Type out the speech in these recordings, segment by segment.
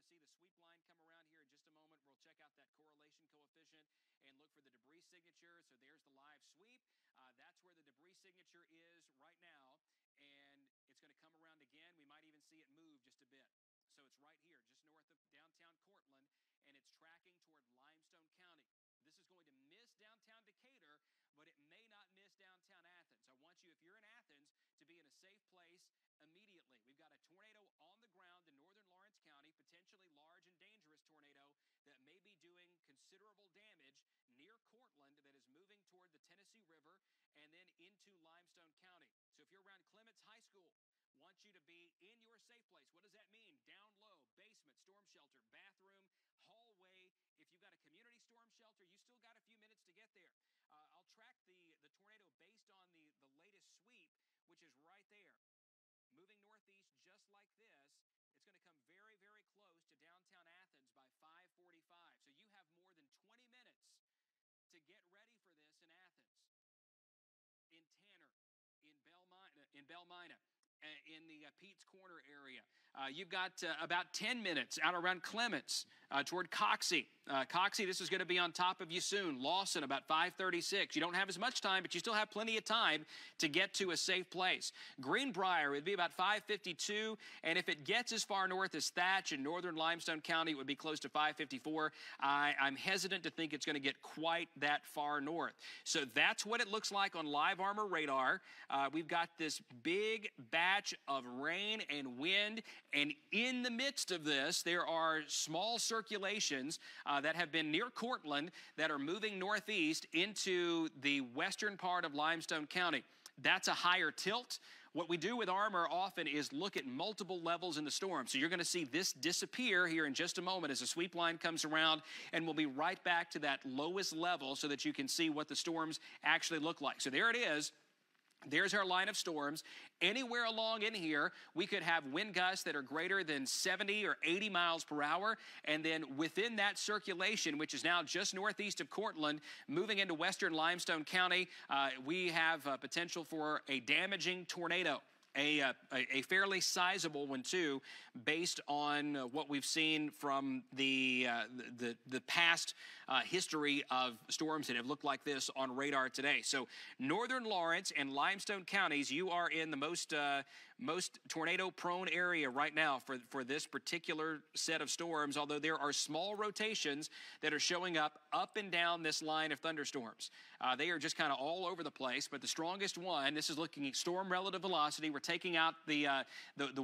see the sweep line come around here in just a moment. We'll check out that correlation coefficient and look for the debris signature. So there's the live sweep. That's where the debris signature is right now, and it's going to come around again. We might even see it move just a bit. So it's right here, just north of downtown Cortland, and it's tracking toward Limestone County. This is going to miss downtown Decatur, but it may not miss downtown Athens. I want you, if you're in Athens, to be in a safe place immediately. We've got a tornado on the ground in northern Lawrence County, potentially large and dangerous tornado that may be doing considerable damage near Cortland, that is moving toward the Tennessee River and then into Limestone County. So if you're around Clements High School, want you to be in your safe place. What does that mean? Down low, basement, storm shelter, bathroom, hallway. If you've got a community storm shelter, you still got a few minutes to get there. I'll track the tornado based on the latest sweep, which is right there. Moving northeast just like this, it's going to come very, very close to downtown Athens by 5:45. So you have more than 20 minutes to get ready for this in Athens, in Tanner, in Belmina, in the Pete's Corner area. You've got about 10 minutes out around Clements toward Coxey. Coxey, this is going to be on top of you soon. Lawson, about 5:36. You don't have as much time, but you still have plenty of time to get to a safe place. Greenbrier would be about 5:52, and if it gets as far north as Thatch in northern Limestone County, it would be close to 5:54. I'm hesitant to think it's going to get quite that far north. So that's what it looks like on live armor radar. We've got this big batch of rain and wind, and in the midst of this, there are small circulations that have been near Cortland that are moving northeast into the western part of Limestone County. That's a higher tilt. What we do with armor often is look at multiple levels in the storm. So you're going to see this disappear here in just a moment as the sweep line comes around, and we'll be right back to that lowest level so that you can see what the storms actually look like. So there it is. There's our line of storms. Anywhere along in here, we could have wind gusts that are greater than 70 or 80 miles per hour. And then within that circulation, which is now just northeast of Cortland, moving into western Limestone County, we have potential for a damaging tornado. A fairly sizable one, too, based on what we've seen from the past history of storms that have looked like this on radar today. So northern Lawrence and Limestone counties, you are in the most tornado-prone area right now for this particular set of storms, although there are small rotations that are showing up and down this line of thunderstorms. They are just kind of all over the place, but the strongest one, this is looking at storm relative velocity. We're taking out the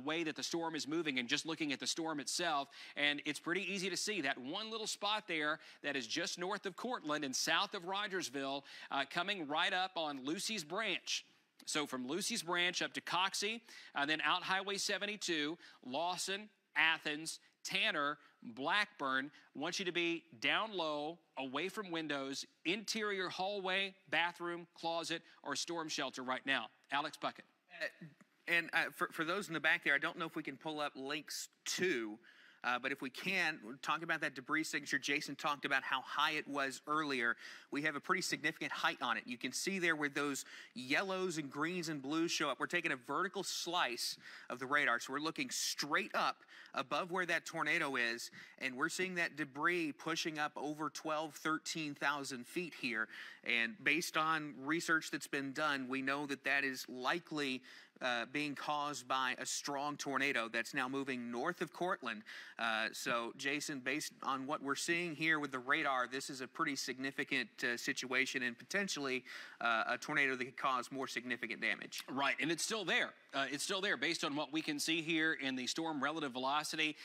way that the storm is moving and just looking at the storm itself, and it's pretty easy to see that one little spot there that is just north of Cortland and south of Rogersville, coming right up on Lucy's Branch. So from Lucy's Branch up to Coxey, then out Highway 72, Lawson, Athens, Tanner, Blackburn. Want you to be down low, away from windows, interior hallway, bathroom, closet, or storm shelter right now. Alex Puckett. And for those in the back there, I don't know if we can pull up links to, but if we can, we'll talk about that debris signature. Jason talked about how high it was earlier. We have a pretty significant height on it. You can see there where those yellows and greens and blues show up. We're taking a vertical slice of the radar, so we're looking straight up above where that tornado is, and we're seeing that debris pushing up over 12,000, 13,000 feet here. And based on research that's been done, we know that that is likely being caused by a strong tornado that's now moving north of Cortland. So, Jason, based on what we're seeing here with the radar, this is a pretty significant situation and potentially a tornado that could cause more significant damage. Right, and it's still there. It's still there based on what we can see here in the storm relative velocity.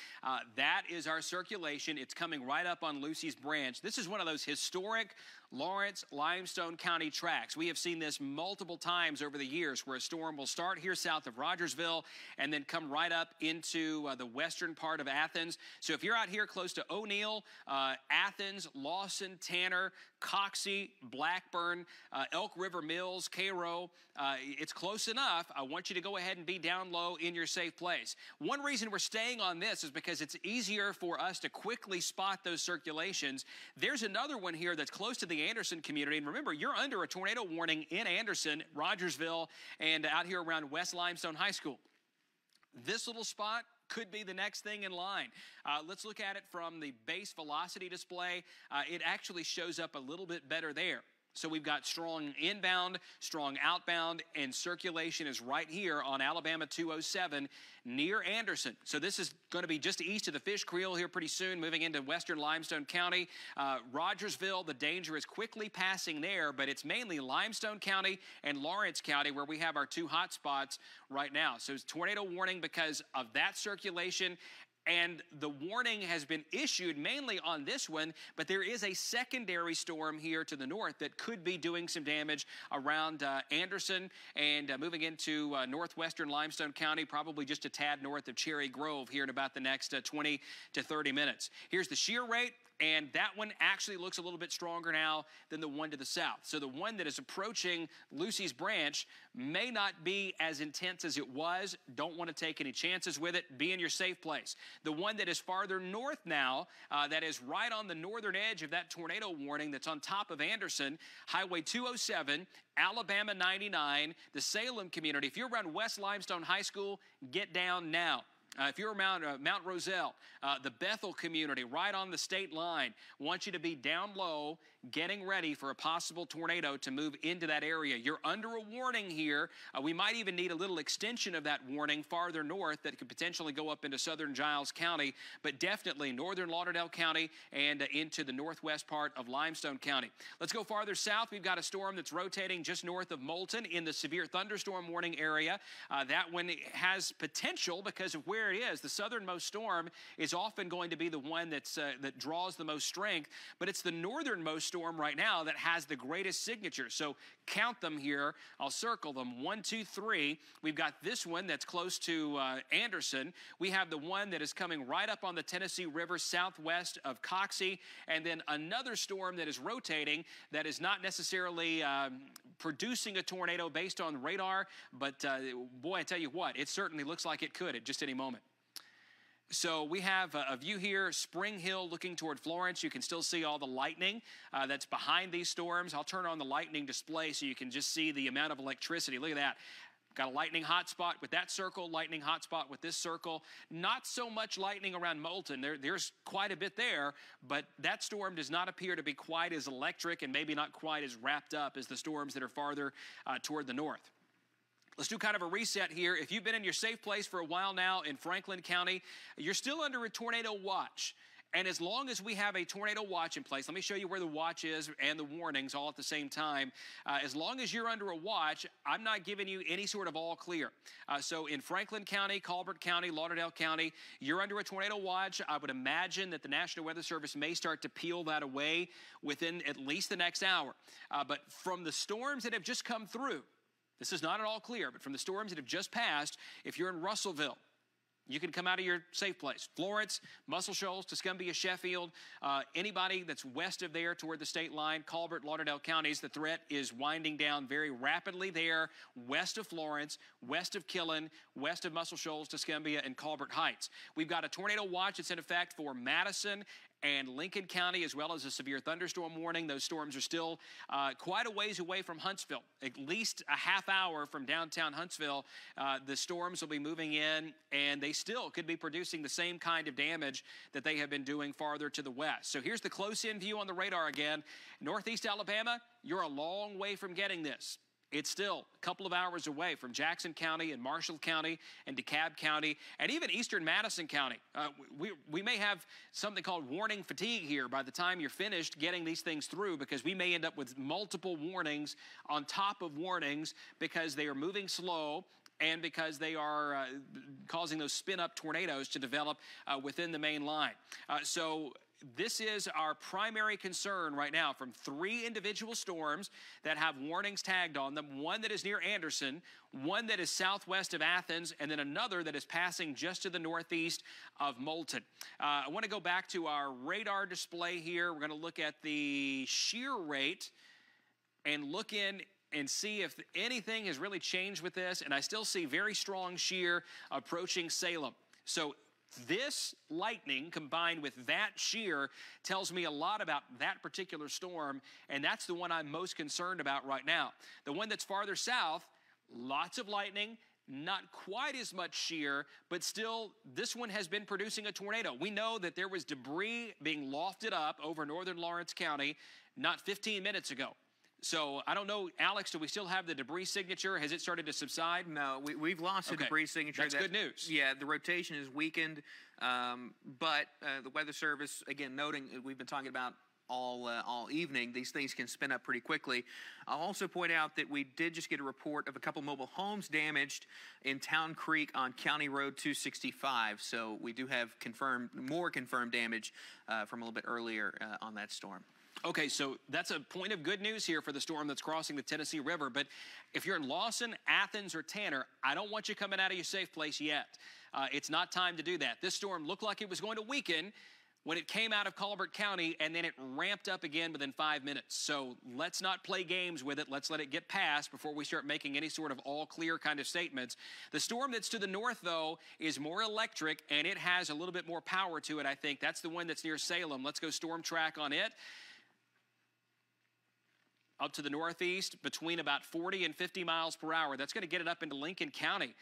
That is our circulation. It's coming right up on Lucy's Branch. This is one of those historic Lawrence, Limestone County tracks. We have seen this multiple times over the years where a storm will start here south of Rogersville and then come right up into the western part of Athens. So if you're out here close to O'Neill, Athens, Lawson, Tanner, Coxey, Blackburn, Elk River Mills, Cairo, it's close enough. I want you to go ahead and be down low in your safe place. One reason we're staying on this is because it's easier for us to quickly spot those circulations. There's another one here that's close to the Anderson community. And remember, you're under a tornado warning in Anderson, Rogersville, and out here around West Limestone High School. This little spot could be the next thing in line. Let's look at it from the base velocity display. It actually shows up a little bit better there. So we've got strong inbound, strong outbound, and circulation is right here on Alabama 207 near Anderson. So this is going to be just east of the Fish Creel here pretty soon, moving into western Limestone County. Rogersville, the danger is quickly passing there, but it's mainly Limestone County and Lawrence County where we have our two hot spots right now. So it's tornado warning because of that circulation. And the warning has been issued mainly on this one, but there is a secondary storm here to the north that could be doing some damage around Anderson and moving into northwestern Limestone County, probably just a tad north of Cherry Grove here in about the next 20 to 30 minutes. Here's the shear rate. And that one actually looks a little bit stronger now than the one to the south. So the one that is approaching Lucy's Branch may not be as intense as it was. Don't want to take any chances with it. Be in your safe place. The one that is farther north now, that is right on the northern edge of that tornado warning that's on top of Anderson, Highway 207, Alabama 99, the Salem community. If you're around West Limestone High School, get down now. If you're around Mount Roselle, the Bethel community right on the state line, want you to be down low, getting ready for a possible tornado to move into that area. You're under a warning here. We might even need a little extension of that warning farther north that could potentially go up into southern Giles County, but definitely northern Lauderdale County and into the northwest part of Limestone County. Let's go farther south. We've got a storm that's rotating just north of Moulton in the severe thunderstorm warning area. That one has potential because of where it is. The southernmost storm is often going to be the one that draws the most strength, but it's the northernmost storm right now that has the greatest signature. So count them here. I'll circle them. 1, 2, 3. We've got this one that's close to Anderson. We have the one that is coming right up on the Tennessee River southwest of Coxey, and then another storm that is rotating that is not necessarily producing a tornado based on radar, but boy, I tell you what, it certainly looks like it could at just any moment. So we have a view here, Spring Hill looking toward Florence. You can still see all the lightning that's behind these storms. I'll turn on the lightning display so you can just see the amount of electricity. Look at that. Got a lightning hotspot with that circle, lightning hotspot with this circle. Not so much lightning around Moulton. There's quite a bit there, but that storm does not appear to be quite as electric and maybe not quite as wrapped up as the storms that are farther toward the north. Let's do kind of a reset here. If you've been in your safe place for a while now in Franklin County, you're still under a tornado watch. And as long as we have a tornado watch in place, let me show you where the watch is and the warnings all at the same time. As long as you're under a watch, I'm not giving you any sort of all clear. So in Franklin County, Colbert County, Lauderdale County, you're under a tornado watch. I would imagine that the National Weather Service may start to peel that away within at least the next hour. But from the storms that have just come through, this is not at all clear, but from the storms that have just passed, if you're in Russellville, you can come out of your safe place. Florence, Muscle Shoals, Tuscumbia, Sheffield, anybody that's west of there toward the state line, Colbert, Lauderdale counties, the threat is winding down very rapidly there, west of Florence, west of Killen, west of Muscle Shoals, Tuscumbia, and Colbert Heights. We've got a tornado watch that's in effect for Madison and Lincoln County, as well as a severe thunderstorm warning. Those storms are still quite a ways away from Huntsville. At least a half hour from downtown Huntsville, the storms will be moving in, and they still could be producing the same kind of damage that they have been doing farther to the west. So here's the close-in view on the radar again. Northeast Alabama, you're a long way from getting this. It's still a couple of hours away from Jackson County and Marshall County and DeKalb County and even eastern Madison County. We may have something called warning fatigue here by the time you're finished getting these things through, because we may end up with multiple warnings on top of warnings because they are moving slow and because they are causing those spin-up tornadoes to develop within the main line. So this is our primary concern right now from 3 individual storms that have warnings tagged on them. One that is near Anderson, one that is southwest of Athens, and then another that is passing just to the northeast of Moulton. I want to go back to our radar display here. We're going to look at the shear rate and look in and see if anything has really changed with this. And I still see very strong shear approaching Salem. So this lightning combined with that shear tells me a lot about that particular storm, and that's the one I'm most concerned about right now. The one that's farther south, lots of lightning, not quite as much shear, but still, this one has been producing a tornado. We know that there was debris being lofted up over northern Lawrence County not 15 minutes ago. So I don't know, Alex, do we still have the debris signature? Has it started to subside? No, we've lost the debris signature. That's good news. Yeah, the rotation is weakened, but the Weather Service, again, noting we've been talking about all evening, these things can spin up pretty quickly. I'll also point out that we did just get a report of a couple mobile homes damaged in Town Creek on County Road 265. So we do have more confirmed damage from a little bit earlier on that storm. Okay, so that's a point of good news here for the storm that's crossing the Tennessee River. But if you're in Lawson, Athens, or Tanner, I don't want you coming out of your safe place yet. It's not time to do that. This storm looked like it was going to weaken when it came out of Colbert County, and then it ramped up again within 5 minutes. So let's not play games with it. Let's let it get past before we start making any sort of all-clear kind of statements. The storm that's to the north, though, is more electric, and it has a little bit more power to it, I think. That's the one that's near Salem. Let's go storm track on it. Up to the northeast, between about 40 and 50 miles per hour. That's going to get it up into Lincoln County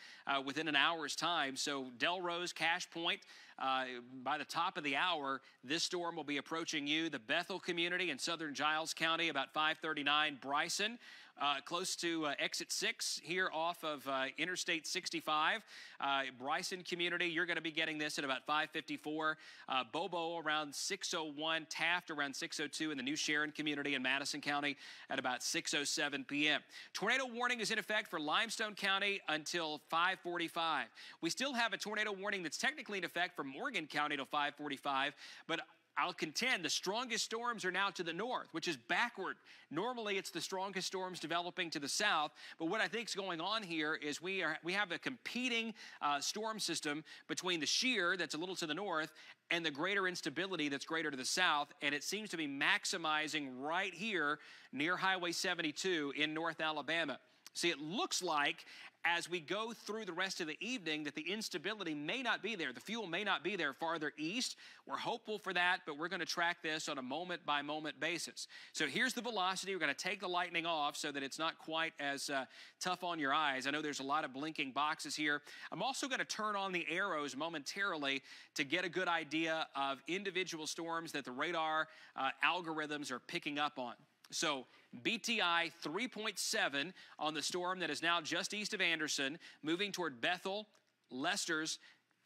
within an hour's time. So Delrose, Cache Point, by the top of the hour, this storm will be approaching you. The Bethel community in southern Giles County, about 5:39. Bryson, close to exit 6 here off of Interstate 65. Bryson community, you're going to be getting this at about 5:54. Bobo around 6:01. Taft around 6:02 in the New Sharon community in Madison County at about 6:07 p.m. Tornado warning is in effect for Limestone County until 5:45. We still have a tornado warning that's technically in effect for Morgan County till 5:45, but I'll contend the strongest storms are now to the north, which is backward. Normally, it's the strongest storms developing to the south, but what I think is going on here is we have a competing storm system between the shear that's a little to the north and the greater instability that's greater to the south, and it seems to be maximizing right here near Highway 72 in North Alabama. See, it looks like as we go through the rest of the evening that the instability may not be there. The fuel may not be there farther east. We're hopeful for that, but we're going to track this on a moment-by-moment basis. So here's the velocity. We're going to take the lightning off so that it's not quite as tough on your eyes. I know there's a lot of blinking boxes here. I'm also going to turn on the arrows momentarily to get a good idea of individual storms that the radar algorithms are picking up on. So BTI 3.7 on the storm that is now just east of Anderson, moving toward Bethel, Lester's,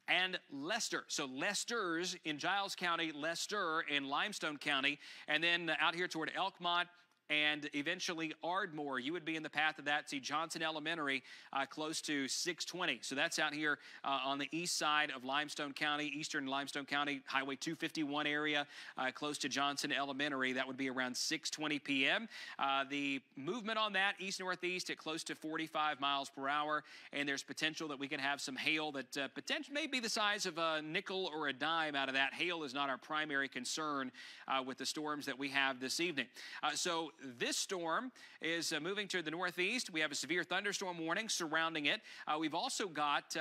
and Lester. So Lester's in Giles County, Lester in Limestone County, and then out here toward Elkmont and eventually Ardmore. You would be in the path of that. See Johnson Elementary close to 620. So that's out here on the east side of Limestone County, eastern Limestone County, Highway 251 area, close to Johnson Elementary. That would be around 6:20 p.m. The movement on that east-northeast at close to 45 miles per hour, and there's potential that we can have some hail that potentially may be the size of a nickel or a dime out of that. Hail is not our primary concern with the storms that we have this evening. So this storm is moving to the northeast. We have a severe thunderstorm warning surrounding it. We've also got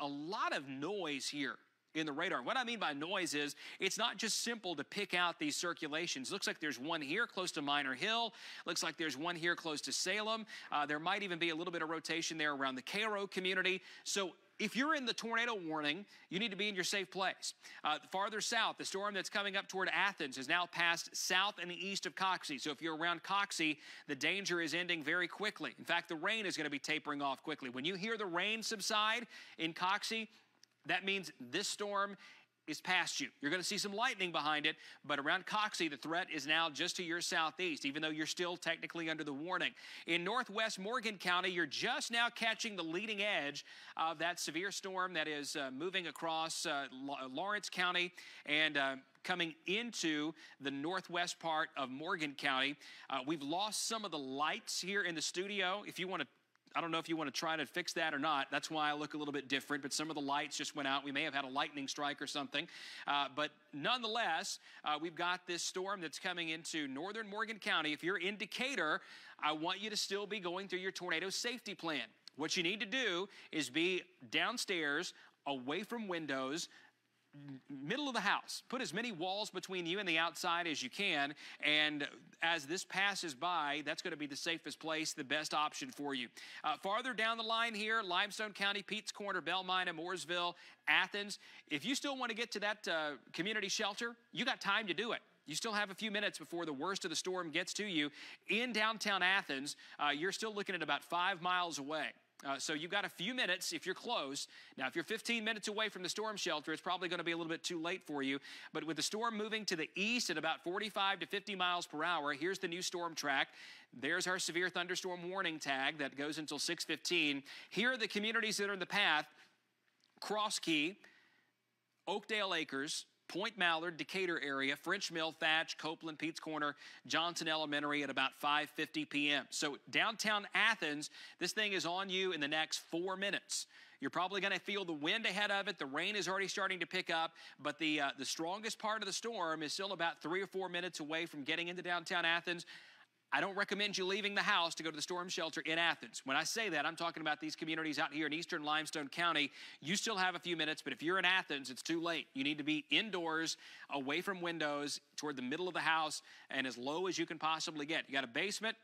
a lot of noise here in the radar. What I mean by noise is it's not just simple to pick out these circulations. Looks like there's one here close to Minor Hill. Looks like there's one here close to Salem. There might even be a little bit of rotation there around the Cairo community. So if you're in the tornado warning, you need to be in your safe place. Farther south, the storm that's coming up toward Athens has now passed south and east of Coxie. So if you're around Coxie, the danger is ending very quickly. In fact, the rain is going to be tapering off quickly. When you hear the rain subside in Coxie, that means this storm is past you. You're going to see some lightning behind it, but around Coxie, the threat is now just to your southeast, even though you're still technically under the warning. In northwest Morgan County, you're just now catching the leading edge of that severe storm that is moving across Lawrence County and coming into the northwest part of Morgan County. We've lost some of the lights here in the studio. If you want to I don't know if you want to try to fix that or not. That's why I look a little bit different, but some of the lights just went out. We may have had a lightning strike or something. But nonetheless, we've got this storm that's coming into northern Morgan County. If you're in Decatur, I want you to still be going through your tornado safety plan. What you need to do is be downstairs, away from windows, middle of the house. Put as many walls between you and the outside as you can, and as this passes by, that's going to be the safest place, the best option for you. Farther down the line here, Limestone County, Pete's Corner, Belmina, Mooresville, Athens. If you still want to get to that community shelter, you got time to do it. You still have a few minutes before the worst of the storm gets to you. In downtown Athens, you're still looking at about 5 miles away. So you've got a few minutes if you're close. Now, if you're 15 minutes away from the storm shelter, it's probably going to be a little bit too late for you. But with the storm moving to the east at about 45 to 50 miles per hour, here's the new storm track. There's our severe thunderstorm warning tag that goes until 6:15. Here are the communities that are in the path: Cross Key, Oakdale Acres, Point Mallard, Decatur area, French Mill, Thatch, Copeland, Pete's Corner, Johnson Elementary at about 5:50 p.m. So downtown Athens, this thing is on you in the next 4 minutes. You're probably going to feel the wind ahead of it. The rain is already starting to pick up, but the strongest part of the storm is still about 3 or 4 minutes away from getting into downtown Athens. I don't recommend you leaving the house to go to the storm shelter in Athens. When I say that, I'm talking about these communities out here in eastern Limestone County. You still have a few minutes, but if you're in Athens, it's too late. You need to be indoors, away from windows, toward the middle of the house, and as low as you can possibly get. You got a basement,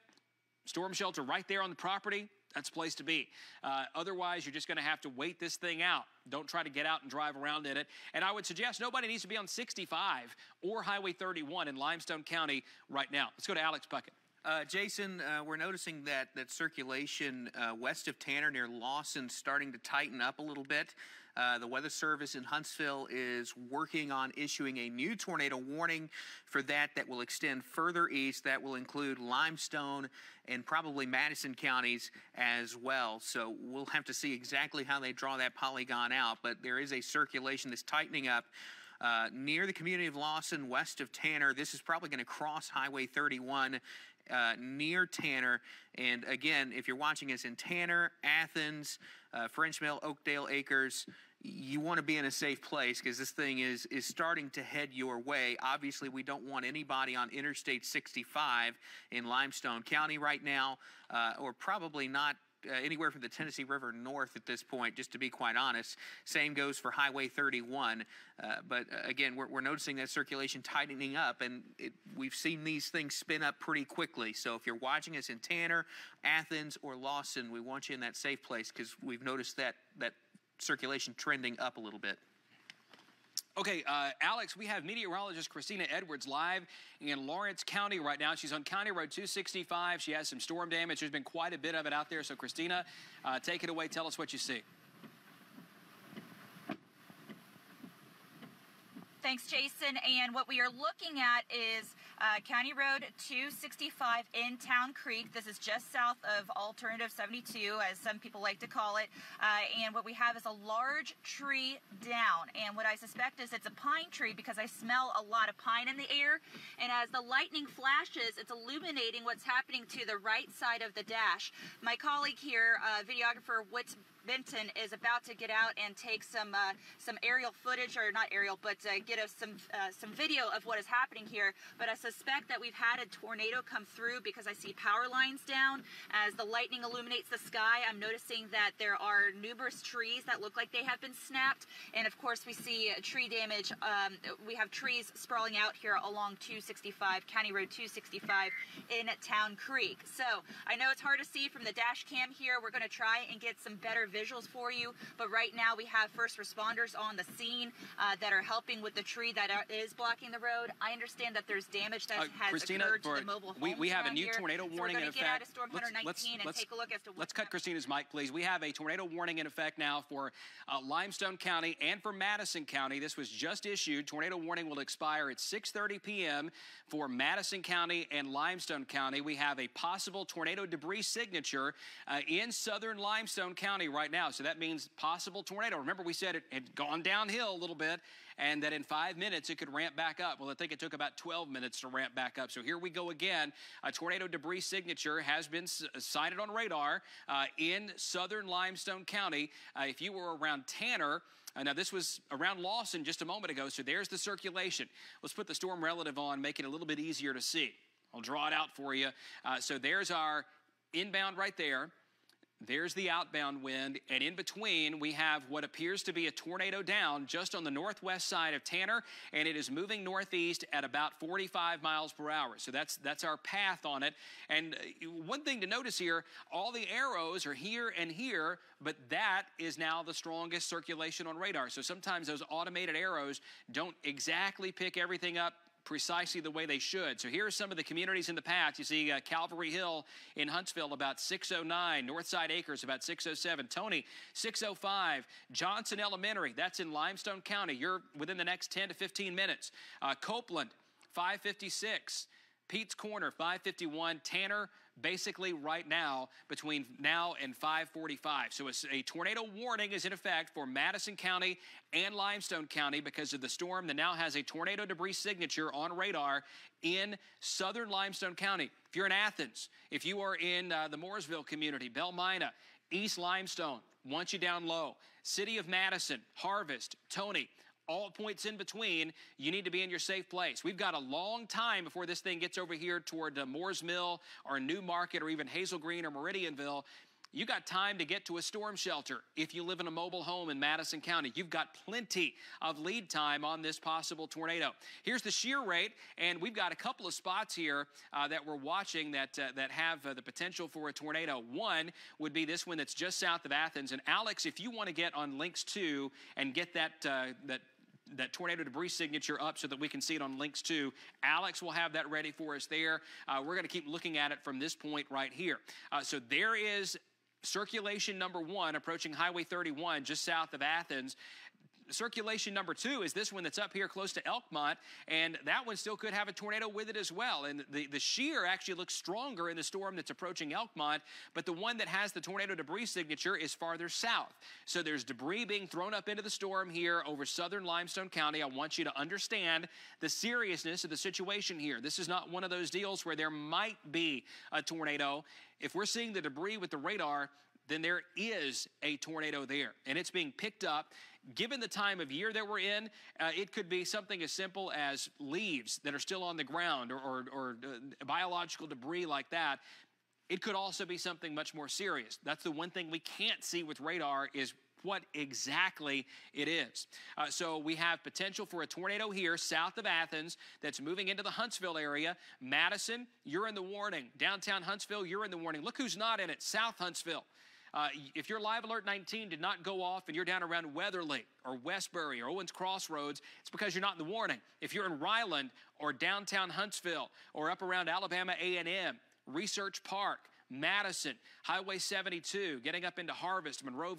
storm shelter right there on the property. That's a place to be. Otherwise, you're just going to have to wait this thing out. Don't try to get out and drive around in it. And I would suggest nobody needs to be on 65 or Highway 31 in Limestone County right now. Let's go to Alex Puckett. Jason, we're noticing that circulation west of Tanner near Lawson starting to tighten up a little bit. The Weather Service in Huntsville is working on issuing a new tornado warning for that will extend further east. That will include Limestone and probably Madison counties as well. So we'll have to see exactly how they draw that polygon out, but there is a circulation that's tightening up near the community of Lawson, west of Tanner. This is probably going to cross Highway 31 near Tanner. And again, if you're watching us in Tanner, Athens, French Mill, Oakdale Acres, you want to be in a safe place because this thing is starting to head your way. Obviously, we don't want anybody on Interstate 65 in Limestone County right now, or probably not anywhere from the Tennessee River north at this point, just to be quite honest. Same goes for Highway 31. But again, we're noticing that circulation tightening up, and we've seen these things spin up pretty quickly. So if you're watching us in Tanner, Athens, or Lawson, we want you in that safe place because we've noticed that circulation trending up a little bit. Okay, Alex, we have meteorologist Cristina Edwards live in Lawrence County right now. She's on County Road 265. She has some storm damage. There's been quite a bit of it out there. So, Cristina, take it away. Tell us what you see. Thanks, Jason. And what we are looking at is County Road 265 in Town Creek. This is just south of Alternative 72, as some people like to call it. And what we have is a large tree down. And what I suspect is it's a pine tree because I smell a lot of pine in the air. And as the lightning flashes, it's illuminating what's happening to the right side of the dash. My colleague here, videographer Woods Benton, is about to get out and take some aerial footage, or not aerial, but get us some video of what is happening here. But I suspect that we've had a tornado come through because I see power lines down. As the lightning illuminates the sky, I'm noticing that there are numerous trees that look like they have been snapped. And of course, we see tree damage. We have trees sprawling out here along 265, County Road 265 in Town Creek. So I know it's hard to see from the dash cam here. We're going to try and get some better visuals for you, but right now we have first responders on the scene that are helping with the tree that is blocking the road. I understand that there's damage that has Christina, occurred to the mobile homes. We have a new here. tornado warning in effect. Get out of Storm 119 and take a look as to what's Let's cut Christina's mic, please. We have a tornado warning in effect now for Limestone County and for Madison County. This was just issued. Tornado warning will expire at 6:30 p.m. for Madison County and Limestone County. We have a possible tornado debris signature in southern Limestone County right now. So that means possible tornado. Remember, we said it had gone downhill a little bit and that in 5 minutes it could ramp back up. Well, I think it took about 12 minutes to ramp back up. So here we go again. A tornado debris signature has been sighted on radar in southern Limestone County. If you were around Tanner, now this was around Lawson just a moment ago, so there's the circulation. Let's put the storm relative on, make it a little bit easier to see. I'll draw it out for you. So there's our inbound right there. There's the outbound wind, and in between we have what appears to be a tornado down just on the northwest side of Tanner, and it is moving northeast at about 45 miles per hour. So that's our path on it. And one thing to notice here, all the arrows are here and here, but that is now the strongest circulation on radar. So sometimes those automated arrows don't exactly pick everything up precisely the way they should. So here are some of the communities in the path. You see Calvary Hill in Huntsville about 609, Northside Acres about 607, Tony 605, Johnson Elementary, that's in Limestone County. You're within the next 10 to 15 minutes. Copeland 556, Pete's Corner 551, Tanner basically right now between now and 5:45. So a tornado warning is in effect for Madison County and Limestone County because of the storm that now has a tornado debris signature on radar in southern Limestone County. If you're in Athens, if you are in the Mooresville community, Belmina, East Limestone, want you down low, City of Madison, Harvest, Tony, all points in between, you need to be in your safe place. We've got a long time before this thing gets over here toward Moores Mill or New Market or even Hazel Green or Meridianville. You got time to get to a storm shelter. If you live in a mobile home in Madison County, you've got plenty of lead time on this possible tornado. Here's the shear rate, and we've got a couple of spots here that we're watching that have the potential for a tornado. One would be this one that's just south of Athens. And Alex, if you want to get on links 2 and get that tornado debris signature up so that we can see it on links 2. Alex will have that ready for us there. We're going to keep looking at it from this point right here. So there is circulation number 1 approaching Highway 31 just south of Athens. Circulation number 2 is this one that's up here close to Elkmont, and that one still could have a tornado with it as well. And the shear actually looks stronger in the storm that's approaching Elkmont, but the one that has the tornado debris signature is farther south. So there's debris being thrown up into the storm here over southern Limestone County. I want you to understand the seriousness of the situation here. This is not one of those deals where there might be a tornado. If we're seeing the debris with the radar, then there is a tornado there, and it's being picked up. Given the time of year that we're in, it could be something as simple as leaves that are still on the ground or biological debris like that. It could also be something much more serious. That's the one thing we can't see with radar is what exactly it is. So we have potential for a tornado here south of Athens that's moving into the Huntsville area. Madison, you're in the warning. Downtown Huntsville, you're in the warning. Look who's not in it, South Huntsville. If your Live Alert 19 did not go off and you're down around Weatherly or Westbury or Owens Crossroads, it's because you're not in the warning. If you're in Ryland or downtown Huntsville or up around Alabama A&M, Research Park, Madison, Highway 72, getting up into Harvest, Monroe,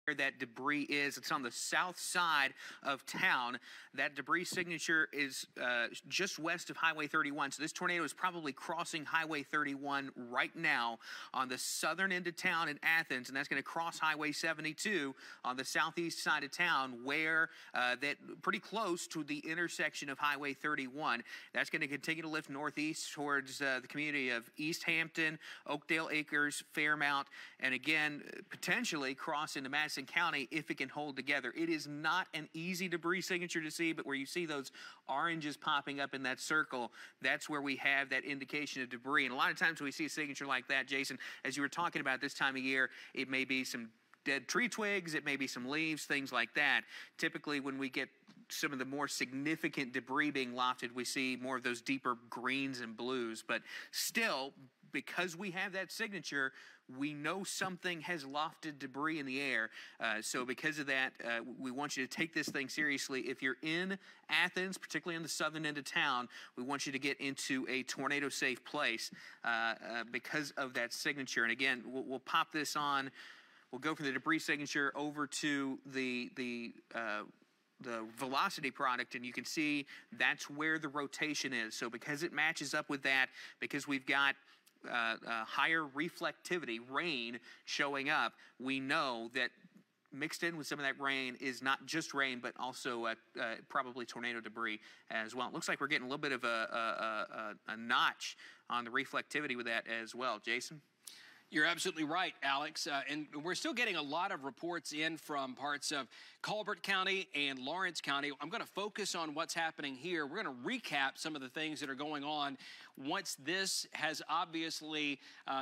where that debris is. It's on the south side of town. That debris signature is just west of Highway 31. So this tornado is probably crossing Highway 31 right now on the southern end of town in Athens, and that's going to cross Highway 72 on the southeast side of town, where that pretty close to the intersection of Highway 31. That's going to continue to lift northeast towards the community of East Hampton, Oakdale Acres, Fairmount, and again, potentially cross into Madison County if it can hold together. It is not an easy debris signature to see, but where you see those oranges popping up in that circle, that's where we have that indication of debris. And a lot of times when we see a signature like that, Jason, as you were talking about this time of year, it may be some dead tree twigs, it may be some leaves, things like that. Typically when we get some of the more significant debris being lofted, we see more of those deeper greens and blues. But still, because we have that signature, we know something has lofted debris in the air. So because of that, we want you to take this thing seriously. If you're in Athens, particularly in the southern end of town, we want you to get into a tornado-safe place because of that signature. And again, we'll pop this on. We'll go from the debris signature over to the velocity product, and you can see that's where the rotation is. So because it matches up with that, because we've got higher reflectivity, rain showing up, we know that mixed in with some of that rain is not just rain, but also probably tornado debris as well. It looks like we're getting a little bit of a notch on the reflectivity with that as well. Jason? You're absolutely right, Alex. And we're still getting a lot of reports in from parts of Colbert County and Lawrence County. I'm going to focus on what's happening here. We're going to recap some of the things that are going on once this has obviously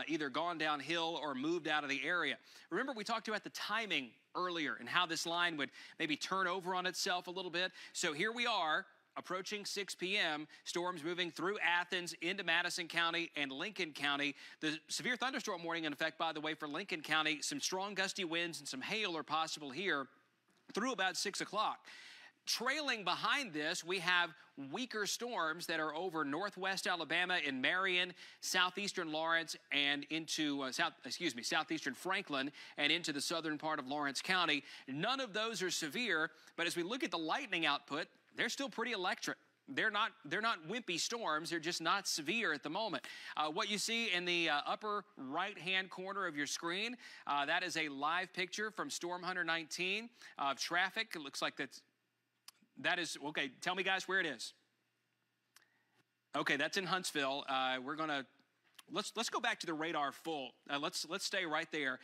either gone downhill or moved out of the area. Remember, we talked about the timing earlier and how this line would maybe turn over on itself a little bit. So here we are. Approaching 6 p.m., storms moving through Athens into Madison County and Lincoln County. The severe thunderstorm warning in effect, by the way, for Lincoln County. Some strong gusty winds and some hail are possible here through about 6 o'clock. Trailing behind this, we have weaker storms that are over northwest Alabama in Marion, southeastern Lawrence, and into southeastern Franklin and into the southern part of Lawrence County. None of those are severe, but as we look at the lightning output, they're still pretty electric. They're not wimpy storms. They're just not severe at the moment. What you see in the upper right-hand corner of your screen, that is a live picture from Storm Hunter 19 of traffic. It looks like that is, okay, tell me guys where it is. Okay, that's in Huntsville. We're going to Let's go back to the radar full. Let's stay right there.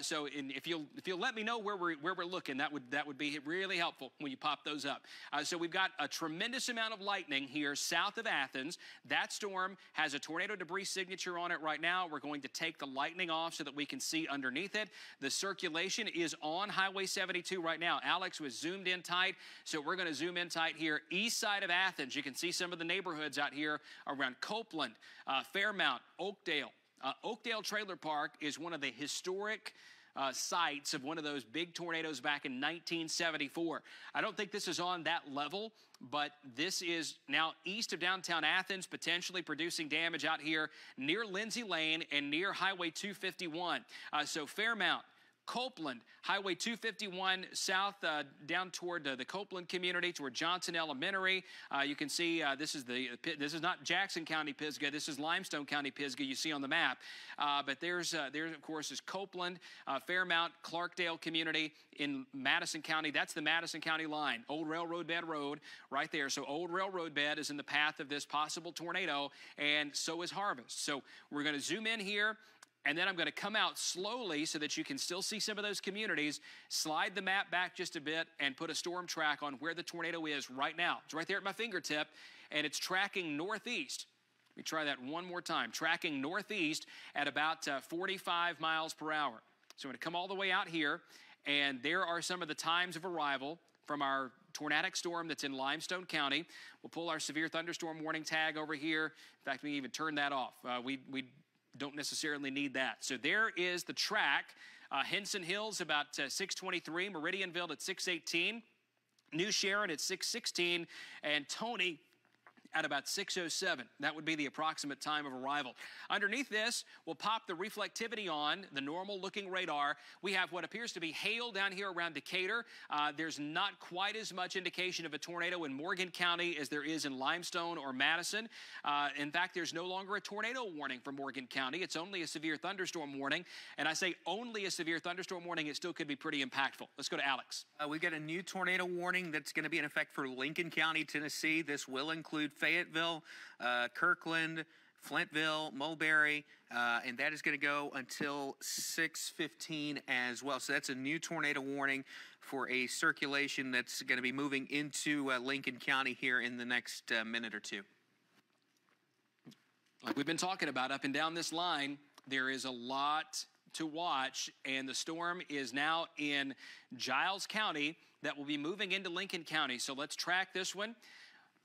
So if you'll let me know where we're looking, that would be really helpful when you pop those up. So we've got a tremendous amount of lightning here south of Athens. That storm has a tornado debris signature on it right now. We're going to take the lightning off so that we can see underneath it. The circulation is on Highway 72 right now. Alex was zoomed in tight, so we're going to zoom in tight here. East side of Athens, you can see some of the neighborhoods out here around Copeland, Fairmount, Oakdale. Oakdale Trailer Park is one of the historic sites of one of those big tornadoes back in 1974. I don't think this is on that level, but this is now east of downtown Athens, potentially producing damage out here near Lindsay Lane and near Highway 251. So Fairmount, Copeland, Highway 251 south down toward the Copeland community toward Johnson Elementary. You can see this is not Jackson County Pisgah. This is Limestone County Pisgah you see on the map. But there of course is Copeland, Fairmount, Clarkdale community in Madison County. That's the Madison County line, Old Railroad Bed Road right there. So Old Railroad Bed is in the path of this possible tornado, and so is Harvest. So we're going to zoom in here. And then I'm going to come out slowly so that you can still see some of those communities, slide the map back just a bit, and put a storm track on where the tornado is right now. It's right there at my fingertip, and it's tracking northeast. Let me try that one more time. Tracking northeast at about 45 miles per hour. So I'm going to come all the way out here, and there are some of the times of arrival from our tornadic storm that's in Limestone County. We'll pull our severe thunderstorm warning tag over here. In fact, we can even turn that off. We don't necessarily need that. So there is the track. Henson Hills about 623, Meridianville at 618, New Sharon at 616, and Tony at about 6:07. That would be the approximate time of arrival. Underneath this, we'll pop the reflectivity on, the normal looking radar. We have what appears to be hail down here around Decatur. There's not quite as much indication of a tornado in Morgan County as there is in Limestone or Madison. In fact, there's no longer a tornado warning for Morgan County. It's only a severe thunderstorm warning. And I say only a severe thunderstorm warning. It still could be pretty impactful. Let's go to Alex. We've got a new tornado warning that's going to be in effect for Lincoln County, Tennessee. This will include Fayetteville, Kirkland, Flintville, Mulberry, and that is going to go until 6:15 as well. So that's a new tornado warning for a circulation that's going to be moving into Lincoln County here in the next minute or two. Like we've been talking about up and down this line, there is a lot to watch, and the storm is now in Giles County that will be moving into Lincoln County. So let's track this one.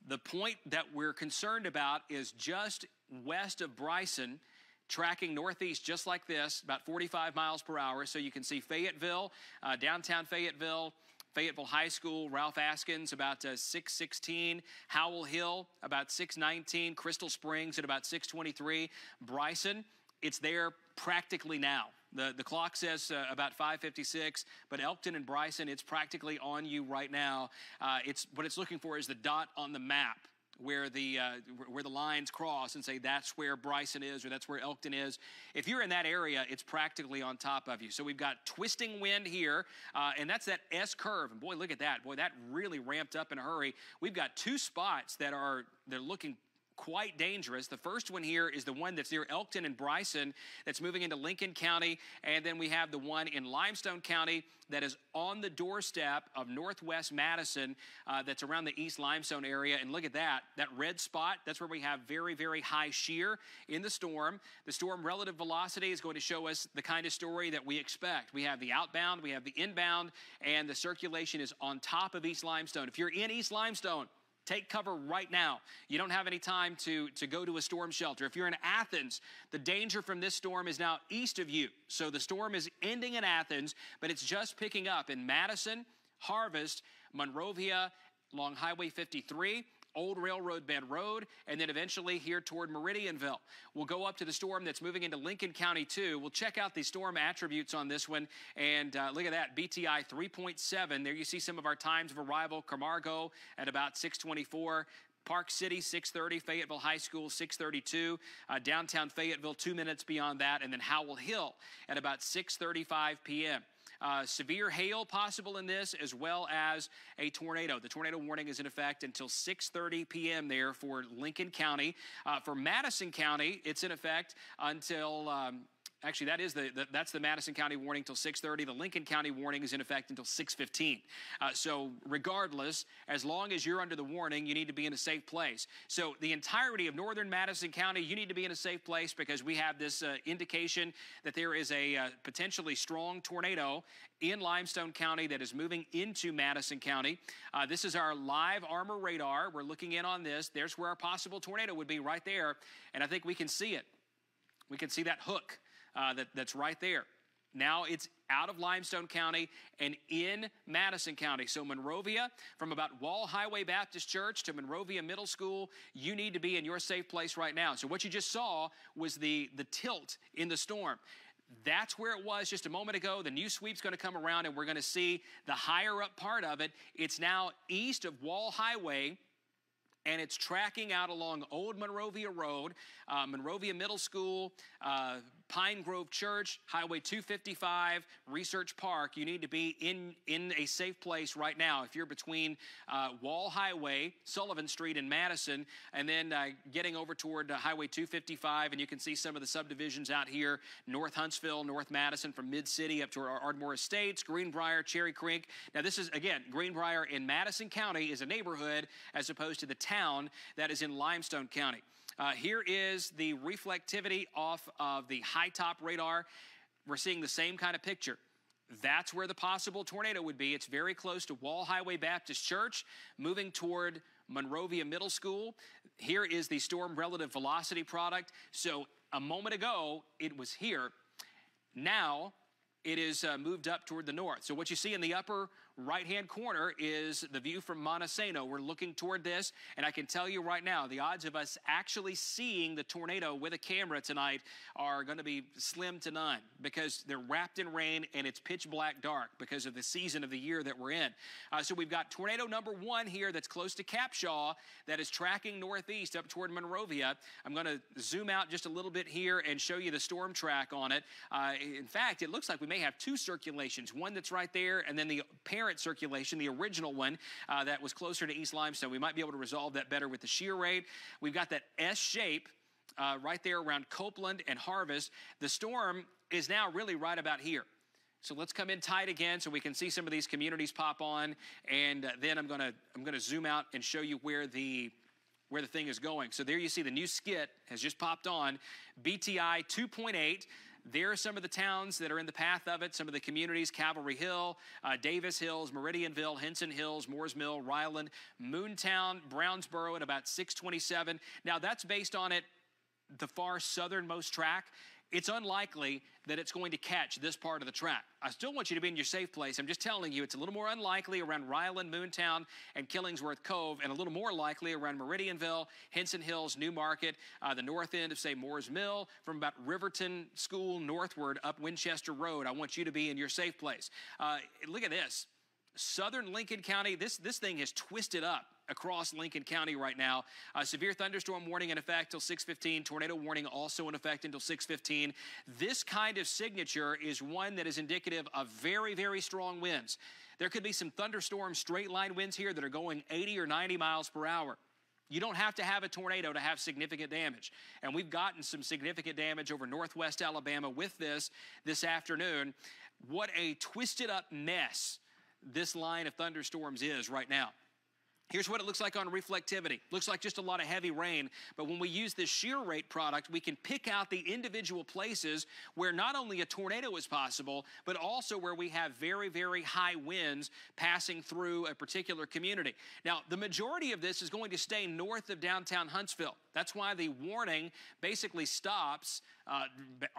The point that we're concerned about is just west of Bryson, tracking northeast just like this, about 45 miles per hour. So you can see Fayetteville, downtown Fayetteville, Fayetteville High School, Ralph Askins about 6:16, Howell Hill about 6:19, Crystal Springs at about 6:23, Bryson, it's there practically now. The clock says about 5:56, but Elkton and Bryson, it's practically on you right now. What it's looking for is the dot on the map where the lines cross and say that's where Bryson is or that's where Elkton is. If you're in that area, it's practically on top of you. So we've got twisting wind here, and that's that S curve. And boy, look at that. Boy, that really ramped up in a hurry. We've got two spots they're looking quite dangerous. The first one here is the one that's near Elkton and Bryson that's moving into Lincoln County, and then we have the one in Limestone County that is on the doorstep of northwest Madison that's around the East Limestone area. And look at that red spot. That's where we have very, very high shear in the storm. The storm relative velocity is going to show us the kind of story that we expect. We have the outbound, we have the inbound, and the circulation is on top of East Limestone. If you're in East Limestone, take cover right now. You don't have any time to go to a storm shelter. If you're in Athens, the danger from this storm is now east of you. So the storm is ending in Athens, but it's just picking up in Madison, Harvest, Monrovia, along Highway 53, Old Railroad Bend Road, and then eventually here toward Meridianville. We'll go up to the storm that's moving into Lincoln County too. We'll check out the storm attributes on this one, and look at that, BTI 3.7. There you see some of our times of arrival. Camargo at about 6:24. Park City, 6:30, Fayetteville High School, 6:32, downtown Fayetteville, 2 minutes beyond that, and then Howell Hill at about 6:35 p.m. Severe hail possible in this, as well as a tornado. The tornado warning is in effect until 6:30 p.m. there for Lincoln County. For Madison County, it's in effect until... Actually, that's the Madison County warning until 6:30. The Lincoln County warning is in effect until 6:15. So regardless, as long as you're under the warning, you need to be in a safe place. So the entirety of northern Madison County, you need to be in a safe place because we have this indication that there is a potentially strong tornado in Limestone County that is moving into Madison County. This is our live armor radar. We're looking in on this. There's where our possible tornado would be right there, and I think we can see it. We can see that hook. That's right there. Now it's out of Limestone County and in Madison County. So Monrovia, from about Wall Highway Baptist Church to Monrovia Middle School, you need to be in your safe place right now. So what you just saw was the tilt in the storm. That's where it was just a moment ago. The new sweep's going to come around, and we're going to see the higher up part of it. It's now east of Wall Highway, and it's tracking out along Old Monrovia Road, Monrovia Middle School, Pine Grove Church, Highway 255, Research Park. You need to be in a safe place right now. If you're between Wall Highway, Sullivan Street, and Madison, and then getting over toward Highway 255, and you can see some of the subdivisions out here, North Huntsville, North Madison, from Mid-City up to our Ardmore Estates, Greenbrier, Cherry Creek. Now this is, again, Greenbrier in Madison County is a neighborhood as opposed to the town that is in Limestone County. Here is the reflectivity off of the high top radar. We're seeing the same kind of picture. That's where the possible tornado would be. It's very close to Wall Highway Baptist Church, moving toward Monrovia Middle School. Here is the storm relative velocity product. So a moment ago, it was here. Now it is moved up toward the north. So what you see in the upper right-hand corner is the view from Montesano. We're looking toward this, and I can tell you right now, the odds of us actually seeing the tornado with a camera tonight are going to be slim to none because they're wrapped in rain and it's pitch black dark because of the season of the year that we're in. So we've got tornado number 1 here that's close to Capshaw that is tracking northeast up toward Monrovia. I'm going to zoom out just a little bit here and show you the storm track on it. In fact, it looks like we may have 2 circulations, one that's right there and then the parent circulation, the original one that was closer to East Limestone. We might be able to resolve that better with the shear rate. We've got that S shape right there around Copeland and Harvest. The storm is now really right about here. So let's come in tight again so we can see some of these communities pop on, and then I'm gonna zoom out and show you where the thing is going. So there you see the new skit has just popped on, BTI 2.8. There are some of the towns that are in the path of it, some of the communities, Cavalry Hill, Davis Hills, Meridianville, Henson Hills, Moores Mill, Ryland, Moontown, Brownsboro at about 627. Now that's based on the far southernmost track. It's unlikely that it's going to catch this part of the track. I still want you to be in your safe place. I'm just telling you it's a little more unlikely around Ryland, Moontown, and Killingsworth Cove, and a little more likely around Meridianville, Henson Hills, New Market, the north end of, say, Moores Mill, from about Riverton School northward up Winchester Road. I want you to be in your safe place. Look at this. Southern Lincoln County, this thing has twisted up across Lincoln County right now. Severe thunderstorm warning in effect till 6:15. Tornado warning also in effect until 6:15. This kind of signature is one that is indicative of very, very strong winds. There could be some thunderstorm straight line winds here that are going 80 or 90 miles per hour. You don't have to have a tornado to have significant damage. And we've gotten some significant damage over northwest Alabama with this afternoon. What a twisted up mess this line of thunderstorms is right now. Here's what it looks like on reflectivity. Looks like just a lot of heavy rain, but when we use this shear rate product, we can pick out the individual places where not only a tornado is possible, but also where we have very, very high winds passing through a particular community. Now, the majority of this is going to stay north of downtown Huntsville. That's why the warning basically stops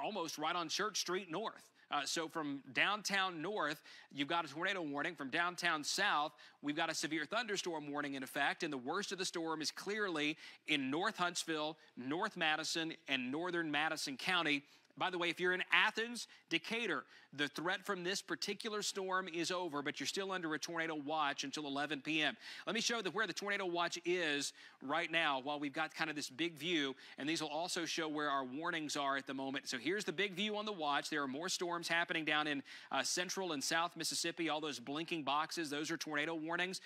almost right on Church Street North. So from downtown north, you've got a tornado warning. From downtown south, we've got a severe thunderstorm warning in effect. And the worst of the storm is clearly in North Huntsville, North Madison, and northern Madison County. By the way, if you're in Athens, Decatur, the threat from this particular storm is over, but you're still under a tornado watch until 11 p.m. Let me show you where the tornado watch is right now while we've got kind of this big view, and these will also show where our warnings are at the moment. So here's the big view on the watch. There are more storms happening down in central and south Mississippi. All those blinking boxes, those are tornado warnings.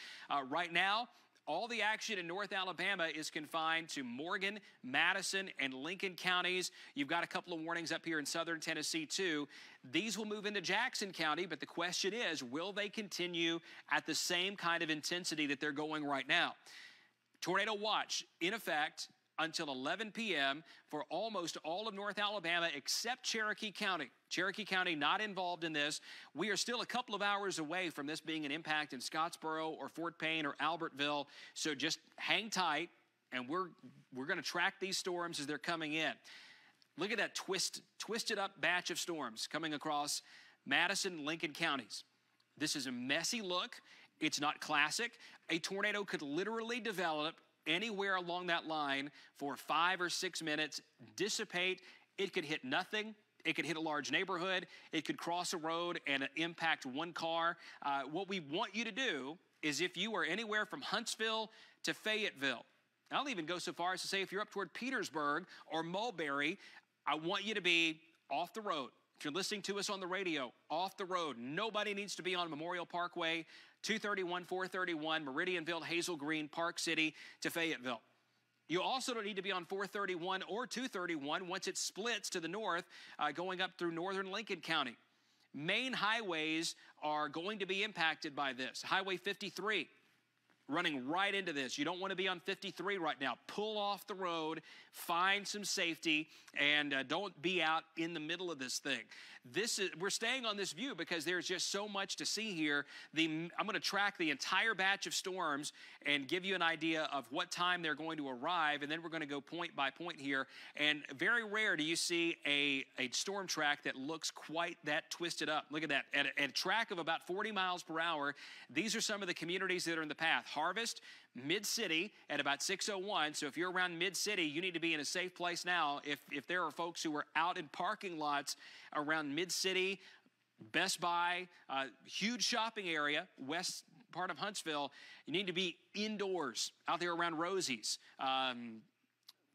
Right now, all the action in North Alabama is confined to Morgan, Madison, and Lincoln counties. You've got a couple of warnings up here in southern Tennessee, too. These will move into Jackson County, but the question is, will they continue at the same kind of intensity that they're going right now? Tornado watch in effect until 11 p.m. for almost all of North Alabama except Cherokee County. Cherokee County not involved in this. We are still a couple of hours away from this being an impact in Scottsboro or Fort Payne or Albertville, so just hang tight, and we're going to track these storms as they're coming in. Look at that twisted up batch of storms coming across Madison, Lincoln counties. This is a messy look. It's not classic. A tornado could literally develop anywhere along that line for 5 or 6 minutes, dissipate. It could hit nothing. It could hit a large neighborhood. It could cross a road and impact one car. What we want you to do is, if you are anywhere from Huntsville to Fayetteville, I'll even go so far as to say if you're up toward Petersburg or Mulberry, I want you to be off the road. If you're listening to us on the radio, off the road. Nobody needs to be on Memorial Parkway, 231, 431, Meridianville, Hazel Green, Park City to Fayetteville. You also don't need to be on 431 or 231 once it splits to the north, going up through northern Lincoln County. Main highways are going to be impacted by this. Highway 53, running right into this. You don't want to be on 53 right now. Pull off the road, find some safety, and don't be out in the middle of this thing. We're staying on this view because there's just so much to see here. I'm going to track the entire batch of storms and give you an idea of what time they're going to arrive, and then we're going to go point by point here. And very rare do you see a storm track that looks quite that twisted up. Look at that. At a track of about 40 miles per hour, these are some of the communities that are in the path. Harvest, Mid-City at about 6:01. So if you're around Mid-City, you need to be in a safe place now. If there are folks who are out in parking lots around Mid-City, Best Buy, huge shopping area, west part of Huntsville, you need to be indoors, out there around Rosie's.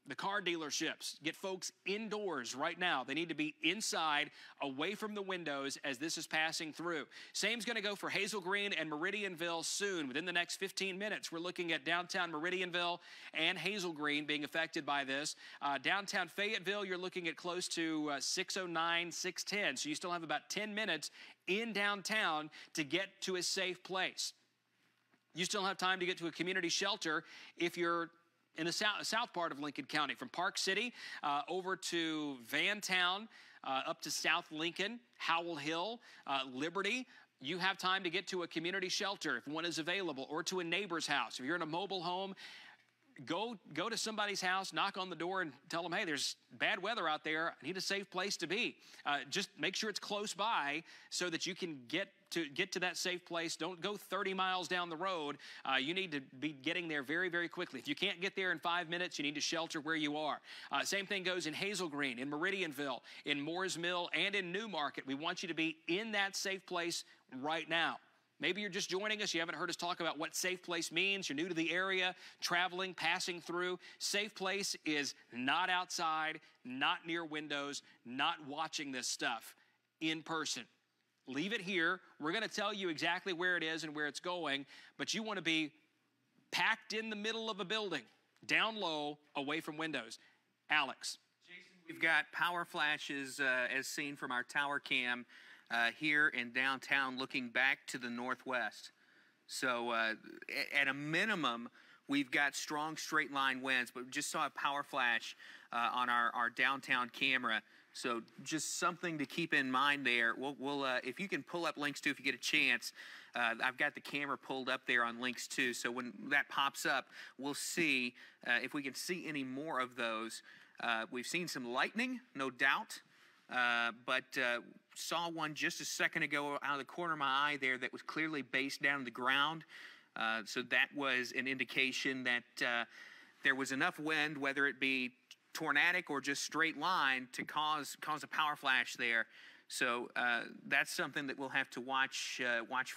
The car dealerships, get folks indoors right now. They need to be inside, away from the windows as this is passing through. Same's going to go for Hazel Green and Meridianville soon. Within the next 15 minutes, we're looking at downtown Meridianville and Hazel Green being affected by this. Downtown Fayetteville, you're looking at close to 6:09, 6:10. So you still have about 10 minutes in downtown to get to a safe place. You still have time to get to a community shelter if you're in the south part of Lincoln County, from Park City over to Vantown, up to South Lincoln, Howell Hill, Liberty. You have time to get to a community shelter if one is available, or to a neighbor's house. If you're in a mobile home, go to somebody's house, knock on the door, and tell them, hey, there's bad weather out there. I need a safe place to be. Just make sure it's close by so that you can get to that safe place. Don't go 30 miles down the road. You need to be getting there very, very quickly. If you can't get there in 5 minutes, you need to shelter where you are. Same thing goes in Hazel Green, in Meridianville, in Moores Mill, and in Newmarket. We want you to be in that safe place right now. Maybe you're just joining us. You haven't heard us talk about what safe place means. You're new to the area, traveling, passing through. Safe place is not outside, not near windows, not watching this stuff in person. Leave it here. We're going to tell you exactly where it is and where it's going, but you want to be packed in the middle of a building. down low, away from windows. Alex. We've got power flashes as seen from our tower cam here in downtown looking back to the northwest. So at a minimum, we've got strong straight line winds, but we just saw a power flash on our downtown camera. So just something to keep in mind there. We'll if you can pull up links 2 if you get a chance. I've got the camera pulled up there on links 2. So when that pops up, we'll see if we can see any more of those. We've seen some lightning, no doubt, but saw one just a second ago out of the corner of my eye there that was clearly based down to the ground. So that was an indication that there was enough wind, whether it be tornadic or just straight line, to cause a power flash there. So that's something that we'll have to watch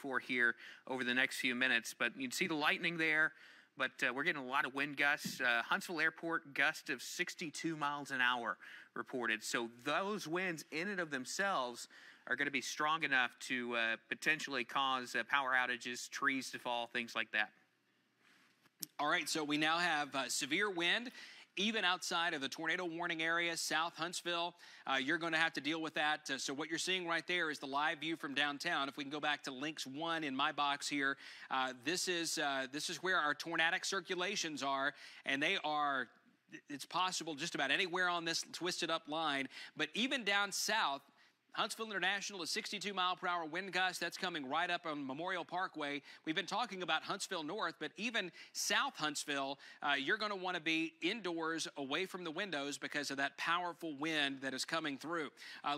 for here over the next few minutes. But you can see the lightning there. But we're getting a lot of wind gusts. Huntsville Airport, gust of 62 miles an hour reported. So those winds in and of themselves are going to be strong enough to potentially cause power outages, trees to fall, things like that. All right, so we now have severe wind. Even outside of the tornado warning area, South Huntsville, you're going to have to deal with that. So what you're seeing right there is the live view from downtown. If we can go back to links 1 in my box here, this is where our tornadic circulations are, and they are. It's possible just about anywhere on this twisted up line, but even down south. Huntsville International is 62-mile-per-hour wind gust. That's coming right up on Memorial Parkway. We've been talking about Huntsville North, but even South Huntsville, you're going to want to be indoors away from the windows because of that powerful wind that is coming through.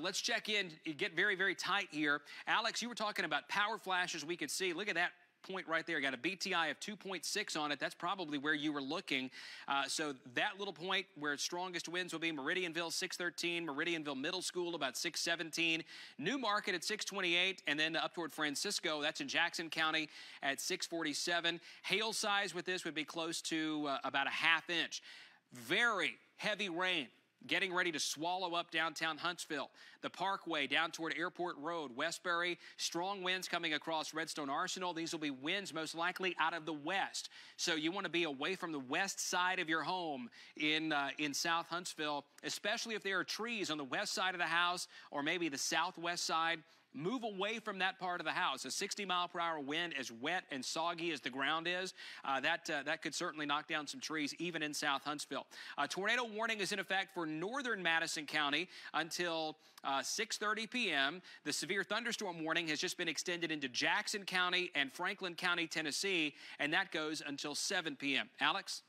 Let's check in, get very, very tight here. Alex, you were talking about power flashes we could see. Look at that point right there. Got a BTI of 2.6 on it. That's probably where you were looking. So that little point where strongest winds will be Meridianville 613, Meridianville Middle School about 617, New Market at 628, and then up toward Francisco, that's in Jackson County at 647. Hail size with this would be close to about a ½ inch. Very heavy rain getting ready to swallow up downtown Huntsville. The Parkway down toward Airport Road, Westbury, strong winds coming across Redstone Arsenal. These will be winds most likely out of the west. So you want to be away from the west side of your home in South Huntsville, especially if there are trees on the west side of the house or maybe the southwest side. Move away from that part of the house. A 60-mile-per-hour wind, as wet and soggy as the ground is, that could certainly knock down some trees, even in South Huntsville. Tornado warning is in effect for northern Madison County until 6:30 p.m. The severe thunderstorm warning has just been extended into Jackson County and Franklin County, Tennessee, and that goes until 7 p.m. Alex?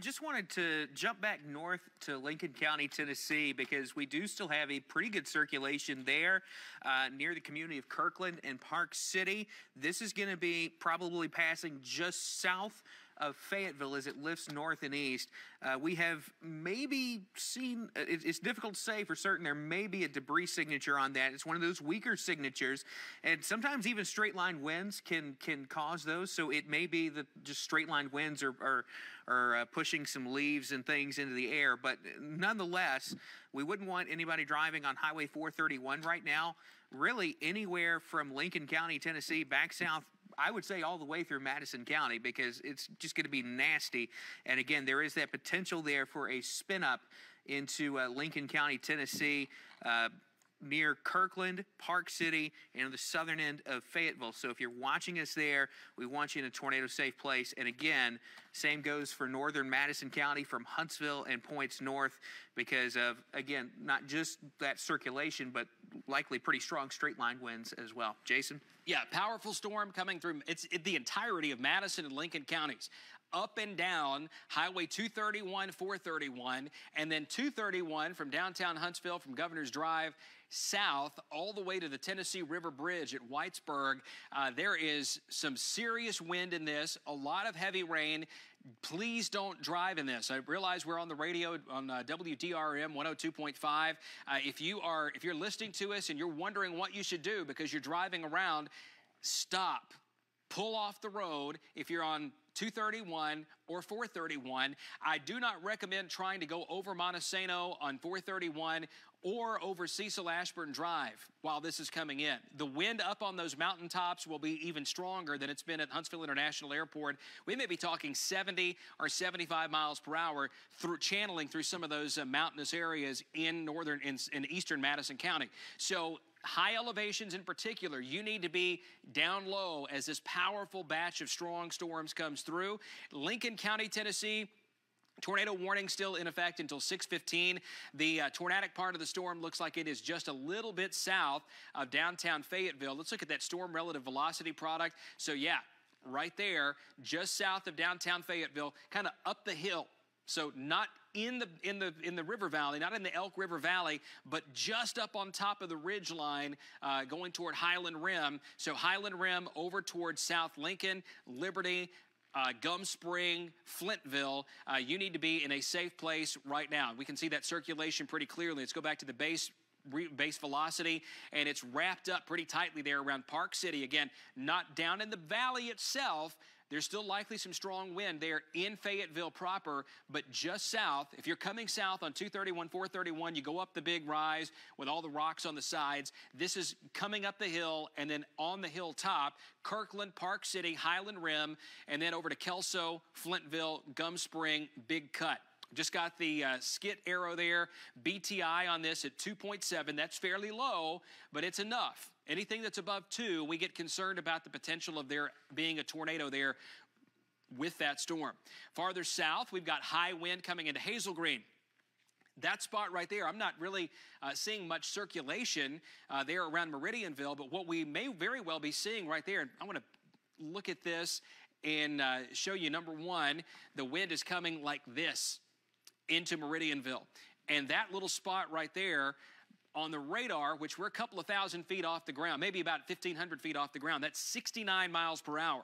Just wanted to jump back north to Lincoln County, Tennessee, because we do still have a pretty good circulation there near the community of Kirkland and Park City. This is going to be probably passing just south of Fayetteville as it lifts north and east. We have maybe seen, it's difficult to say for certain, there may be a debris signature on that. It's one of those weaker signatures, and sometimes even straight line winds can cause those, so it may be that just straight line winds are pushing some leaves and things into the air, but nonetheless, we wouldn't want anybody driving on Highway 431 right now, really anywhere from Lincoln County, Tennessee, back south, I would say all the way through Madison County, because it's just going to be nasty. And again, there is that potential there for a spin up into Lincoln County, Tennessee, near Kirkland, Park City, and the southern end of Fayetteville. So if you're watching us there, we want you in a tornado-safe place. And again, same goes for northern Madison County from Huntsville and points north because of, again, not just that circulation, but likely pretty strong straight-line winds as well. Jason? Yeah, powerful storm coming through. It's the entirety of Madison and Lincoln counties. Up and down Highway 231, 431, and then 231 from downtown Huntsville, from Governor's Drive, south, all the way to the Tennessee River Bridge at Whitesburg. There is some serious wind in this, a lot of heavy rain. Please don't drive in this. I realize we're on the radio on WDRM 102.5. If you're listening to us and you're wondering what you should do because you're driving around, stop. Pull off the road if you're on 231 or 431. I do not recommend trying to go over Montesano on 431 or over Cecil Ashburn Drive while this is coming in. The wind up on those mountaintops will be even stronger than it's been at Huntsville International Airport. We may be talking 70 or 75 miles per hour through channeling through some of those mountainous areas in eastern Madison County. So high elevations in particular, you need to be down low as this powerful batch of strong storms comes through. Lincoln County, Tennessee, tornado warning still in effect until 6:15. The tornadic part of the storm looks like it is just a little bit south of downtown Fayetteville. Let's look at that storm relative velocity product. So yeah, right there, just south of downtown Fayetteville, kind of up the hill. So not in the river valley, not in the Elk River Valley, but just up on top of the ridge line going toward Highland Rim. So Highland Rim over towards South Lincoln, Liberty, Gum Spring, Flintville. You need to be in a safe place right now. We can see that circulation pretty clearly. Let's go back to the base velocity, and it's wrapped up pretty tightly there around Park City. Again, not down in the valley itself. There's still likely some strong wind there in Fayetteville proper, but just south, if you're coming south on 231, 431, you go up the big rise with all the rocks on the sides. This is coming up the hill, and then on the hilltop, Kirkland, Park City, Highland Rim, and then over to Kelso, Flintville, Gum Spring, Big Cut. Just got the skit arrow there. BTI on this at 2.7. That's fairly low, but it's enough. Anything that's above 2, we get concerned about the potential of there being a tornado there with that storm. Farther south, we've got high wind coming into Hazel Green. That spot right there, I'm not really seeing much circulation there around Meridianville, but what we may very well be seeing right there, and I want to look at this and show you, number one, the wind is coming like this into Meridianville. And that little spot right there on the radar, which we're a couple of thousand feet off the ground, maybe about 1,500 feet off the ground, that's 69 miles per hour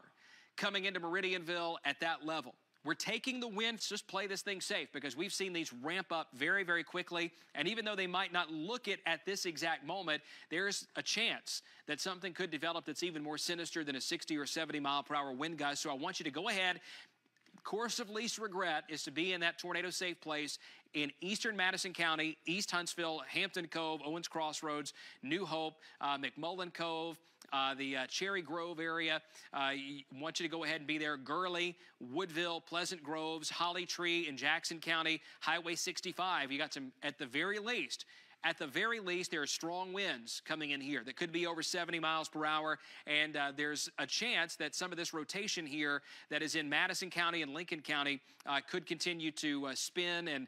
coming into Meridianville at that level. We're taking the wind, just play this thing safe, because we've seen these ramp up very, very quickly. And even though they might not look it at this exact moment, there's a chance that something could develop that's even more sinister than a 60 or 70 mile per hour wind gust. So I want you to go ahead. Course of least regret is to be in that tornado safe place in eastern Madison County, East Huntsville, Hampton Cove, Owens Crossroads, New Hope, McMullen Cove, the Cherry Grove area. I want you to go ahead and be there. Gurley, Woodville, Pleasant Groves, Holly Tree in Jackson County, Highway 65. You got some, at the very least, there are strong winds coming in here that could be over 70 miles per hour, and there's a chance that some of this rotation here that is in Madison County and Lincoln County could continue to spin and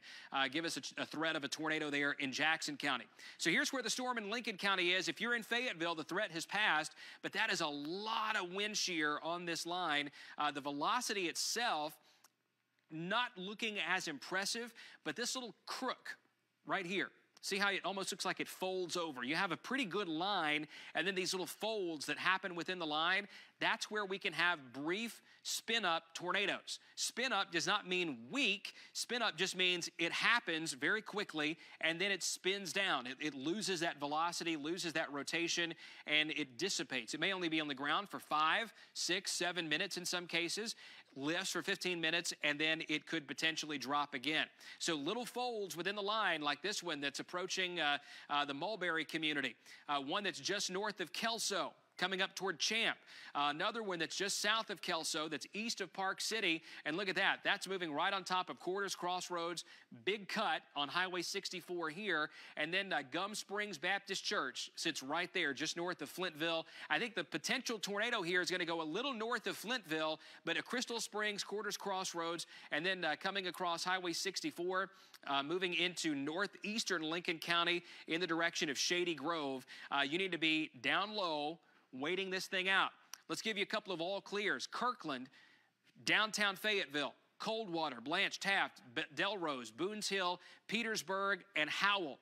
give us a threat of a tornado there in Jackson County. So here's where the storm in Lincoln County is. If you're in Fayetteville, the threat has passed, but that is a lot of wind shear on this line. The velocity itself not looking as impressive, but this little crook right here, see how it almost looks like it folds over. You have a pretty good line, and then these little folds that happen within the line, that's where we can have brief spin-up tornadoes. Spin-up does not mean weak. Spin-up just means it happens very quickly, and then it spins down. It loses that velocity, loses that rotation, and it dissipates. It may only be on the ground for 5, 6, 7 minutes in some cases, lifts for 15 minutes, and then it could potentially drop again. So little folds within the line, like this one that's approaching the Mulberry community, one that's just north of Kelso, coming up toward Champ. Another one that's just south of Kelso, that's east of Park City. And look at that. That's moving right on top of Quarters Crossroads, Big Cut on Highway 64 here. And then Gum Springs Baptist Church sits right there, just north of Flintville. I think the potential tornado here is going to go a little north of Flintville, but at Crystal Springs, Quarters Crossroads, and then coming across Highway 64, moving into northeastern Lincoln County in the direction of Shady Grove. You need to be down low, waiting this thing out. Let's give you a couple of all clears. Kirkland, downtown Fayetteville, Coldwater, Blanche Taft, Delrose, Boones Hill, Petersburg, and Howell.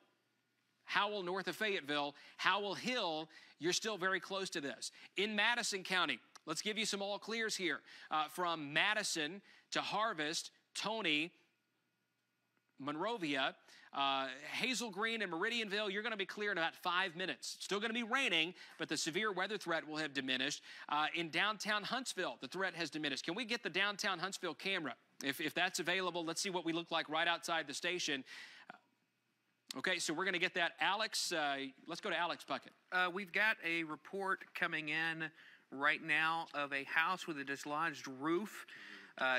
Howell north of Fayetteville, Howell Hill, you're still very close to this. In Madison County, let's give you some all clears here. From Madison to Harvest, Tony, Monrovia, Hazel Green and Meridianville, you're going to be clear in about 5 minutes. Still going to be raining, but the severe weather threat will have diminished. In downtown Huntsville, the threat has diminished. Can we get the downtown Huntsville camera? If that's available, let's see what we look like right outside the station. Okay, so we're going to get that. Alex, let's go to Alex Puckett. We've got a report coming in right now of a house with a dislodged roof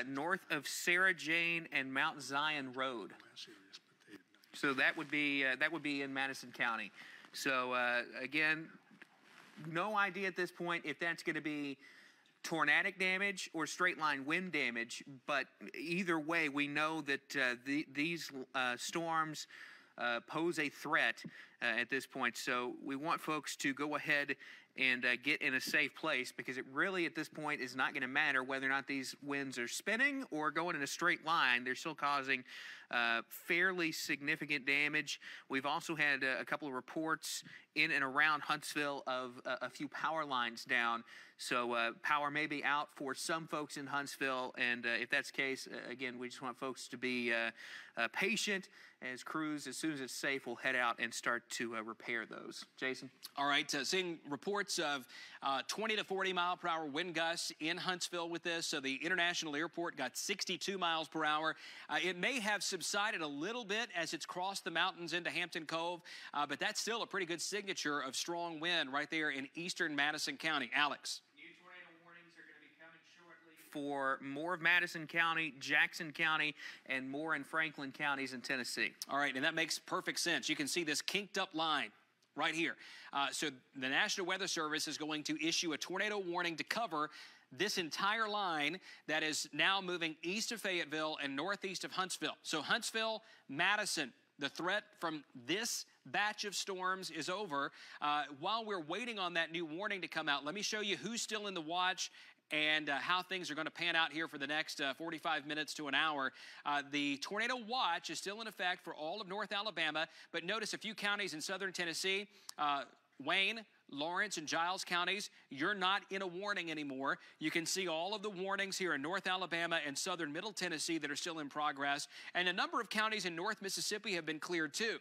north of Sarah Jane and Mount Zion Road. So that would be in Madison County. So again, no idea at this point if that's going to be tornadic damage or straight line wind damage, but either way, we know that these storms pose a threat at this point. So we want folks to go ahead and get in a safe place, because it really at this point is not going to matter whether or not these winds are spinning or going in a straight line. They're still causing fairly significant damage. We've also had a couple of reports in and around Huntsville of a few power lines down. So power may be out for some folks in Huntsville, and if that's the case, again, we just want folks to be patient as crews, as soon as it's safe, will head out and start to repair those. Jason? All right, seeing reports of 20 to 40 mile per hour wind gusts in Huntsville with this. So the International Airport got 62 miles per hour. It may have subsided a little bit as it's crossed the mountains into Hampton Cove, but that's still a pretty good signature of strong wind right there in eastern Madison County. Alex? For more of Madison County, Jackson County, and more in Franklin counties in Tennessee. All right, and that makes perfect sense. You can see this kinked up line right here. So the National Weather Service is going to issue a tornado warning to cover this entire line that is now moving east of Fayetteville and northeast of Huntsville. So Huntsville, Madison, the threat from this batch of storms is over. While we're waiting on that new warning to come out, let me show you who's still in the watch and how things are going to pan out here for the next 45 minutes to an hour. The tornado watch is still in effect for all of North Alabama, but notice a few counties in southern Tennessee, Wayne, Lawrence, and Giles counties, you're not in a warning anymore. You can see all of the warnings here in North Alabama and southern Middle Tennessee that are still in progress, and a number of counties in North Mississippi have been cleared too.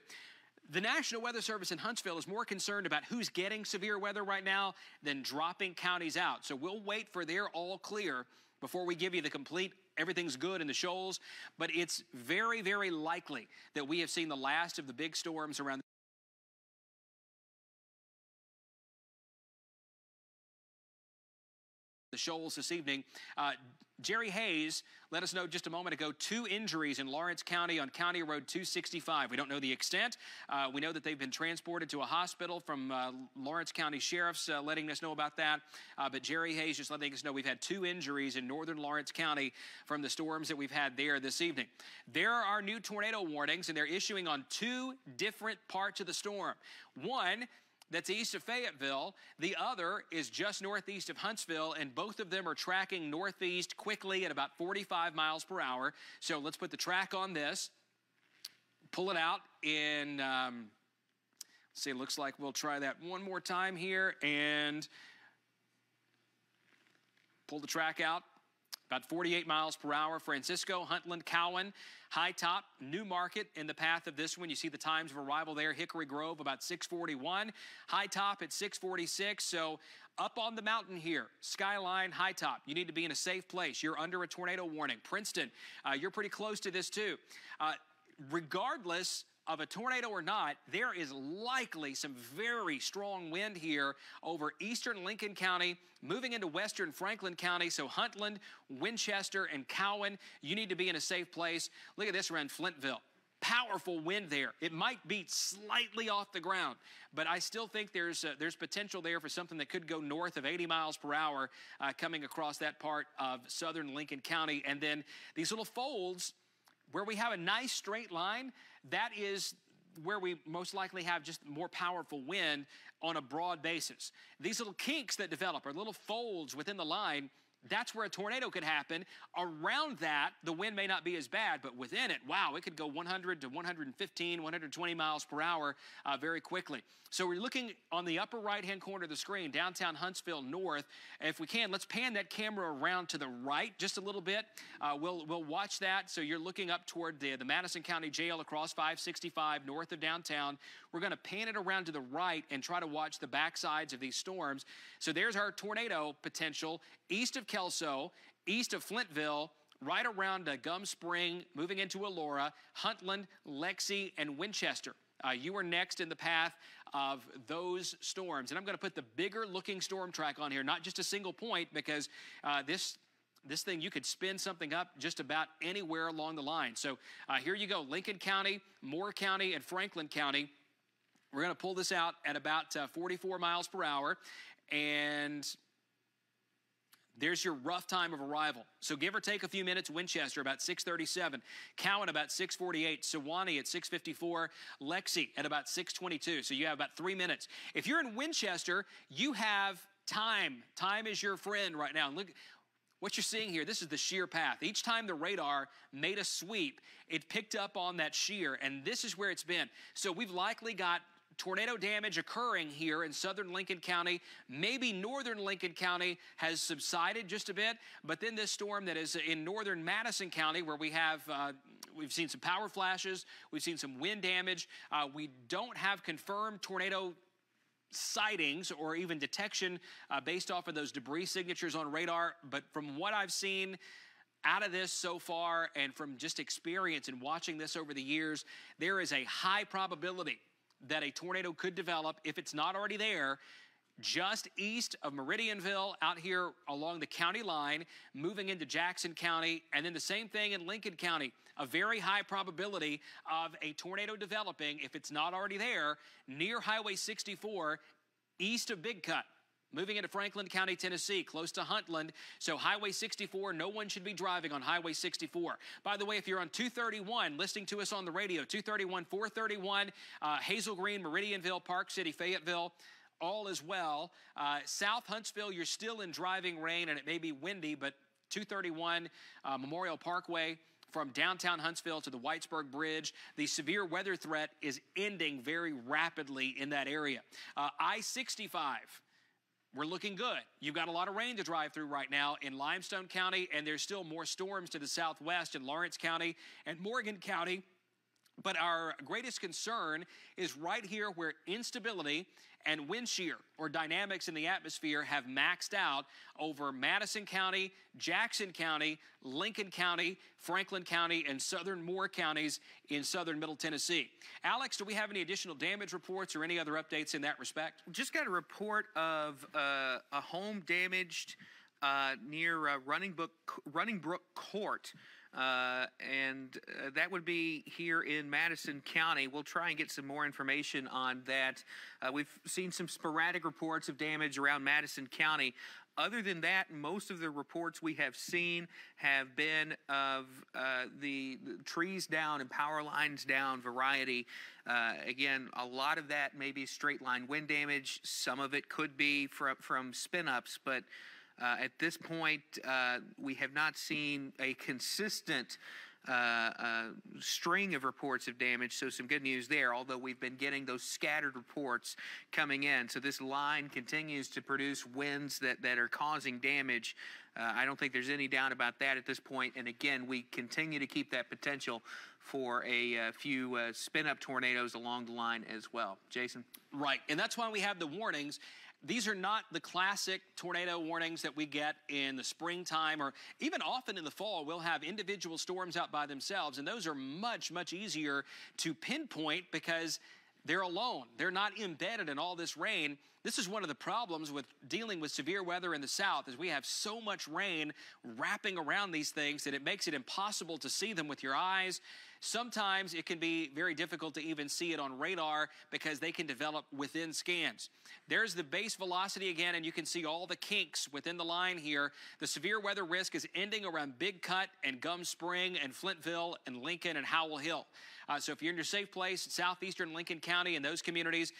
The National Weather Service in Huntsville is more concerned about who's getting severe weather right now than dropping counties out. So we'll wait for their all clear before we give you the complete everything's good in the shoals. But it's very, very likely that we have seen the last of the big storms around the shoals this evening. Jerry Hayes let us know just a moment ago 2 injuries in Lawrence County on County Road 265. We don't know the extent. We know that they've been transported to a hospital from Lawrence County Sheriff's letting us know about that. But Jerry Hayes just letting us know we've had 2 injuries in northern Lawrence County from the storms that we've had there this evening. There are new tornado warnings, and they're issuing on 2 different parts of the storm. One that's east of Fayetteville. The other is just northeast of Huntsville, and both of them are tracking northeast quickly at about 45 miles per hour. So let's put the track on this, pull it out in, let's see, it looks like we'll try that one more time here, and pull the track out. About 48 miles per hour. Francisco, Huntland, Cowan, High Top, New Market in the path of this one. You see the times of arrival there. Hickory Grove about 6:41. High Top at 6:46. So up on the mountain here, Skyline, High Top, you need to be in a safe place. You're under a tornado warning. Princeton, you're pretty close to this too. Regardless of a tornado or not, there is likely some very strong wind here over eastern Lincoln County, moving into western Franklin County. So Huntland, Winchester, and Cowan, you need to be in a safe place. Look at this around Flintville. Powerful wind there. It might be slightly off the ground, but I still think there's potential there for something that could go north of 80 miles per hour coming across that part of southern Lincoln County. And then these little folds where we have a nice straight line, that is where we most likely have just more powerful wind on a broad basis. These little kinks that develop are little folds within the line. That's where a tornado could happen. Around that, the wind may not be as bad, but within it, wow, it could go 100 to 115, 120 miles per hour very quickly. So we're looking on the upper right-hand corner of the screen, downtown Huntsville north. If we can, let's pan that camera around to the right just a little bit. We'll watch that. So you're looking up toward the Madison County Jail across 565 north of downtown. We're going to pan it around to the right and try to watch the backsides of these storms. So there's our tornado potential east of Kelso, east of Flintville, right around Gum Spring, moving into Elora, Huntland, Lexi, and Winchester. You are next in the path of those storms. And I'm going to put the bigger looking storm track on here, not just a single point, because this thing, you could spin something up just about anywhere along the line. So here you go, Lincoln County, Moore County, and Franklin County. We're going to pull this out at about 44 miles per hour, and there's your rough time of arrival. So give or take a few minutes, Winchester about 6:37, Cowan about 6:48, Sewanee at 6:54, Lexi at about 6:22. So you have about 3 minutes. If you're in Winchester, you have time. Time is your friend right now. Look what you're seeing here. This is the shear path. Each time the radar made a sweep, it picked up on that shear, and this is where it's been. So we've likely got tornado damage occurring here in southern Lincoln County. Maybe northern Lincoln County has subsided just a bit, but then this storm that is in northern Madison County, where we've seen some power flashes, we've seen some wind damage. We don't have confirmed tornado sightings or even detection based off of those debris signatures on radar, but from what I've seen out of this so far, and from just experience and watching this over the years, there is a high probability that a tornado could develop, if it's not already there, just east of Meridianville, out here along the county line, moving into Jackson County, and then the same thing in Lincoln County. A very high probability of a tornado developing, if it's not already there, near Highway 64, east of Big Cut, moving into Franklin County, Tennessee, close to Huntland. So Highway 64, no one should be driving on Highway 64. By the way, if you're on 231, listening to us on the radio, 231, 431, Hazel Green, Meridianville, Park City, Fayetteville, all as well. South Huntsville, you're still in driving rain, and it may be windy, but 231 Memorial Parkway, from downtown Huntsville to the Whitesburg Bridge, the severe weather threat is ending very rapidly in that area. I-65, we're looking good. You've got a lot of rain to drive through right now in Limestone County, and there's still more storms to the southwest in Lawrence County and Morgan County. But our greatest concern is right here where instability and wind shear or dynamics in the atmosphere have maxed out over Madison County, Jackson County, Lincoln County, Franklin County, and southern Moore counties in southern Middle Tennessee. Alex, do we have any additional damage reports or any other updates in that respect? Just got a report of a home damaged near Running Brook Court. And that would be here in Madison County. We'll try and get some more information on that. We've seen some sporadic reports of damage around Madison County. Other than that, most of the reports we have seen have been of the trees down and power lines down variety. Again, a lot of that may be straight line wind damage. Some of it could be from spin-ups, but at this point, we have not seen a consistent string of reports of damage, so some good news there, although we've been getting those scattered reports coming in. So this line continues to produce winds that are causing damage. I don't think there's any doubt about that at this point. And again, we continue to keep that potential for a few spin-up tornadoes along the line as well. Jason? Right, and that's why we have the warnings. These are not the classic tornado warnings that we get in the springtime, or even often in the fall. We'll have individual storms out by themselves, and those are much, much easier to pinpoint because they're alone. They're not embedded in all this rain. This is one of the problems with dealing with severe weather in the south, is we have so much rain wrapping around these things that it makes it impossible to see them with your eyes. Sometimes it can be very difficult to even see it on radar because they can develop within scans. There's the base velocity again, and you can see all the kinks within the line here. The severe weather risk is ending around Big Cut and Gum Spring and Flintville and Lincoln and Howell Hill. So if you're in your safe place, southeastern Lincoln County and those communities,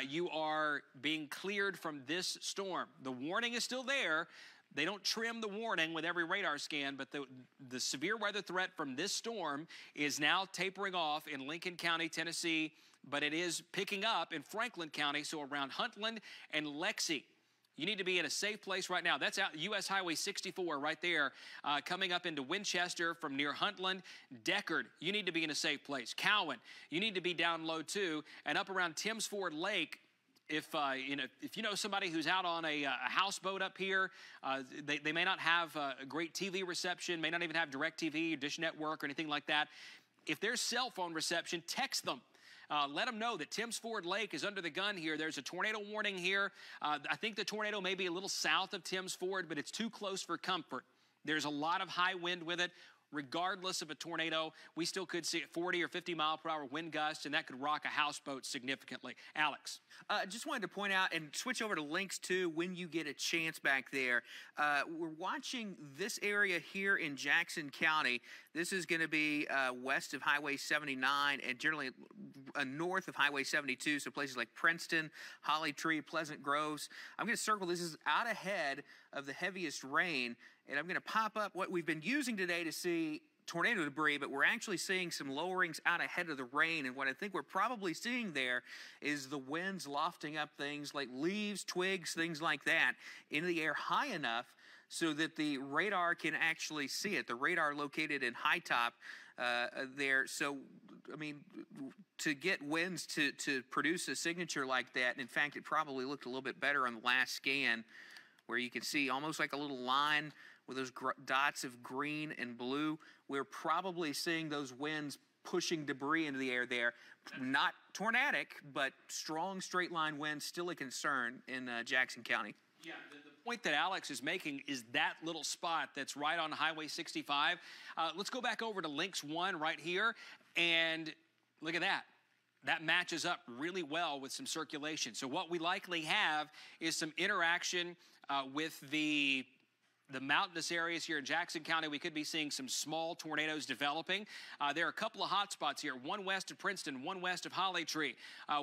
you are being cleared from this storm. The warning is still there. They don't trim the warning with every radar scan, but the severe weather threat from this storm is now tapering off in Lincoln County, Tennessee, but it is picking up in Franklin County, so around Huntland and Lexi. You need to be in a safe place right now. That's out U.S. Highway 64 right there, coming up into Winchester from near Huntland. Deckard, you need to be in a safe place. Cowan, you need to be down low too. And up around Timms Ford Lake, if you know somebody who's out on a houseboat up here, they may not have a great TV reception, may not even have DirecTV or Dish Network or anything like that. If there's cell phone reception, text them. let them know that Timms Ford Lake is under the gun here. There's a tornado warning here. I think the tornado may be a little south of Timms Ford, but it's too close for comfort. There's a lot of high wind with it. Regardless of a tornado, we still could see 40 or 50 mile per hour wind gusts, and that could rock a houseboat significantly. Alex. Just wanted to point out and switch over to links too when you get a chance back there. We're watching this area here in Jackson County. This is going to be west of Highway 79 and generally north of Highway 72, so places like Princeton, Holly Tree, Pleasant Groves. I'm going to circle this is out ahead of the heaviest rain, and I'm going to pop up what we've been using today to see tornado debris, but we're actually seeing some lowerings out ahead of the rain, and what I think we're probably seeing there is the winds lofting up things like leaves, twigs, things like that into the air high enough so that the radar can actually see it. The radar located in high top there. So, I mean, to get winds to produce a signature like that, and in fact, it probably looked a little bit better on the last scan where you can see almost like a little line with those dots of green and blue. We're probably seeing those winds pushing debris into the air there. Not tornadic, but strong straight line winds, still a concern in Jackson County. Yeah, the point that Alex is making is that little spot that's right on Highway 65. Let's go back over to Links 1 right here, and look at that. That matches up really well with some circulation. So what we likely have is some interaction with the mountainous areas here in Jackson County. We could be seeing some small tornadoes developing. There are a couple of hot spots here, one west of Princeton, one west of Holly Tree,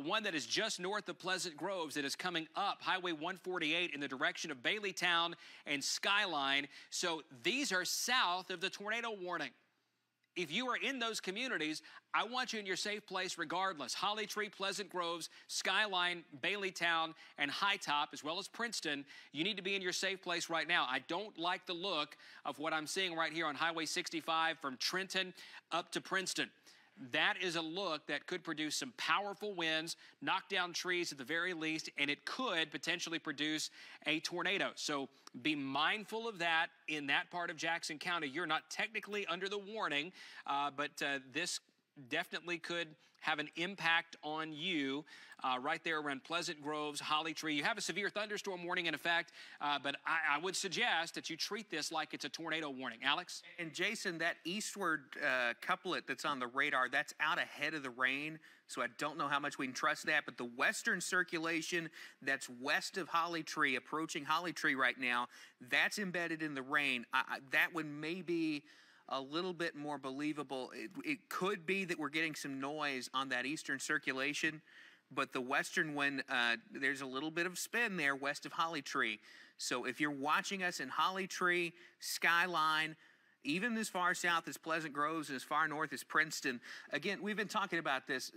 one that is just north of Pleasant Groves that is coming up Highway 148 in the direction of Baileytown and Skyline. So these are south of the tornado warning. If you are in those communities, I want you in your safe place regardless. Holly Tree, Pleasant Groves, Skyline, Baileytown, and High Top, as well as Princeton, you need to be in your safe place right now. I don't like the look of what I'm seeing right here on Highway 65 from Trenton up to Princeton. That is a look that could produce some powerful winds, knock down trees at the very least, and it could potentially produce a tornado. So be mindful of that in that part of Jackson County. You're not technically under the warning, but this definitely could have an impact on you right there around Pleasant Groves, Holly Tree. You have a severe thunderstorm warning in effect, but I would suggest that you treat this like it's a tornado warning. Alex? And Jason, that eastward couplet that's on the radar, that's out ahead of the rain, so I don't know how much we can trust that, but the western circulation that's west of Holly Tree, approaching Holly Tree right now, that's embedded in the rain. That one may be a little bit more believable. It could be that we're getting some noise on that eastern circulation, but the western one, there's a little bit of spin there west of Holly Tree. So if you're watching us in Holly Tree, Skyline, even as far south as Pleasant Groves and as far north as Princeton, again, we've been talking about this.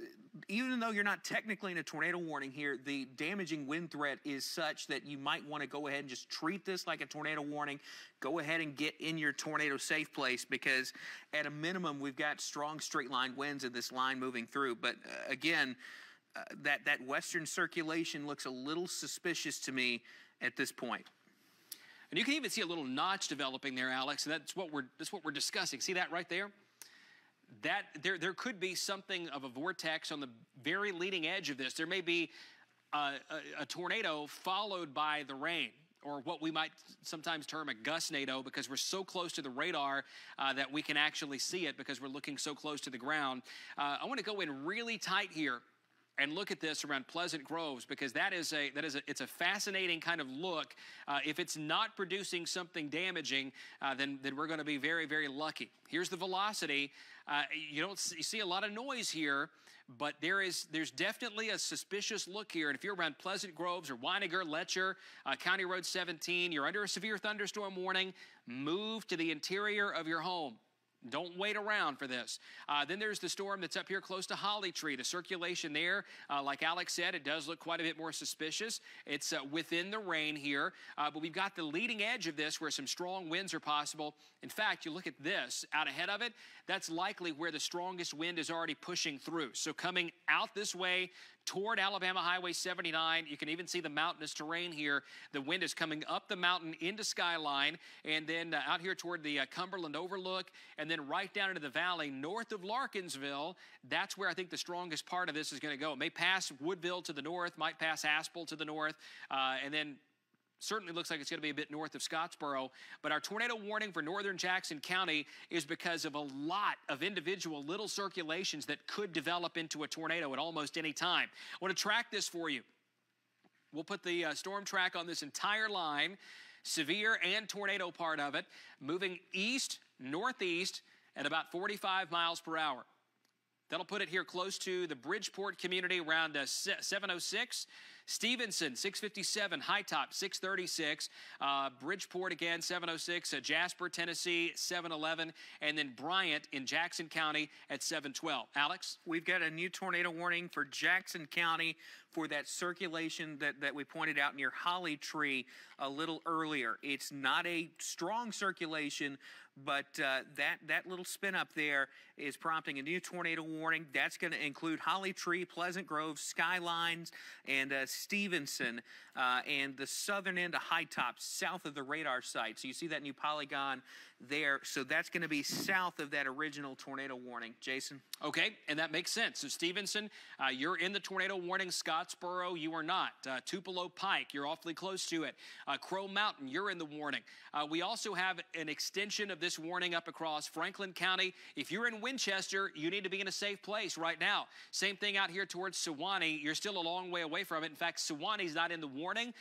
Even though you're not technically in a tornado warning here, the damaging wind threat is such that you might want to go ahead and just treat this like a tornado warning. Go ahead and get in your tornado safe place, because at a minimum, we've got strong straight line winds in this line moving through. But again, that western circulation looks a little suspicious to me at this point. And you can even see a little notch developing there, Alex, and that's what we're discussing. See that right there? That there could be something of a vortex on the very leading edge of this. There may be a tornado followed by the rain, or what we might sometimes term a gustnado, because we're so close to the radar that we can actually see it because we're looking so close to the ground. I want to go in really tight here and look at this around Pleasant Groves, because it's a fascinating kind of look. If it's not producing something damaging, then we're going to be very, very lucky. Here's the velocity. You see a lot of noise here, but there's definitely a suspicious look here. And if you're around Pleasant Groves or Weininger, Letcher, County Road 17, you're under a severe thunderstorm warning, move to the interior of your home. Don't wait around for this. Then there's the storm that's up here close to Holly Tree. The circulation there, like Alex said, it does look quite a bit more suspicious. It's within the rain here, but we've got the leading edge of this where some strong winds are possible. In fact, you look at this out ahead of it, that's likely where the strongest wind is already pushing through. So coming out this way toward Alabama Highway 79. You can even see the mountainous terrain here. The wind is coming up the mountain into Skyline, and then out here toward the Cumberland Overlook, and then right down into the valley north of Larkinsville. That's where I think the strongest part of this is going to go. It may pass Woodville to the north, might pass Haspel to the north, and then certainly looks like it's going to be a bit north of Scottsboro. But our tornado warning for northern Jackson County is because of a lot of individual little circulations that could develop into a tornado at almost any time. I want to track this for you. We'll put the storm track on this entire line, severe and tornado part of it, moving east, northeast at about 45 miles per hour. That'll put it here close to the Bridgeport community around 706. Stevenson, 657. High Top, 636. Bridgeport again, 706. Jasper, Tennessee, 711. And then Bryant in Jackson County at 712. Alex? We've got a new tornado warning for Jackson County for that circulation that we pointed out near Holly Tree a little earlier. It's not a strong circulation, but that little spin up there is prompting a new tornado warning. That's going to include Holly Tree, Pleasant Grove, Skylines, and Stevenson, and the southern end of High Top, south of the radar site. So you see that new polygon there. So that's going to be south of that original tornado warning. Jason? Okay, and that makes sense. So Stevenson, you're in the tornado warning. Scottsboro, you are not. Tupelo Pike, you're awfully close to it. Crow Mountain, you're in the warning. We also have an extension of this warning up across Franklin County. If you're in Winchester, you need to be in a safe place right now. Same thing out here towards Sewanee. You're still a long way away from it. In fact, Sewanee's not in the warning.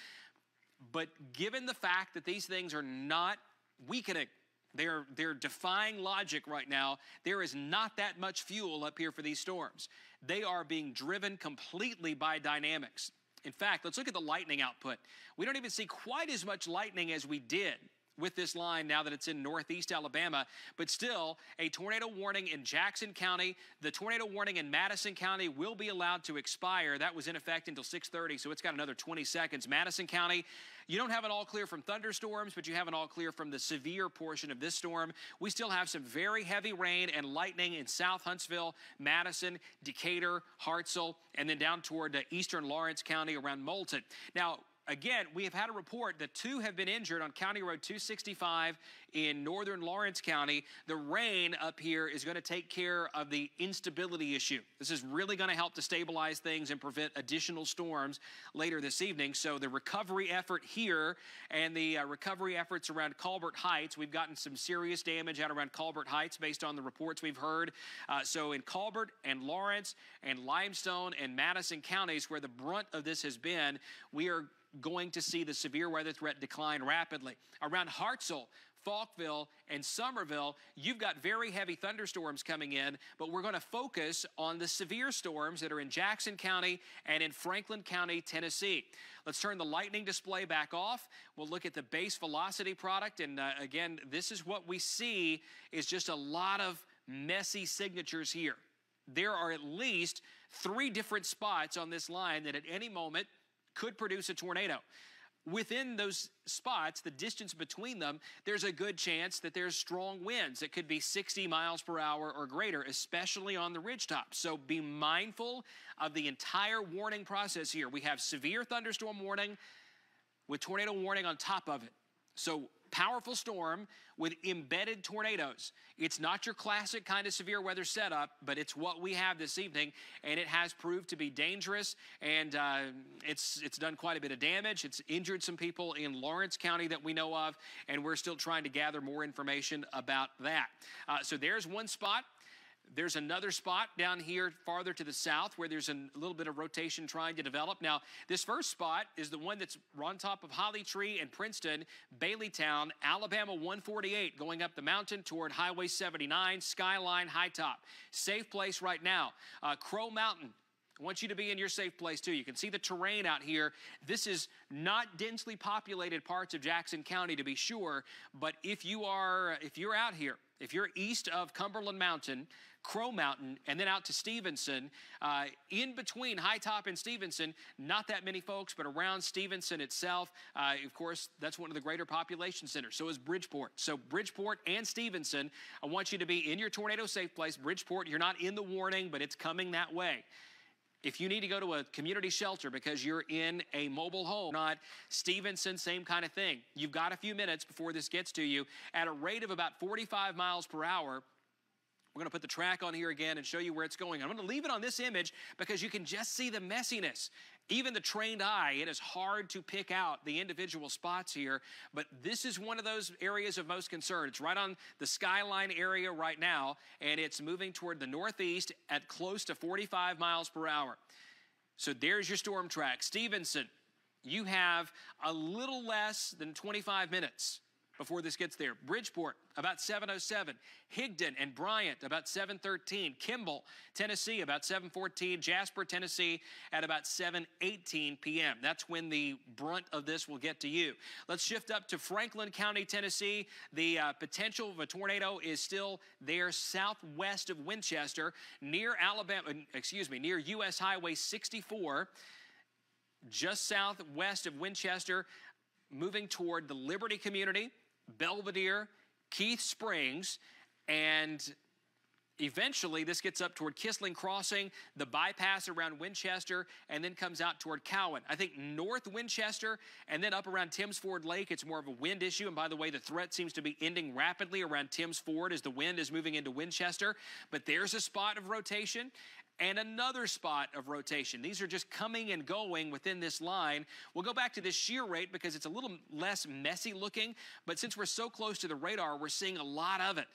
But given the fact that these things are not weakening, they're defying logic right now. There is not that much fuel up here for these storms. They are being driven completely by dynamics. In fact, let's look at the lightning output. We don't even see quite as much lightning as we did with this line now that it's in northeast Alabama, but still a tornado warning in Jackson County. The tornado warning in Madison County will be allowed to expire. That was in effect until 6:30, so it's got another 20 seconds. Madison County, you don't have an all clear from thunderstorms, but you have an all clear from the severe portion of this storm. We still have some very heavy rain and lightning in South Huntsville, Madison, Decatur, Hartselle, and then down toward eastern Lawrence County around Moulton. Now, again, we have had a report that 2 have been injured on County Road 265 in northern Lawrence County. The rain up here is going to take care of the instability issue. This is really going to help to stabilize things and prevent additional storms later this evening. So the recovery effort here and the recovery efforts around Colbert Heights, we've gotten some serious damage out around Colbert Heights based on the reports we've heard. So in Colbert and Lawrence and Limestone and Madison counties, where the brunt of this has been, we are going to see the severe weather threat decline rapidly. Around Hartselle, Falkville, and Somerville, you've got very heavy thunderstorms coming in, but we're going to focus on the severe storms that are in Jackson County and in Franklin County, Tennessee. Let's turn the lightning display back off. We'll look at the base velocity product, and again, this is what we see is just a lot of messy signatures here. There are at least 3 different spots on this line that at any moment could produce a tornado. Within those spots, the distance between them, there's a good chance that there's strong winds that could be 60 miles per hour or greater, especially on the ridgetop. So be mindful of the entire warning process here. We have severe thunderstorm warning with tornado warning on top of it. So powerful storm with embedded tornadoes. It's not your classic kind of severe weather setup, but it's what we have this evening, and it has proved to be dangerous, and it's done quite a bit of damage. It's injured some people in Lawrence County that we know of, and we're still trying to gather more information about that. So there's one spot. There's another spot down here farther to the south where there's a little bit of rotation trying to develop. Now, this first spot is the one that's on top of Holly Tree and Princeton, Baileytown, Alabama 148, going up the mountain toward Highway 79, Skyline, High Top. Safe place right now. Crow Mountain. I want you to be in your safe place too. You can see the terrain out here. This is not densely populated parts of Jackson County, to be sure, but if you're out here, if you're east of Cumberland Mountain, Crow Mountain, and then out to Stevenson, in between High Top and Stevenson, not that many folks, but around Stevenson itself, of course, that's one of the greater population centers. So is Bridgeport. So Bridgeport and Stevenson, I want you to be in your tornado safe place. Bridgeport, you're not in the warning, but it's coming that way. If you need to go to a community shelter because you're in a mobile home, not Stevenson, same kind of thing. You've got a few minutes before this gets to you at a rate of about 45 miles per hour. We're going to put the track on here again and show you where it's going. I'm going to leave it on this image because you can just see the messiness. Even the trained eye, it is hard to pick out the individual spots here, but this is one of those areas of most concern. It's right on the skyline area right now, and it's moving toward the northeast at close to 45 miles per hour. So there's your storm track. Stevenson, you have a little less than 25 minutes before this gets there. Bridgeport, about 7:07. Higdon and Bryant, about 7:13. Kimball, Tennessee, about 7:14. Jasper, Tennessee, at about 7:18 p.m. That's when the brunt of this will get to you. Let's shift up to Franklin County, Tennessee. The potential of a tornado is still there southwest of Winchester, near near U.S. Highway 64, just southwest of Winchester, moving toward the Liberty community, Belvedere, Keith Springs, and eventually this gets up toward Kissling Crossing, the bypass around Winchester, and then comes out toward Cowan. I think north Winchester and then up around Timms Ford Lake, it's more of a wind issue. And by the way, the threat seems to be ending rapidly around Timms Ford as the wind is moving into Winchester. But there's a spot of rotation and another spot of rotation. These are just coming and going within this line. We'll go back to this shear rate because it's a little less messy looking, but since we're so close to the radar, we're seeing a lot of it.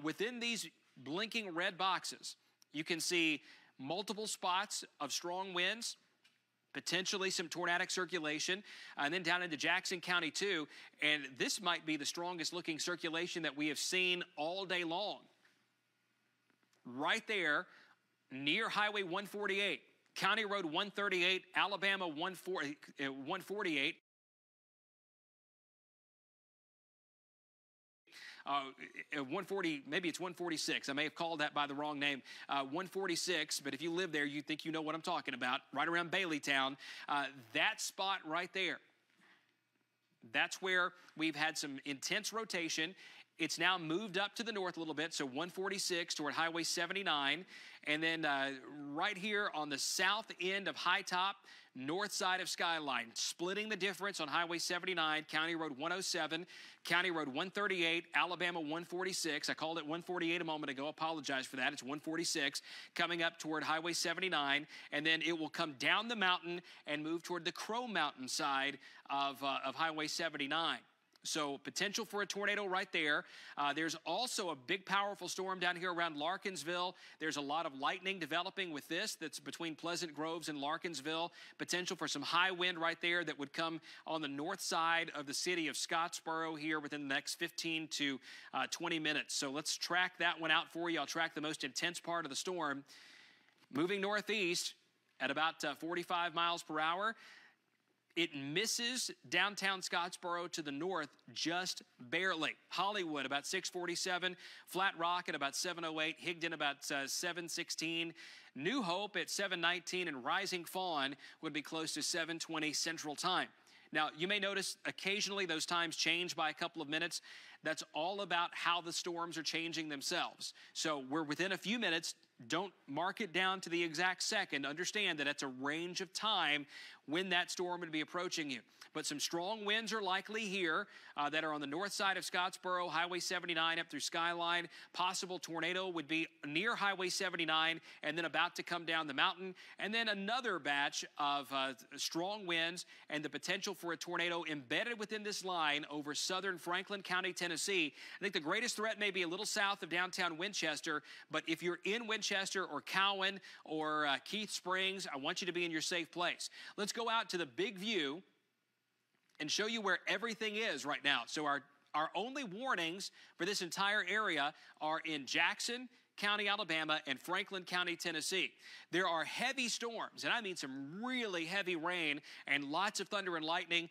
Within these blinking red boxes, you can see multiple spots of strong winds, potentially some tornadic circulation, and then down into Jackson County too. And this might be the strongest looking circulation that we have seen all day long. Right there, near Highway 148, County Road 138, Alabama 148. 140, maybe it's 146. I may have called that by the wrong name. 146, but if you live there, you think you know what I'm talking about. Right around Baileytown. That spot right there, that's where we've had some intense rotation. It's now moved up to the north a little bit, so 146 toward Highway 79. And then right here on the south end of High Top, north side of Skyline, splitting the difference on Highway 79, County Road 107, County Road 138, Alabama 146. I called it 148 a moment ago. Apologize for that. It's 146 coming up toward Highway 79, and then it will come down the mountain and move toward the Crow Mountain side of Highway 79. So potential for a tornado right there. There's also a big, powerful storm down here around Larkinsville. There's a lot of lightning developing with this. That's between Pleasant Groves and Larkinsville. Potential for some high wind right there that would come on the north side of the city of Scottsboro here within the next 15 to 20 minutes. So let's track that one out for you. I'll track the most intense part of the storm. Moving northeast at about 45 miles per hour. It misses downtown Scottsboro to the north just barely. Hollywood about 647, Flat Rock at about 708, Higdon about 716, New Hope at 719, and Rising Fawn would be close to 720 Central Time. Now, you may notice occasionally those times change by a couple of minutes. That's all about how the storms are changing themselves. So we're within a few minutes. Don't mark it down to the exact second. Understand that it's a range of time when that storm would be approaching you. But some strong winds are likely here that are on the north side of Scottsboro, Highway 79 up through Skyline. Possible tornado would be near Highway 79 and then about to come down the mountain. And then another batch of strong winds and the potential for a tornado embedded within this line over southern Franklin County, Tennessee. I think the greatest threat may be a little south of downtown Winchester, but if you're in Winchester or Cowan or Keith Springs, I want you to be in your safe place. Let's go out to the big view and show you where everything is right now. So our only warnings for this entire area are in Jackson County, Alabama, and Franklin County, Tennessee. There are heavy storms, and I mean some really heavy rain and lots of thunder and lightning.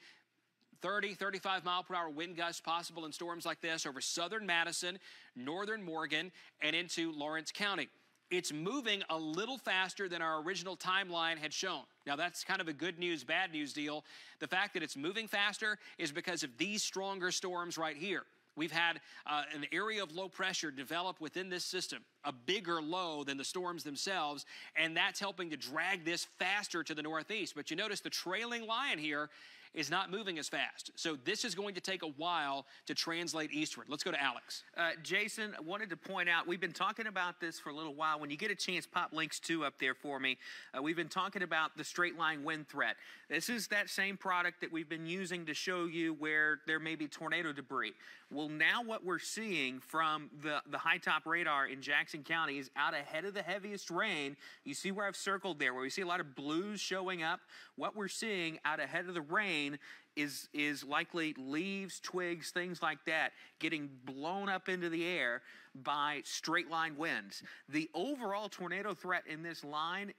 30, 35 mile per hour wind gusts possible in storms like this over southern Madison, northern Morgan, and into Lawrence County. It's moving a little faster than our original timeline had shown. Now, that's kind of a good news, bad news deal. The fact that it's moving faster is because of these stronger storms right here. We've had an area of low pressure develop within this system, a bigger low than the storms themselves, and that's helping to drag this faster to the northeast. But you notice the trailing line here is not moving as fast. So this is going to take a while to translate eastward. Let's go to Alex. Jason, I wanted to point out, we've been talking about this for a little while. When you get a chance, pop links 2 up there for me. We've been talking about the straight line wind threat. This is that same product that we've been using to show you where there may be tornado debris. Well, now what we're seeing from the high top radar in Jackson County is out ahead of the heaviest rain. You see where I've circled there, where we see a lot of blues showing up. What we're seeing out ahead of the rain is likely leaves, twigs, things like that getting blown up into the air by straight line winds. The overall tornado threat in this line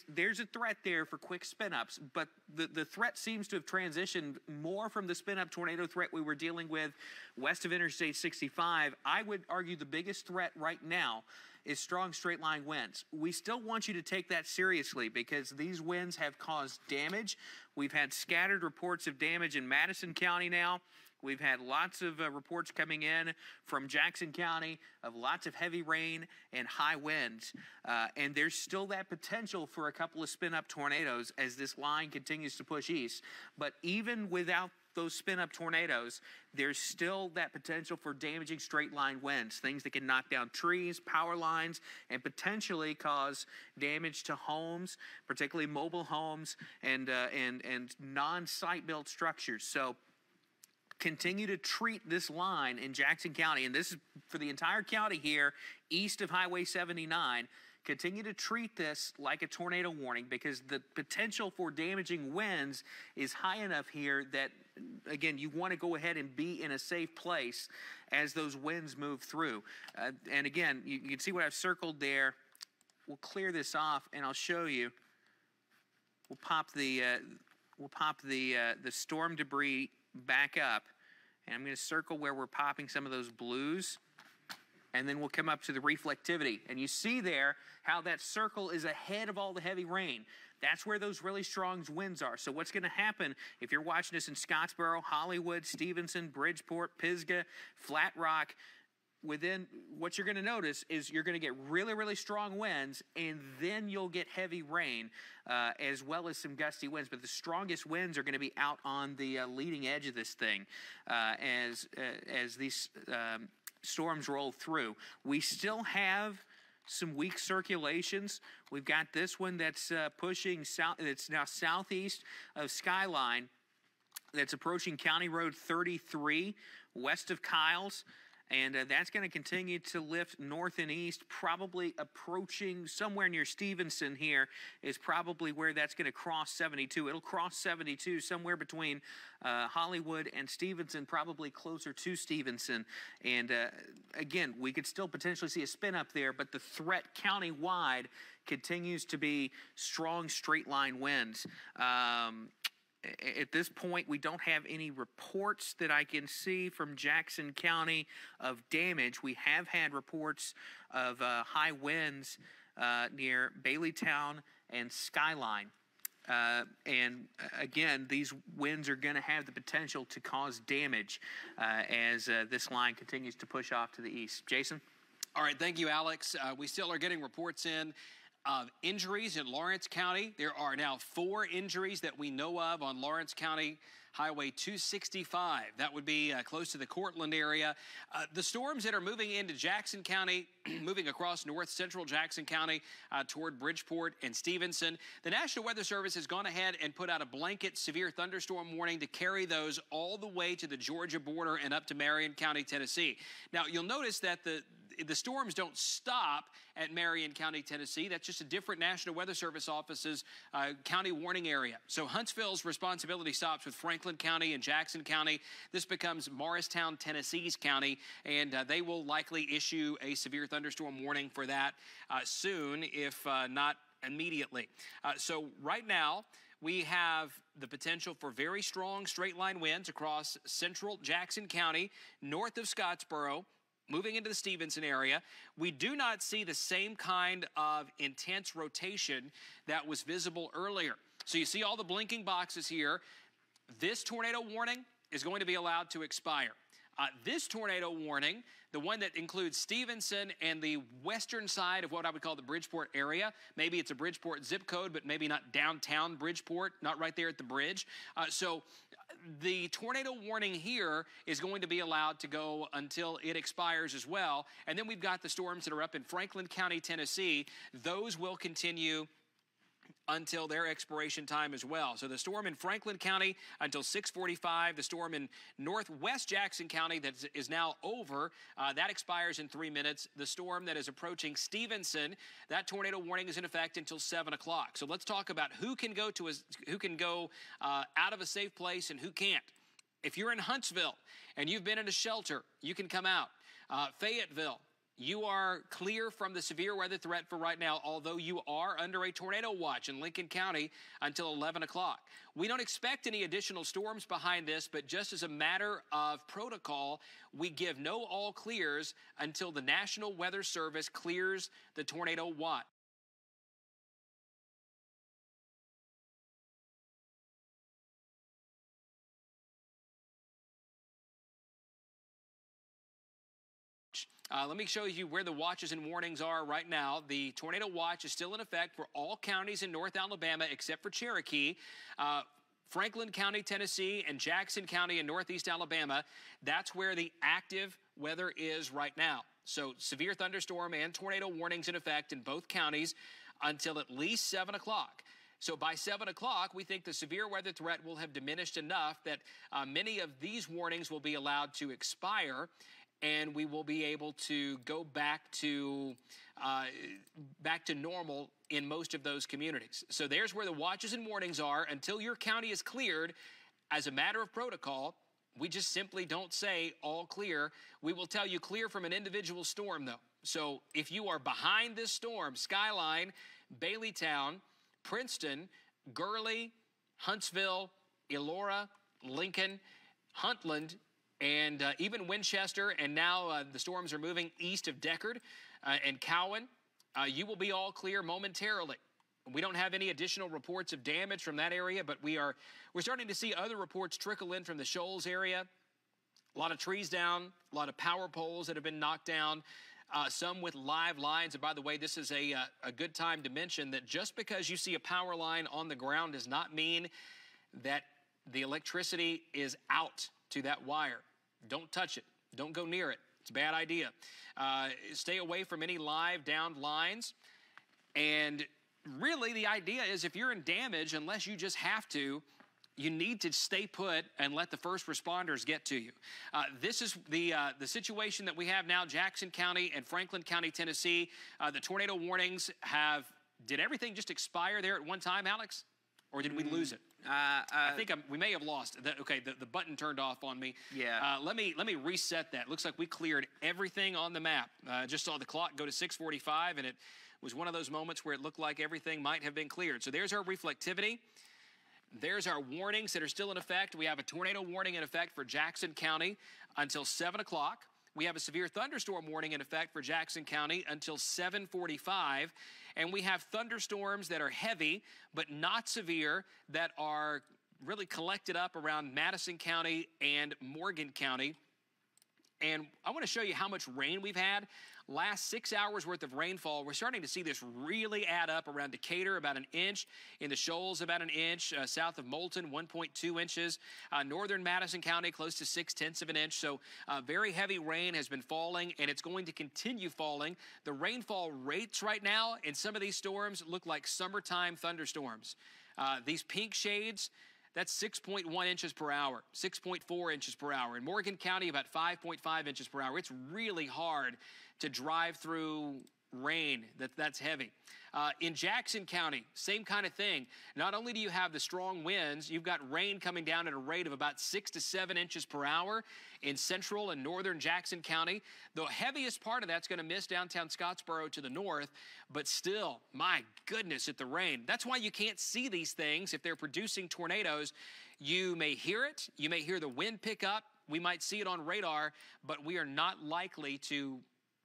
there's a threat there for quick spin-ups, but the threat seems to have transitioned more from the spin-up tornado threat we were dealing with west of Interstate 65. I would argue the biggest threat right now is strong straight line winds. We still want you to take that seriously because these winds have caused damage. We've had scattered reports of damage in Madison County now. We've had lots of reports coming in from Jackson County of lots of heavy rain and high winds. And there's still that potential for a couple of spin-up tornadoes as this line continues to push east. But even without those spin-up tornadoes, there's still that potential for damaging straight-line winds, things that can knock down trees, power lines, and potentially cause damage to homes, particularly mobile homes and non-site-built structures. So continue to treat this line in Jackson County, and this is for the entire county here, east of Highway 79. Continue to treat this like a tornado warning because the potential for damaging winds is high enough here that, again, you want to go ahead and be in a safe place as those winds move through. And again, you can see what I've circled there. We'll clear this off, and I'll show you. We'll pop the storm debris back up, and I'm going to circle where we're popping some of those blues, and then we'll come up to the reflectivity. And you see there how that circle is ahead of all the heavy rain. That's where those really strong winds are. So what's going to happen if you're watching this in Scottsboro, Hollywood, Stevenson, Bridgeport, Pisgah, Flat Rock, within what you're going to notice is you're going to get really, really strong winds, and then you'll get heavy rain as well as some gusty winds. But the strongest winds are going to be out on the leading edge of this thing as these storms roll through. We still have some weak circulations. We've got this one that's pushing south. It's now southeast of Skyline. That's approaching County Road 33 west of Kyles. And that's going to continue to lift north and east, probably approaching somewhere near Stevenson here is probably where that's going to cross 72. It'll cross 72 somewhere between Hollywood and Stevenson, probably closer to Stevenson. And again, we could still potentially see a spin up there, but the threat countywide continues to be strong straight line winds. At this point, we don't have any reports that I can see from Jackson County of damage. We have had reports of high winds near Baileytown and Skyline. And again, these winds are going to have the potential to cause damage as this line continues to push off to the east. Jason? All right, thank you, Alex. We still are getting reports in of injuries in Lawrence County. There are now 4 injuries that we know of on Lawrence County Highway 265. That would be close to the Cortland area. The storms that are moving into Jackson County, moving across north central Jackson County toward Bridgeport and Stevenson. The National Weather Service has gone ahead and put out a blanket severe thunderstorm warning to carry those all the way to the Georgia border and up to Marion County, Tennessee. Now, you'll notice that the storms don't stop at Marion County, Tennessee. That's just a different National Weather Service office's county warning area. So Huntsville's responsibility stops with Franklin County and Jackson County. This becomes Morristown, Tennessee's county, and they will likely issue a severe thunderstorm warning for that soon, if not immediately. So right now, we have the potential for very strong straight-line winds across central Jackson County, north of Scottsboro, moving into the Stevenson area. We do not see the same kind of intense rotation that was visible earlier. So you see all the blinking boxes here. This tornado warning is going to be allowed to expire. This tornado warning, the one that includes Stevenson and the western side of what I would call the Bridgeport area. Maybe it's a Bridgeport zip code, but maybe not downtown Bridgeport, not right there at the bridge. So the tornado warning here is going to be allowed to go until it expires as well. And then we've got the storms that are up in Franklin County, Tennessee. Those will continue until their expiration time as well. So the storm in Franklin County until 6:45. The storm in northwest Jackson County that is now over, that expires in 3 minutes. The storm that is approaching Stevenson, that tornado warning is in effect until 7 o'clock. So let's talk about who can go out of a safe place and who can't. If you're in Huntsville and you've been in a shelter, you can come out. Fayetteville, you are clear from the severe weather threat for right now, although you are under a tornado watch in Lincoln County until 11 o'clock. We don't expect any additional storms behind this, but just as a matter of protocol, we give no all clears until the National Weather Service clears the tornado watch. Let me show you where the watches and warnings are right now. The tornado watch is still in effect for all counties in North Alabama except for Cherokee. Franklin County, Tennessee, and Jackson County in Northeast Alabama, that's where the active weather is right now. So severe thunderstorm and tornado warnings in effect in both counties until at least 7 o'clock. So by 7 o'clock, we think the severe weather threat will have diminished enough that many of these warnings will be allowed to expire, and we will be able to go back to normal in most of those communities. So there's where the watches and warnings are. Until your county is cleared, as a matter of protocol, we just simply don't say all clear. We will tell you clear from an individual storm, though. So if you are behind this storm, Skyline, Baileytown, Princeton, Gurley, Huntsville, Elora, Lincoln, Huntland, and even Winchester, and now the storms are moving east of Deckard and Cowan. You will be all clear momentarily. We don't have any additional reports of damage from that area, but we're starting to see other reports trickle in from the Shoals area. A lot of trees down, a lot of power poles that have been knocked down, some with live lines. And by the way, this is a good time to mention that just because you see a power line on the ground does not mean that the electricity is out to that wire. Don't touch it. Don't go near it. It's a bad idea. Stay away from any live downed lines. And really the idea is if you're in damage, unless you just have to, you need to stay put and let the first responders get to you. This is the situation that we have now, Jackson County and Franklin County, Tennessee. The tornado warnings did everything just expire there at one time, Alex? Or did we lose it? I think we may have lost it. Okay, the button turned off on me. Yeah. Let me reset that. Looks like we cleared everything on the map. Just saw the clock go to 6:45, and it was one of those moments where it looked like everything might have been cleared. So there's our reflectivity. There's our warnings that are still in effect. We have a tornado warning in effect for Jackson County until 7 o'clock. We have a severe thunderstorm warning in effect for Jackson County until 7:45. And we have thunderstorms that are heavy but not severe that are really collected up around Madison County and Morgan County. And I want to show you how much rain we've had. Last 6 hours worth of rainfall. We're starting to see this really add up around Decatur, about an inch. In the Shoals, about an inch. South of Moulton, 1.2 inches. Northern Madison County, close to 0.6 of an inch. So very heavy rain has been falling, and it's going to continue falling. The rainfall rates right now in some of these storms look like summertime thunderstorms. These pink shades, that's 6.1 inches per hour, 6.4 inches per hour. In Morgan County, about 5.5 inches per hour. It's really hard to drive through rain that's heavy. In Jackson County, same kind of thing. Not only do you have the strong winds, you've got rain coming down at a rate of about 6 to 7 inches per hour in central and northern Jackson County. The heaviest part of that's going to miss downtown Scottsboro to the north, but still, my goodness, at the rain. That's why you can't see these things if they're producing tornadoes. You may hear it. You may hear the wind pick up. We might see it on radar, but we are not likely to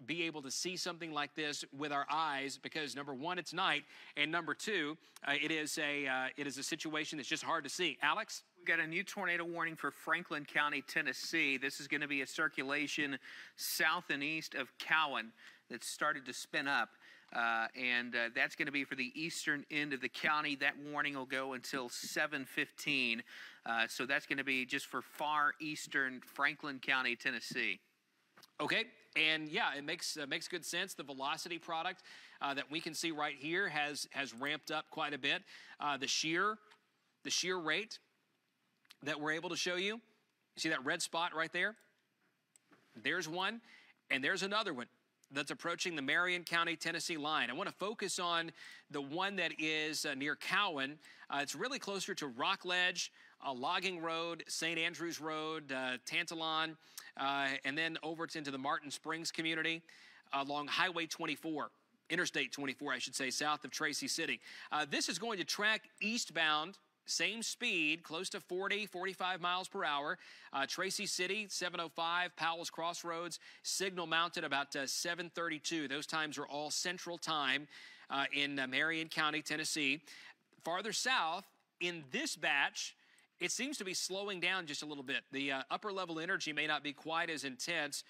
be able to see something like this with our eyes because, number one, it's night, and number two, it is a situation that's just hard to see. Alex? We We've got a new tornado warning for Franklin County, Tennessee. This is going to be a circulation south and east of Cowan that's started to spin up. That's going to be for the eastern end of the county. That warning will go until 7:15. So that's going to be just for far eastern Franklin County, Tennessee. Okay, and yeah, it makes good sense. The velocity product that we can see right here has ramped up quite a bit. The shear rate that we're able to show you. You see that red spot right there? There's one, and there's another one that's approaching the Marion County, Tennessee line. I want to focus on the one that is near Cowan. It's really closer to Rockledge, Logging Road, St. Andrews Road, Tantalon, and then over into the Martin Springs community along Highway 24, Interstate 24, I should say, south of Tracy City. This is going to track eastbound, same speed, close to 40, 45 miles per hour. Tracy City, 705, Powell's Crossroads, signal mounted about 7:32. Those times are all Central Time in Marion County, Tennessee. Farther south, in this batch, it seems to be slowing down just a little bit. The upper level energy may not be quite as intense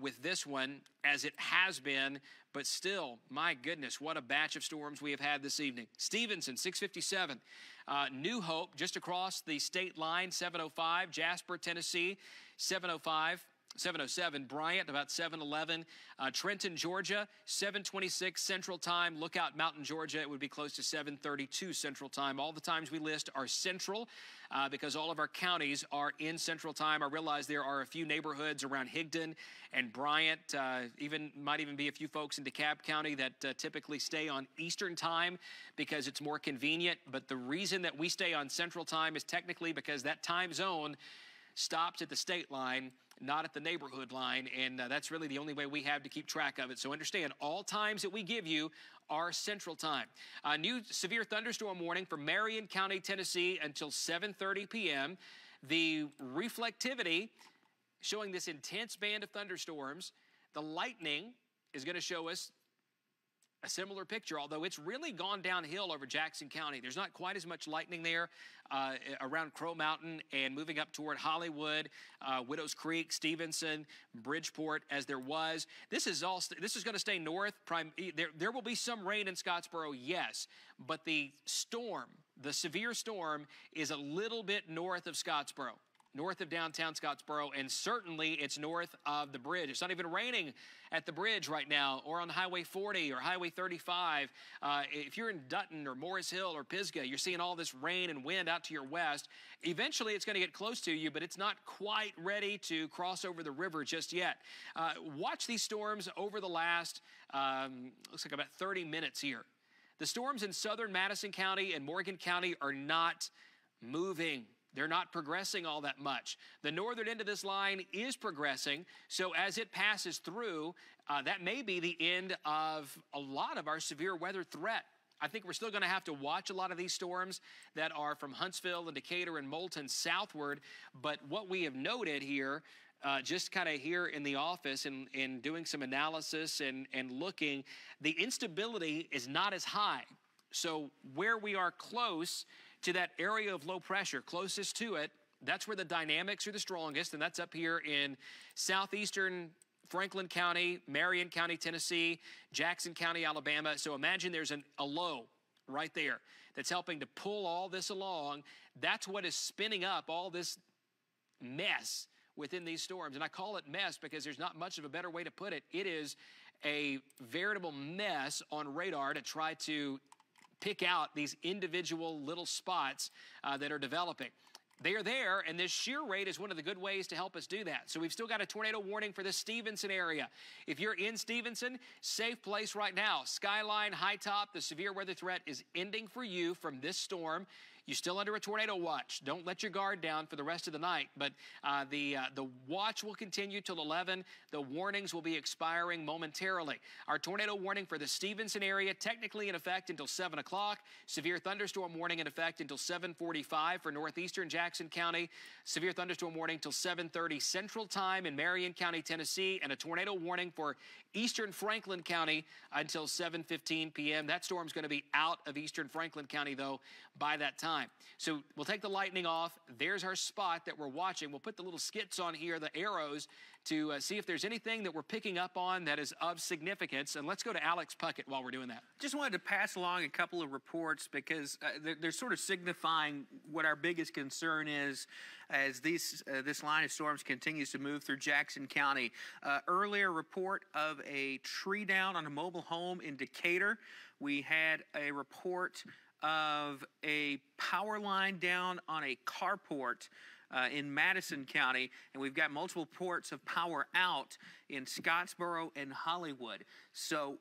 with this one as it has been, but still, my goodness, what a batch of storms we have had this evening. Stevenson, 657. New Hope, just across the state line, 705. Jasper, Tennessee, 705. 707, Bryant, about 711. Trenton, Georgia, 726 Central Time. Lookout Mountain, Georgia, it would be close to 732 Central Time. All the times we list are central because all of our counties are in Central Time. I realize there are a few neighborhoods around Higdon and Bryant, might even be a few folks in DeKalb County that typically stay on Eastern Time because it's more convenient. But the reason that we stay on Central Time is technically because that time zone stops at the state line, not at the neighborhood line, and that's really the only way we have to keep track of it. So understand, all times that we give you are Central Time. New severe thunderstorm warning for Marion County, Tennessee until 7:30 p.m. The reflectivity showing this intense band of thunderstorms. The lightning is going to show us a similar picture, although it's really gone downhill over Jackson County. There's not quite as much lightning there around Crow Mountain and moving up toward Hollywood, Widows Creek, Stevenson, Bridgeport as there was. This is going to stay north. There will be some rain in Scottsboro, yes, but the storm, the severe storm, is a little bit north of Scottsboro, north of downtown Scottsboro, and certainly it's north of the bridge. It's not even raining at the bridge right now or on Highway 40 or Highway 35. If you're in Dutton or Morris Hill or Pisgah, you're seeing all this rain and wind out to your west. Eventually, it's going to get close to you, but it's not quite ready to cross over the river just yet. Watch these storms over the last, looks like about 30 minutes here. The storms in southern Madison County and Morgan County are not moving. They're not progressing all that much. The northern end of this line is progressing, so as it passes through, that may be the end of a lot of our severe weather threat. I think we're still going to have to watch a lot of these storms that are from Huntsville and Decatur and Moulton southward, but what we have noted here, just kind of here in the office and doing some analysis and looking, the instability is not as high. So where we are close to that area of low pressure, closest to it, that's where the dynamics are the strongest, and that's up here in southeastern Franklin County, Marion County, Tennessee, Jackson County, Alabama. So imagine there's a low right there that's helping to pull all this along. That's what is spinning up all this mess within these storms. And I call it mess because there's not much of a better way to put it. It is a veritable mess on radar to try to pick out these individual little spots that are developing. They are there, and this shear rate is one of the good ways to help us do that. So we've still got a tornado warning for the Stevenson area. If you're in Stevenson, safe place right now. Skyline, High Top, the severe weather threat is ending for you from this storm. You're still under a tornado watch. Don't let your guard down for the rest of the night. But the watch will continue till 11. The warnings will be expiring momentarily. Our tornado warning for the Stevenson area technically in effect until 7 o'clock. Severe thunderstorm warning in effect until 7:45 for northeastern Jackson County. Severe thunderstorm warning till 7:30 Central Time in Marion County, Tennessee. And a tornado warning for eastern Franklin County until 7:15 p.m. That storm's going to be out of eastern Franklin County, though, by that time. So we'll take the lightning off. There's our spot that we're watching. We'll put the little skits on here, the arrows, to see if there's anything that we're picking up on that is of significance. And let's go to Alex Puckett while we're doing that. Just wanted to pass along a couple of reports because they're sort of signifying what our biggest concern is as this line of storms continues to move through Jackson County. Earlier report of a tree down on a mobile home in Decatur. We had a report of a power line down on a carport in Madison County, and we've got multiple reports of power out in Scottsboro and Hollywood. So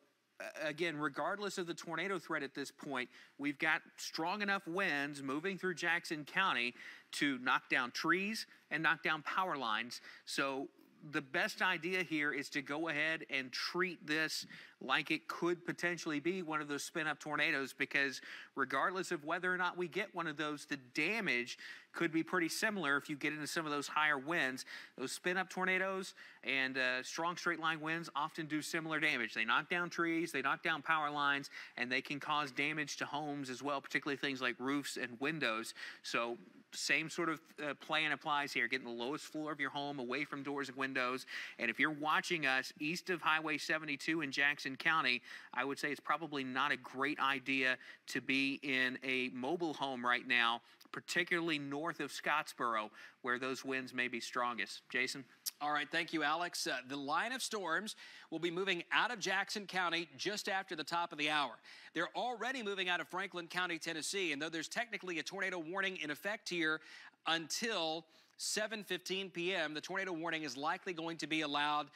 again, regardless of the tornado threat at this point, we've got strong enough winds moving through Jackson County to knock down trees and knock down power lines. So the best idea here is to go ahead and treat this like it could potentially be one of those spin-up tornadoes, because regardless of whether or not we get one of those, the damage could be pretty similar if you get into some of those higher winds. Those spin-up tornadoes and strong straight-line winds often do similar damage. They knock down trees, they knock down power lines, and they can cause damage to homes as well, particularly things like roofs and windows. So same sort of plan applies here, getting the lowest floor of your home away from doors and windows. And if you're watching us east of Highway 72 in Jackson County, I would say it's probably not a great idea to be in a mobile home right now, particularly north of Scottsboro, where those winds may be strongest. Jason? All right, thank you, Alex. The line of storms will be moving out of Jackson County just after the top of the hour. They're already moving out of Franklin County, Tennessee, and though there's technically a tornado warning in effect here until 7:15 p.m., the tornado warning is likely going to be allowed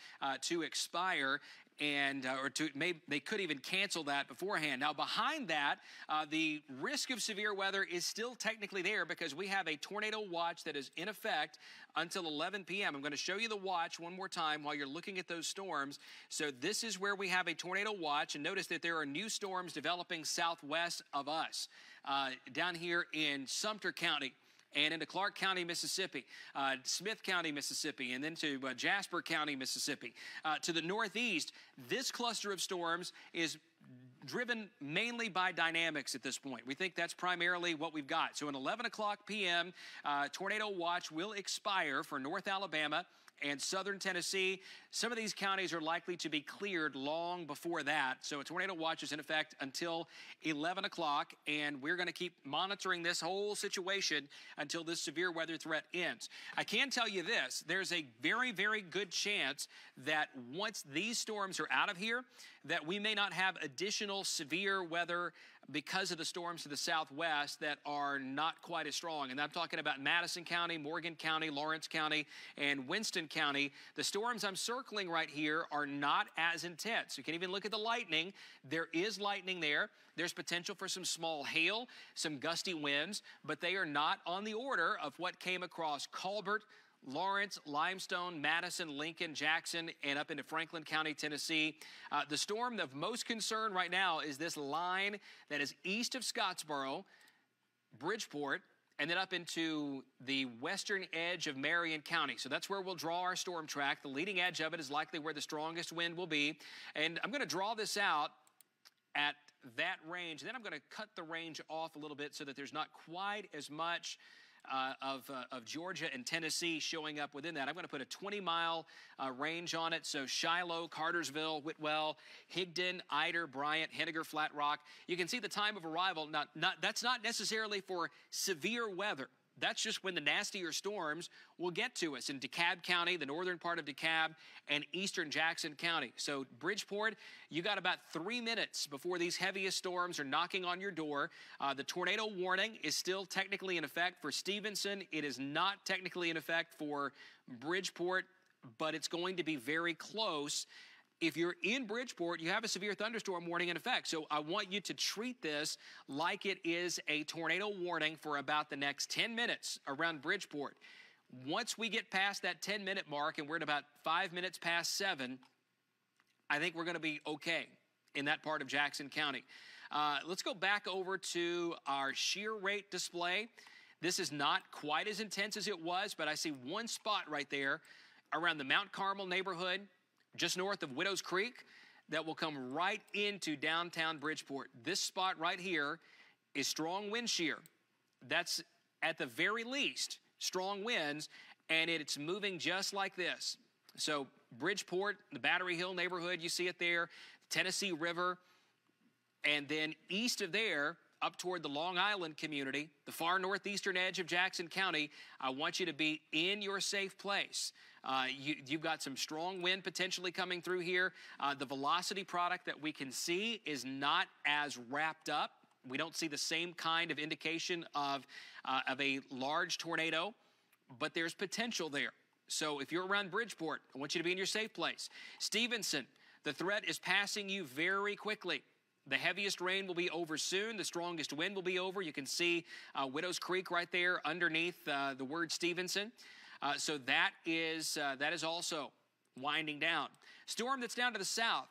to expire, and they could even cancel that beforehand. Now, behind that, the risk of severe weather is still technically there because we have a tornado watch that is in effect until 11 p.m. I'm going to show you the watch one more time while you're looking at those storms. So this is where we have a tornado watch, and notice that there are new storms developing southwest of us, down here in Sumter County, and into Clark County, Mississippi, Smith County, Mississippi, and then to Jasper County, Mississippi. To the northeast, this cluster of storms is driven mainly by dynamics at this point. We think that's primarily what we've got. So at 11 o'clock p.m., tornado watch will expire for North Alabama and southern Tennessee. Some of these counties are likely to be cleared long before that. So a tornado watch is in effect until 11 o'clock, and we're going to keep monitoring this whole situation until this severe weather threat ends. I can tell you this, there's a very, very good chance that once these storms are out of here, that we may not have additional severe weather because of the storms to the southwest that are not quite as strong. And I'm talking about Madison County, Morgan County, Lawrence County, and Winston County. The storms I'm circling right here are not as intense. You can even look at the lightning. There is lightning there. There's potential for some small hail, some gusty winds, but they are not on the order of what came across Colbert, Lawrence, Limestone, Madison, Lincoln, Jackson, and up into Franklin County, Tennessee. The storm of most concern right now is this line that is east of Scottsboro, Bridgeport, and then up into the western edge of Marion County. So that's where we'll draw our storm track. The leading edge of it is likely where the strongest wind will be. And I'm going to draw this out at that range. Then I'm going to cut the range off a little bit so that there's not quite as much of Georgia and Tennessee showing up within that. I'm going to put a 20-mile range on it. So Shiloh, Cartersville, Whitwell, Higdon, Eider, Bryant, Henniger, Flat Rock. You can see the time of arrival. That's not necessarily for severe weather. That's just when the nastier storms will get to us in DeKalb County, the northern part of DeKalb, and eastern Jackson County. So Bridgeport, you got about 3 minutes before these heaviest storms are knocking on your door. The tornado warning is still technically in effect for Stevenson. It is not technically in effect for Bridgeport, but it's going to be very close. If you're in Bridgeport, you have a severe thunderstorm warning in effect. So I want you to treat this like it is a tornado warning for about the next 10 minutes around Bridgeport. Once we get past that 10-minute mark and we're at about 5 minutes past 7, I think we're going to be okay in that part of Jackson County. Let's go back over to our shear rate display. This is not quite as intense as it was, but I see one spot right there around the Mount Carmel neighborhood, just north of Widows Creek, that will come right into downtown Bridgeport. This spot right here is strong wind shear. That's at the very least strong winds, and it's moving just like this. So Bridgeport, the Battery Hill neighborhood, you see it there, Tennessee River, and then east of there, up toward the Long Island community, the far northeastern edge of Jackson County, I want you to be in your safe place. You've got some strong wind potentially coming through here. The velocity product that we can see is not as wrapped up. We don't see the same kind of indication of a large tornado, but there's potential there. So if you're around Bridgeport, I want you to be in your safe place. Stevenson, the threat is passing you very quickly. The heaviest rain will be over soon. The strongest wind will be over. You can see Widows Creek right there underneath the word Stevenson. So that is also winding down. Storm that's down to the south,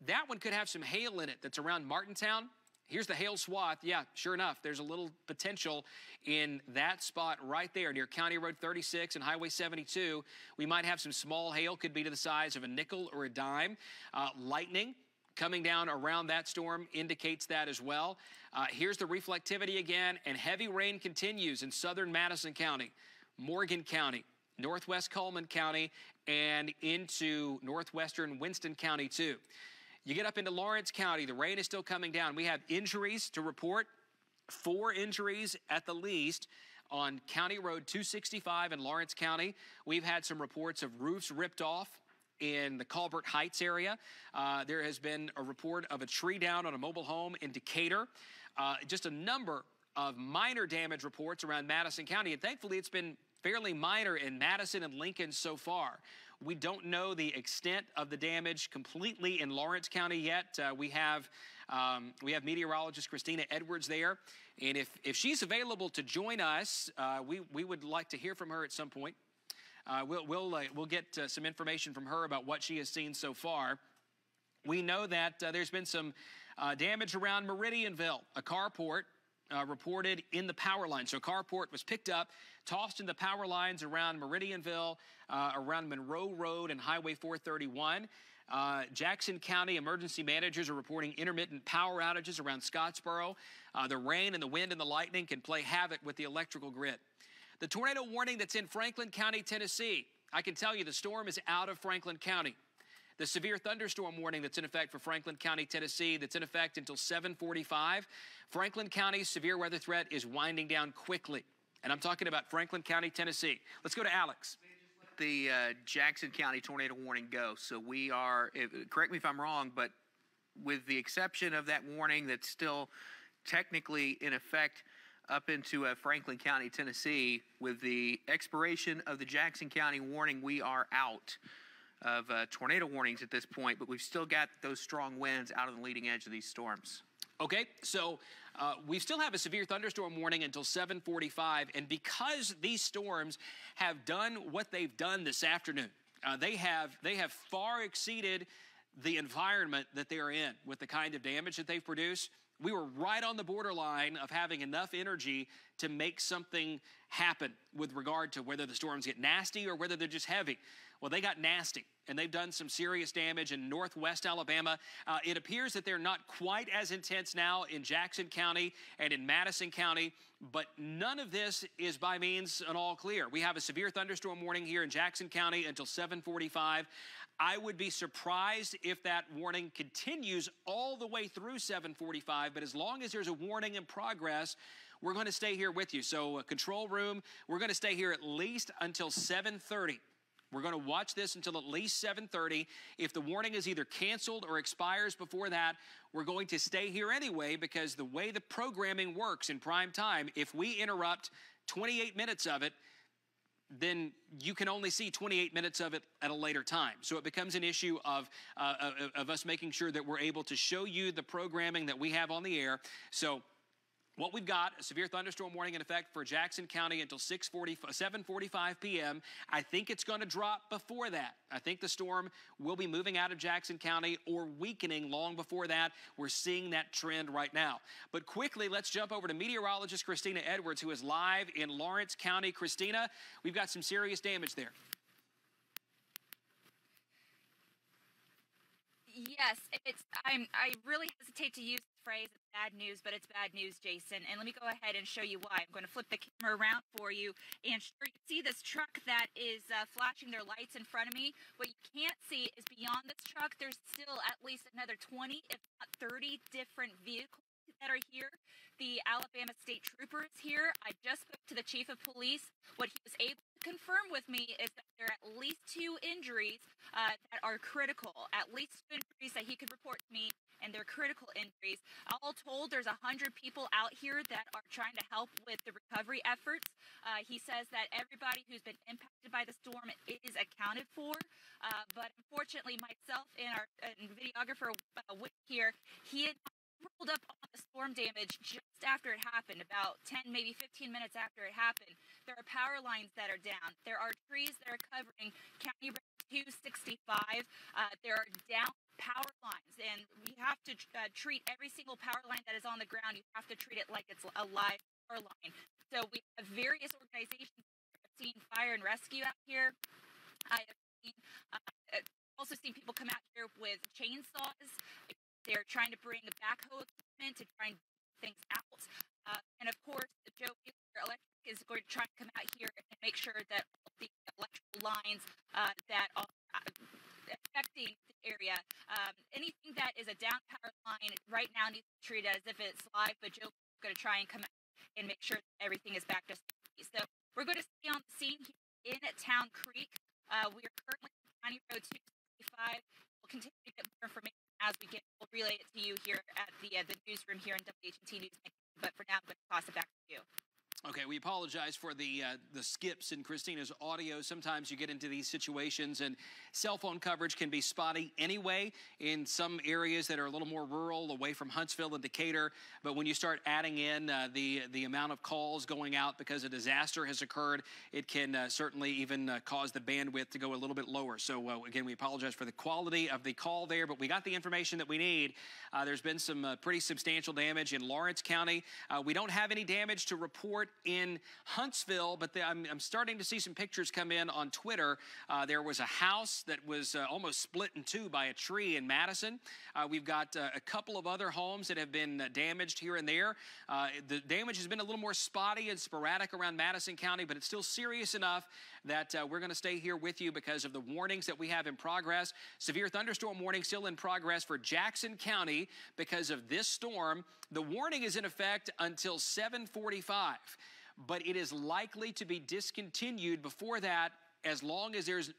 that one could have some hail in it that's around Martintown. Here's the hail swath. Yeah, sure enough, there's a little potential in that spot right there near County Road 36 and Highway 72. We might have some small hail, could be to the size of a nickel or a dime. Lightning coming down around that storm indicates that as well. Here's the reflectivity again, and heavy rain continues in southern Madison County, Morgan County, northwest Cullman County, and into northwestern Winston County too. You get up into Lawrence County, the rain is still coming down. We have injuries to report, 4 injuries at the least on County Road 265 in Lawrence County. We've had some reports of roofs ripped off in the Colbert Heights area. There has been a report of a tree down on a mobile home in Decatur. Just a number of minor damage reports around Madison County, and thankfully it's been fairly minor in Madison and Lincoln so far. We don't know the extent of the damage completely in Lawrence County yet. We have meteorologist Cristina Edwards there, and if she's available to join us, we would like to hear from her at some point. We'll get some information from her about what she has seen so far. We know that there's been some damage around Meridianville, a carport reported in the power line. So a carport was picked up, tossed in the power lines around Meridianville, around Monroe Road and Highway 431. Jackson County emergency managers are reporting intermittent power outages around Scottsboro. The rain and the wind and the lightning can play havoc with the electrical grid. The tornado warning that's in Franklin County, Tennessee, I can tell you the storm is out of Franklin County. The severe thunderstorm warning that's in effect for Franklin County, Tennessee, that's in effect until 7:45. Franklin County's severe weather threat is winding down quickly. And I'm talking about Franklin County, Tennessee. Let's go to Alex. The Jackson County tornado warning go. So we are, correct me if I'm wrong, but with the exception of that warning that's still technically in effect up into Franklin County, Tennessee, with the expiration of the Jackson County warning, we are out of tornado warnings at this point, but we've still got those strong winds out on the leading edge of these storms. Okay, so we still have a severe thunderstorm warning until 7:45, and because these storms have done what they've done this afternoon, they have far exceeded the environment that they are in with the kind of damage that they've produced. We were right on the borderline of having enough energy to make something happen with regard to whether the storms get nasty or whether they're just heavy. Well, they got nasty, and they've done some serious damage in northwest Alabama. It appears that they're not quite as intense now in Jackson County and in Madison County, but none of this is by means an all clear. We have a severe thunderstorm warning here in Jackson County until 7:45. I would be surprised if that warning continues all the way through 7:45, but as long as there's a warning in progress, we're going to stay here with you. So control room, we're going to stay here at least until 7:30. We're going to watch this until at least 7:30. If the warning is either canceled or expires before that, we're going to stay here anyway, because the way the programming works in prime time, if we interrupt 28 minutes of it, then you can only see 28 minutes of it at a later time. So it becomes an issue of us making sure that we're able to show you the programming that we have on the air. So what we've got, a severe thunderstorm warning in effect for Jackson County until 7:45 p.m. I think it's going to drop before that. I think the storm will be moving out of Jackson County or weakening long before that. We're seeing that trend right now. But quickly, let's jump over to meteorologist Cristina Edwards, who is live in Lawrence County. Christina, we've got some serious damage there. Yes, I really hesitate to use the phrase "it's bad news," but it's bad news, Jason. And let me go ahead and show you why. I'm going to flip the camera around for you, and sure, you see this truck that is flashing their lights in front of me. What you can't see is beyond this truck, there's still at least another 20, if not 30, different vehicles that are here. The Alabama State Trooper is here. I just spoke to the Chief of Police. What he was able to confirm with me is that there are at least 2 injuries that are critical. At least 2 injuries that he could report to me, and they're critical injuries. All told, there's 100 people out here that are trying to help with the recovery efforts. He says that everybody who's been impacted by the storm is accounted for, but unfortunately, myself and our videographer here, he had rolled up on the storm damage just after it happened, about 10, maybe 15 minutes after it happened. There are power lines that are down. There are trees that are covering County Road 265. There are down power lines, and you have to treat every single power line that is on the ground. You have to treat it like it's a live power line. So we have various organizations that have seen fire and rescue out here. I have seen, also seen people come out here with chainsaws. They're trying to bring the backhoe equipment to try and get things out. And of course, Joe Electric is going to try to come out here and make sure that all the electrical lines that are affecting the area, anything that is a down power line right now needs to be treated as if it's live, but Joe is going to try and come out and make sure that everything is back to safety. So we're going to stay on the scene here in Town Creek. We are currently on County Road 265. We'll continue to get more information as we get. We'll relay it to you here at the newsroom here in WHNT News. But for now, I'm going to toss it back to you. Okay, we apologize for the skips in Christina's audio. Sometimes you get into these situations and cell phone coverage can be spotty anyway in some areas that are a little more rural, away from Huntsville and Decatur. But when you start adding in the amount of calls going out because a disaster has occurred, it can certainly even cause the bandwidth to go a little bit lower. So again, we apologize for the quality of the call there, but we got the information that we need. There's been some pretty substantial damage in Lawrence County. We don't have any damage to report in Huntsville, but I'm starting to see some pictures come in on Twitter. There was a house that was almost split in two by a tree in Madison. We've got a couple of other homes that have been damaged here and there. The damage has been a little more spotty and sporadic around Madison County, but it's still serious enough that we're going to stay here with you because of the warnings that we have in progress. Severe thunderstorm warning still in progress for Jackson County because of this storm. The warning is in effect until 7:45, but it is likely to be discontinued before that as long as there's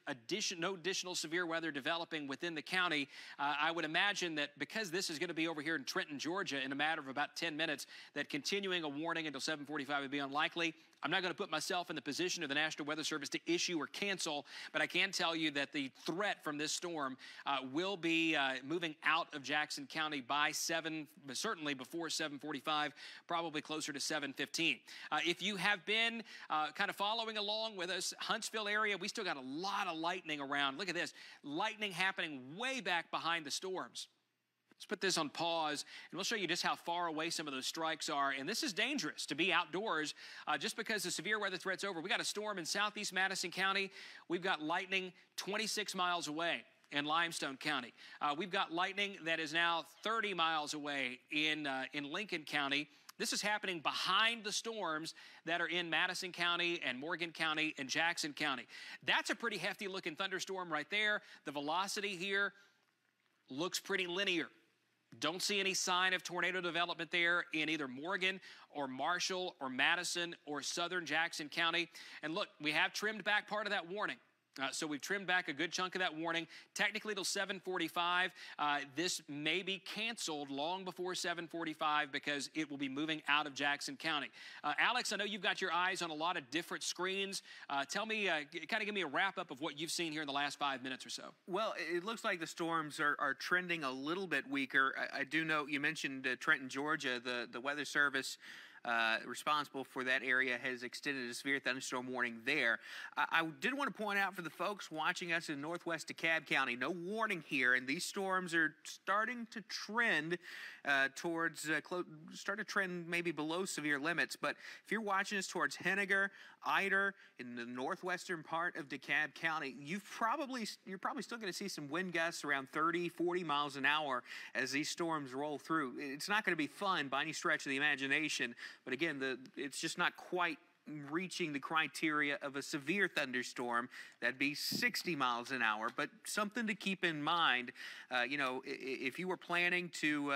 no additional severe weather developing within the county. I would imagine that because this is going to be over here in Trenton, Georgia in a matter of about 10 minutes, that continuing a warning until 7:45 would be unlikely. I'm not going to put myself in the position of the National Weather Service to issue or cancel, but I can tell you that the threat from this storm will be moving out of Jackson County by certainly before 7:45, probably closer to 7:15. If you have been kind of following along with us, Huntsville area, we still got a lot of lightning around. Look at this, lightning happening way back behind the storms. Let's put this on pause, and we'll show you just how far away some of those strikes are. And this is dangerous to be outdoors just because the severe weather threat's over. We got a storm in southeast Madison County. We've got lightning 26 miles away in Limestone County. We've got lightning that is now 30 miles away in Lincoln County. This is happening behind the storms that are in Madison County and Morgan County and Jackson County. That's a pretty hefty looking thunderstorm right there. The velocity here looks pretty linear. Don't see any sign of tornado development there in either Morgan or Marshall or Madison or southern Jackson County. And look, we have trimmed back part of that warning. So we've trimmed back a good chunk of that warning, technically till 7:45. This may be canceled long before 7:45 because it will be moving out of Jackson County. Alex, I know you've got your eyes on a lot of different screens. Tell me, kind of give me a wrap-up of what you've seen here in the last 5 minutes or so. Well, it looks like the storms are trending a little bit weaker. I do know you mentioned Trenton, Georgia. The Weather Service responsible for that area has extended a severe thunderstorm warning there. I did want to point out for the folks watching us in northwest DeKalb County, no warning here, and these storms are starting to trend start to trend maybe below severe limits. But if you're watching us towards Henniger, Eider, in the northwestern part of DeKalb County, you're probably still going to see some wind gusts around 30, 40 miles an hour as these storms roll through. It's not going to be fun by any stretch of the imagination, but again, it's just not quite reaching the criteria of a severe thunderstorm. That'd be 60 miles an hour, but something to keep in mind. If you were planning to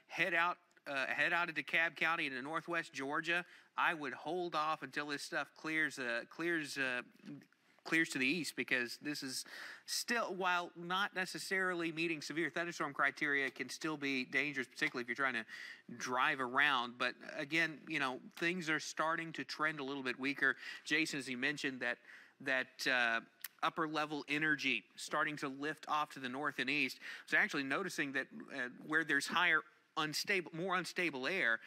head out of DeKalb County into northwest Georgia, I would hold off until this stuff clears to the east, because this is still, while not necessarily meeting severe thunderstorm criteria, can still be dangerous, particularly if you're trying to drive around. But again, things are starting to trend a little bit weaker. Jason, as he mentioned, that upper level energy starting to lift off to the north and east. I was actually noticing that where there's more unstable air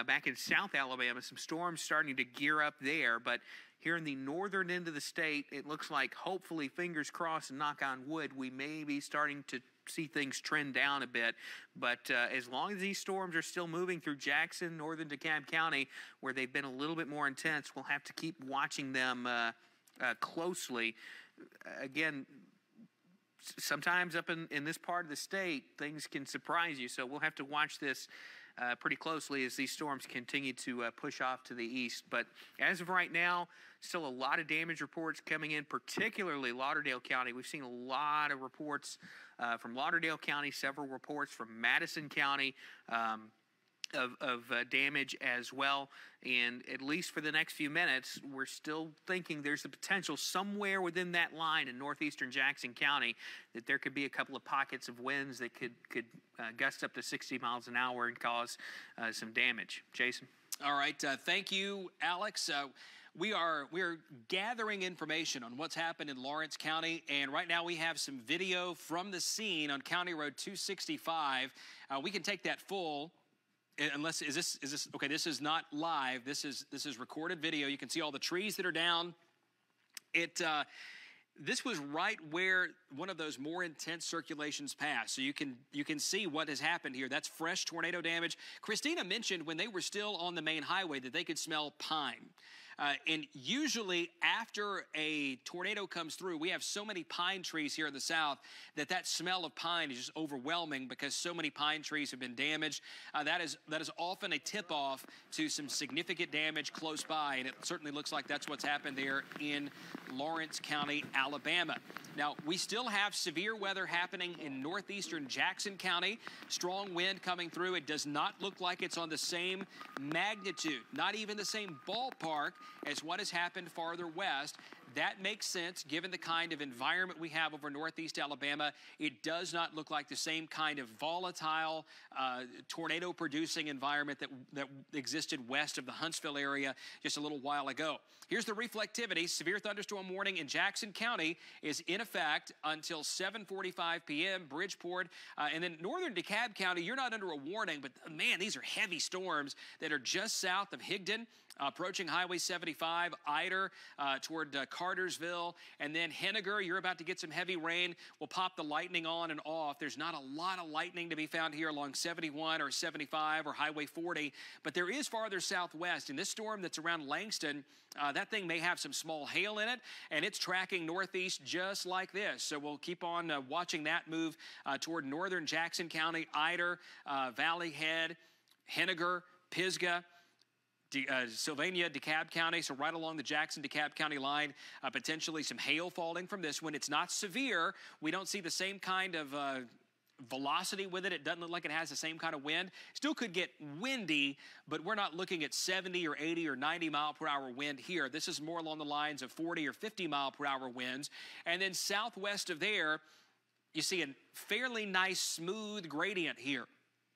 back in South Alabama, some storms starting to gear up there. But here in the northern end of the state, it looks like, hopefully, fingers crossed and knock on wood, we may be starting to see things trend down a bit. But as long as these storms are still moving through Jackson, northern DeKalb County, where they've been a little bit more intense, we'll have to keep watching them closely. Again, sometimes up in this part of the state, things can surprise you. So we'll have to watch this pretty closely as these storms continue to push off to the east. But as of right now, still a lot of damage reports coming in, particularly Lauderdale County. We've seen a lot of reports from Lauderdale County, several reports from Madison County of damage as well. And at least for the next few minutes, we're still thinking there's the potential somewhere within that line in northeastern Jackson County that there could be a couple of pockets of winds that could gust up to 60 miles an hour and cause some damage. Jason? All right. Thank you, Alex. We are gathering information on what's happened in Lawrence County, and right now we have some video from the scene on County Road 265. We can take that full. Unless is this okay? This is not live. This is recorded video. You can see all the trees that are down. This was right where one of those more intense circulations passed. So you can see what has happened here. That's fresh tornado damage. Christina mentioned when they were still on the main highway that they could smell pine. And usually after a tornado comes through, we have so many pine trees here in the south that smell of pine is just overwhelming because so many pine trees have been damaged. That is often a tip-off to some significant damage close by, and it certainly looks like that's what's happened there in Lawrence County, Alabama. Now, we still have severe weather happening in northeastern Jackson County. Strong wind coming through. It does not look like it's on the same magnitude, not even the same ballpark as what has happened farther west. That makes sense given the kind of environment we have over northeast Alabama. It does not look like the same kind of volatile tornado-producing environment that existed west of the Huntsville area just a little while ago. Here's the reflectivity. Severe thunderstorm warning in Jackson County is in effect until 7:45 p.m. Bridgeport. And then northern DeKalb County, you're not under a warning, but man, these are heavy storms that are just south of Higdon, approaching Highway 75, Eider toward Cartersville, and then Henniger. You're about to get some heavy rain. We'll pop the lightning on and off. There's not a lot of lightning to be found here along 71 or 75 or Highway 40, but there is farther southwest. In this storm that's around Langston, that thing may have some small hail in it, and it's tracking northeast just like this. So we'll keep on watching that move toward northern Jackson County, Eider, Valley Head, Henniger, Pisgah, Sylvania, DeKalb County, so right along the Jackson-DeKalb County line, potentially some hail falling from this one. It's not severe. We don't see the same kind of velocity with it. It doesn't look like it has the same kind of wind. Still could get windy, but we're not looking at 70 or 80 or 90 mile per hour wind here. This is more along the lines of 40 or 50 mile per hour winds. And then southwest of there, you see a fairly nice smooth gradient here.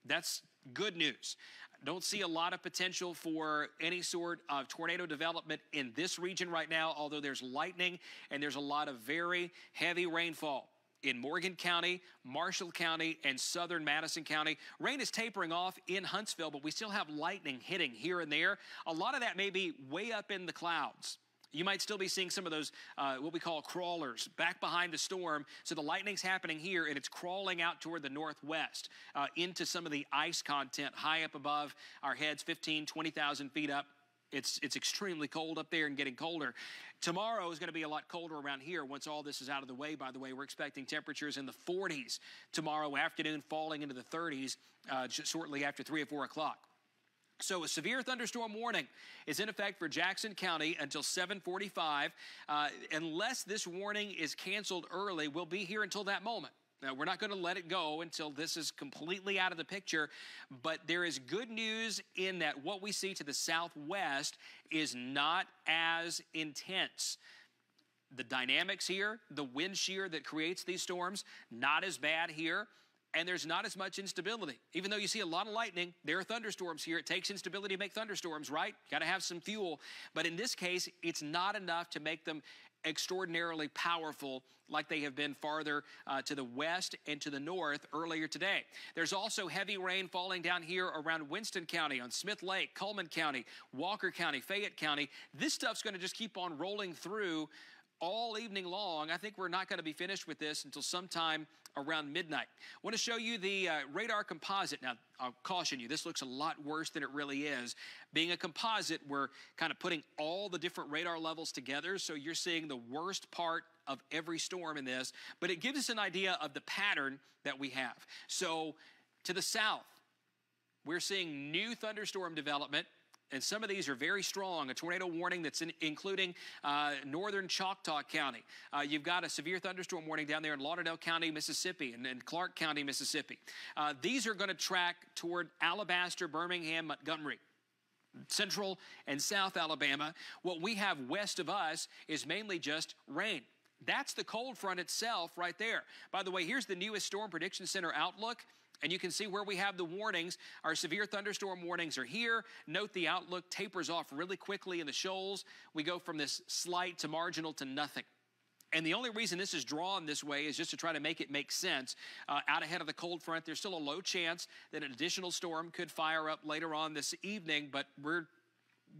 That's good news. Don't see a lot of potential for any sort of tornado development in this region right now, although there's lightning and there's a lot of very heavy rainfall in Morgan County, Marshall County, and southern Madison County. Rain is tapering off in Huntsville, but we still have lightning hitting here and there. A lot of that may be way up in the clouds. You might still be seeing some of those, what we call crawlers, back behind the storm. So the lightning's happening here, and it's crawling out toward the northwest into some of the ice content high up above our heads, 15, 20,000 feet up. It's extremely cold up there and getting colder. Tomorrow is going to be a lot colder around here once all this is out of the way, by the way. We're expecting temperatures in the 40s tomorrow afternoon, falling into the 30s shortly after 3 or 4 o'clock. So a severe thunderstorm warning is in effect for Jackson County until 7:45. Unless this warning is canceled early, we'll be here until that moment. Now, we're not going to let it go until this is completely out of the picture, but there is good news in that what we see to the southwest is not as intense. The dynamics here, the wind shear that creates these storms, not as bad here. And there's not as much instability. Even though you see a lot of lightning, there are thunderstorms here. It takes instability to make thunderstorms, right? Got to have some fuel. But in this case, it's not enough to make them extraordinarily powerful like they have been farther to the west and to the north earlier today. There's also heavy rain falling down here around Winston County, on Smith Lake, Cullman County, Walker County, Fayette County. This stuff's going to just keep on rolling through all evening long. I think we're not going to be finished with this until sometime around midnight. I want to show you the radar composite. Now, I'll caution you, this looks a lot worse than it really is. Being a composite, we're kind of putting all the different radar levels together, so you're seeing the worst part of every storm in this, but it gives us an idea of the pattern that we have. So to the south, we're seeing new thunderstorm development. And some of these are very strong. A tornado warning that's including northern Choctaw County. You've got a severe thunderstorm warning down there in Lauderdale County, Mississippi, and Clark County, Mississippi. These are going to track toward Alabaster, Birmingham, Montgomery. Central and South Alabama. What we have west of us is mainly just rain. That's the cold front itself right there. By the way, here's the newest Storm Prediction Center outlook. And you can see where we have the warnings. Our severe thunderstorm warnings are here. Note the outlook tapers off really quickly in the shoals. We go from this slight to marginal to nothing. And the only reason this is drawn this way is just to try to make it make sense. Out ahead of the cold front, there's still a low chance that an additional storm could fire up later on this evening, but we're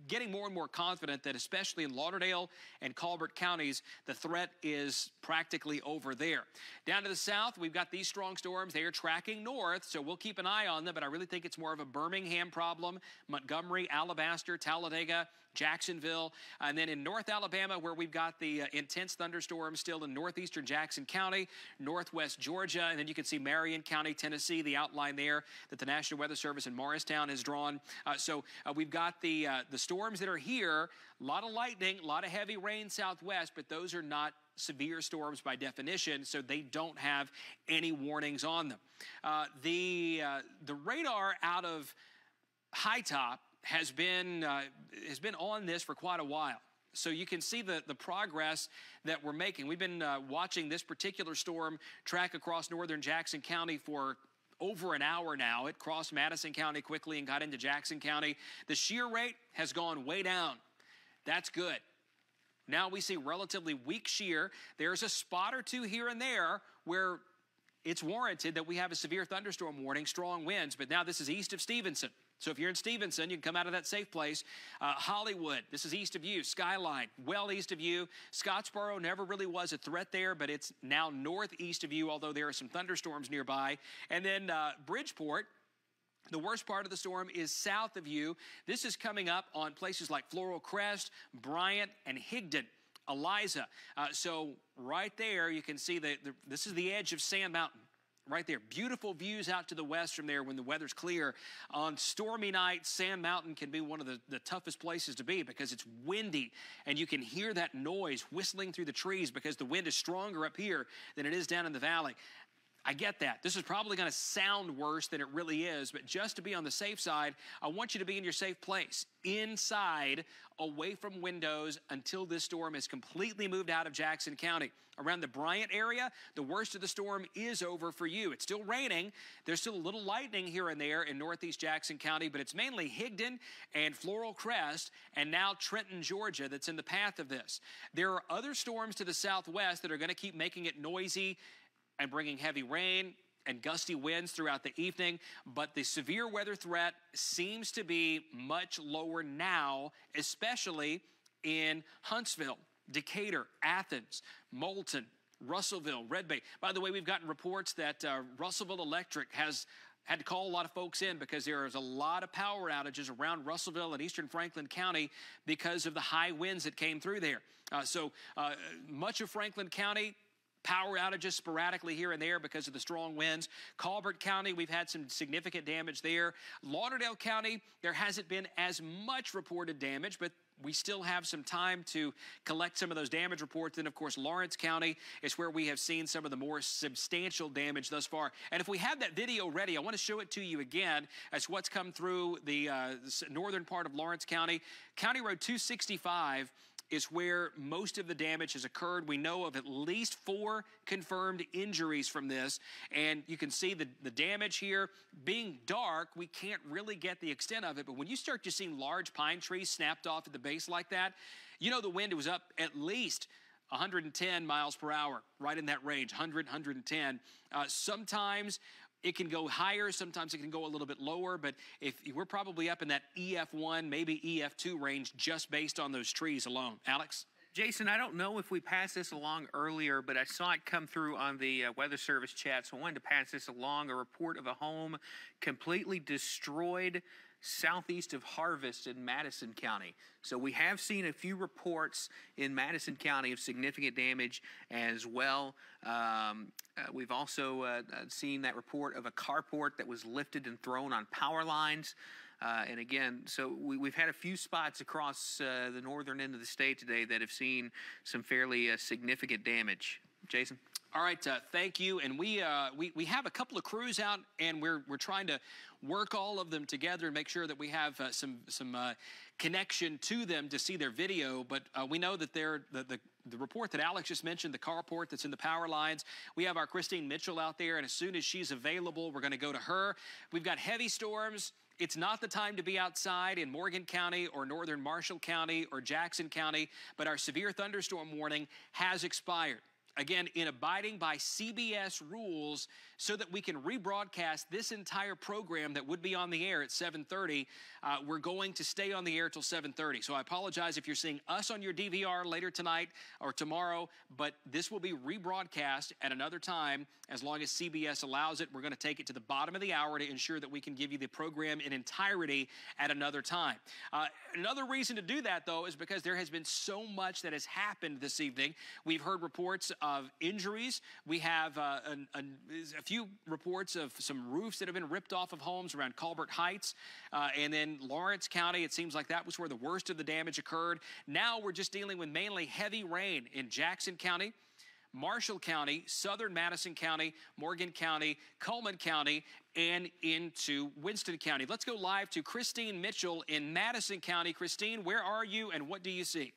getting more and more confident that especially in Lauderdale and Colbert counties, the threat is practically over there. Down to the south, we've got these strong storms. They are tracking north, so we'll keep an eye on them, but I really think it's more of a Birmingham problem. Montgomery, Alabaster, Talladega, Jacksonville, and then in North Alabama, where we've got the intense thunderstorms still in northeastern Jackson County, northwest Georgia, and then you can see Marion County, Tennessee, the outline there that the National Weather Service in Morristown has drawn. So we've got the storms that are here, a lot of lightning, a lot of heavy rain southwest, but those are not severe storms by definition, so they don't have any warnings on them. The radar out of High Top has been on this for quite a while. So you can see the progress that we're making. We've been watching this particular storm track across northern Jackson County for over an hour now. It crossed Madison County quickly and got into Jackson County. The shear rate has gone way down. That's good. Now we see relatively weak shear. There's a spot or two here and there where it's warranted that we have a severe thunderstorm warning, strong winds, but now this is east of Stevenson. So if you're in Stevenson, you can come out of that safe place. Hollywood, this is east of you. Skyline, well east of you. Scottsboro never really was a threat there, but it's now northeast of you, although there are some thunderstorms nearby. And then Bridgeport, the worst part of the storm is south of you. This is coming up on places like Floral Crest, Bryant, and Higdon. Eliza. So right there, you can see this is the edge of Sand Mountain. Right there. Beautiful views out to the west from there when the weather's clear. On stormy nights, Sand Mountain can be one of the toughest places to be because it's windy and you can hear that noise whistling through the trees because the wind is stronger up here than it is down in the valley. I get that. This is probably going to sound worse than it really is, but just to be on the safe side, I want you to be in your safe place, inside, away from windows until this storm is completely moved out of Jackson County. Around the Bryant area, the worst of the storm is over for you. It's still raining. There's still a little lightning here and there in northeast Jackson County, but it's mainly Higdon and Floral Crest and now Trenton, Georgia that's in the path of this. There are other storms to the southwest that are going to keep making it noisy and bringing heavy rain and gusty winds throughout the evening, but the severe weather threat seems to be much lower now, especially in Huntsville, Decatur, Athens, Moulton, Russellville, Red Bay. By the way, we've gotten reports that Russellville Electric has had to call a lot of folks in because there is a lot of power outages around Russellville and eastern Franklin County because of the high winds that came through there. So much of Franklin County, power outages sporadically here and there because of the strong winds. Colbert County, we've had some significant damage there. Lauderdale County, there hasn't been as much reported damage, but we still have some time to collect some of those damage reports. Then, of course, Lawrence County is where we have seen some of the more substantial damage thus far. And if we have that video ready, I want to show it to you again as what's come through the northern part of Lawrence County. County Road 265 is where most of the damage has occurred. We know of at least 4 confirmed injuries from this, and you can see the damage here. Being dark, we can't really get the extent of it, but when you start to see large pine trees snapped off at the base like that, you know the wind was up at least 110 miles per hour, right in that range, 100, 110. Sometimes it can go higher, sometimes it can go a little bit lower, but if we're probably up in that EF1, maybe EF2 range just based on those trees alone. Alex? Jason, I don't know if we passed this along earlier, but I saw it come through on the Weather Service chat, so I wanted to pass this along. A report of a home completely destroyed southeast of Harvest in Madison County. So we have seen a few reports in Madison County of significant damage as well. We've also seen that report of a carport that was lifted and thrown on power lines. And again, so we've had a few spots across the northern end of the state today that have seen some fairly significant damage. Jason? All right, thank you. And we have a couple of crews out, and we're trying to work all of them together and make sure that we have some connection to them to see their video. But we know that the report that Alex just mentioned, the carport that's in the power lines, we have our Christine Mitchell out there, and as soon as she's available, we're going to go to her. We've got heavy storms. It's not the time to be outside in Morgan County or northern Marshall County or Jackson County, but our severe thunderstorm warning has expired. Again, in abiding by CBS rules so that we can rebroadcast this entire program that would be on the air at 7:30, we're going to stay on the air till 7:30. So I apologize if you're seeing us on your DVR later tonight or tomorrow, but this will be rebroadcast at another time as long as CBS allows it. We're going to take it to the bottom of the hour to ensure that we can give you the program in entirety at another time. Another reason to do that, though, is because there has been so much that has happened this evening. We've heard reports of injuries. We have a few reports of some roofs that have been ripped off of homes around Colbert Heights. And then Lawrence County, it seems like that was where the worst of the damage occurred. Now we're just dealing with mainly heavy rain in Jackson County, Marshall County, southern Madison County, Morgan County, Cullman County, and into Winston County. Let's go live to Christine Mitchell in Madison County. Christine, where are you and what do you see?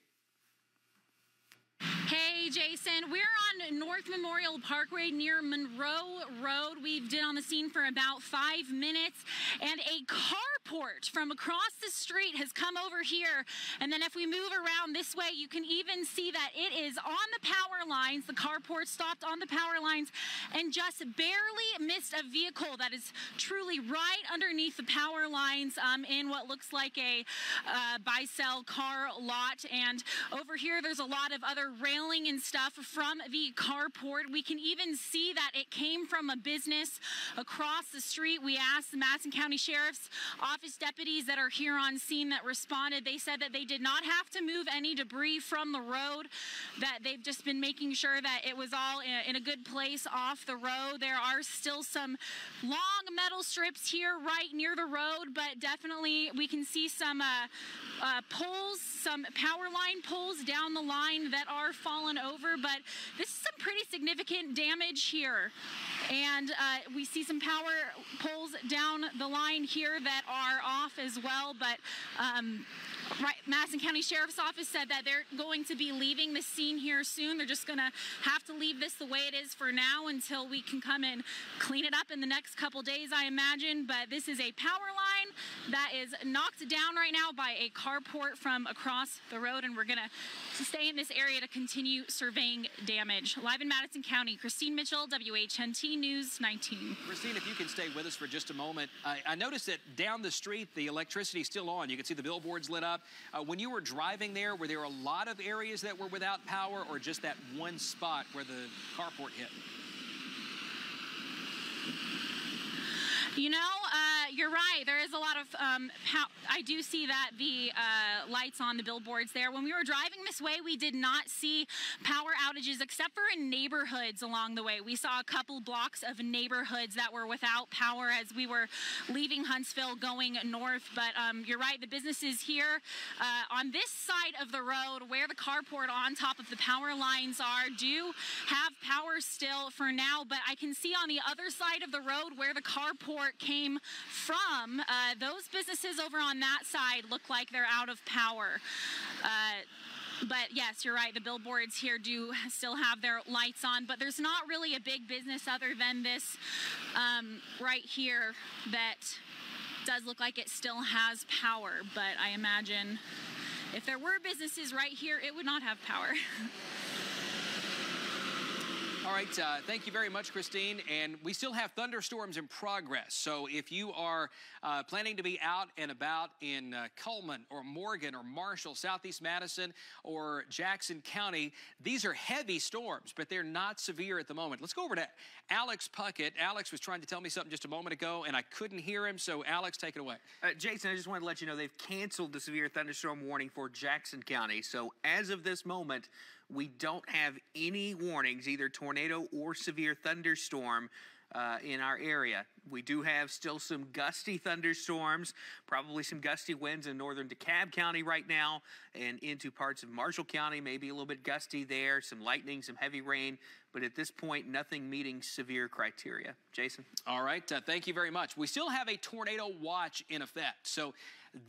Hey, Jason. We're on North Memorial Parkway near Monroe Road. We've been on the scene for about 5 minutes, and a carport from across the street has come over here. And then if we move around this way, you can even see that it is on the power lines. The carport stopped on the power lines and just barely missed a vehicle that is truly right underneath the power lines in what looks like a buy-sell car lot. And over here, there's a lot of other railing and stuff from the carport. We can even see that it came from a business across the street. We asked the Madison County Sheriff's Office deputies that are here on scene that responded. They said that they did not have to move any debris from the road, that they've just been making sure that it was all in a good place off the road. There are still some long metal strips here right near the road, but definitely we can see some poles, some power line poles down the line that are fallen over, but this is some pretty significant damage here. And we see some power poles down the line here that are off as well, but Madison County Sheriff's Office said that they're going to be leaving the scene here soon. They're just going to have to leave this the way it is for now until we can come and clean it up in the next couple days, I imagine. But this is a power line that is knocked down right now by a carport from across the road, and we're going to stay in this area to continue surveying damage. Live in Madison County, Christine Mitchell, WHNT News 19. Christine, if you can stay with us for just a moment. I noticed that down the street, the electricity is still on. You can see the billboards lit up. When you were driving there, were there a lot of areas that were without power, or just that one spot where the carport hit? You know, you're right. There is a lot of I do see that the lights on the billboards there. When we were driving this way, we did not see power outages except for in neighborhoods along the way. We saw a couple blocks of neighborhoods that were without power as we were leaving Huntsville going north. But you're right, the businesses here on this side of the road where the carport on top of the power lines are do have power still for now. But I can see on the other side of the road where the carport came from, those businesses over on that side look like they're out of power. But yes, you're right, the billboards here do still have their lights on, but there's not really a big business other than this right here that does look like it still has power. But I imagine if there were businesses right here, it would not have power. All right, thank you very much, Christine. And we still have thunderstorms in progress. So if you are planning to be out and about in Cullman or Morgan or Marshall, Southeast Madison or Jackson County, these are heavy storms, but they're not severe at the moment. Let's go over to Alex Puckett. Alex was trying to tell me something just a moment ago, and I couldn't hear him. So, Alex, take it away. Jason, I just wanted to let you know they've canceled the severe thunderstorm warning for Jackson County. So as of this moment, we don't have any warnings, either tornado or severe thunderstorm in our area. We do have still some gusty thunderstorms, probably some gusty winds in northern DeKalb County right now and into parts of Marshall County, maybe a little bit gusty there, some lightning, some heavy rain, but at this point, nothing meeting severe criteria. Jason? All right, thank you very much. We still have a tornado watch in effect, so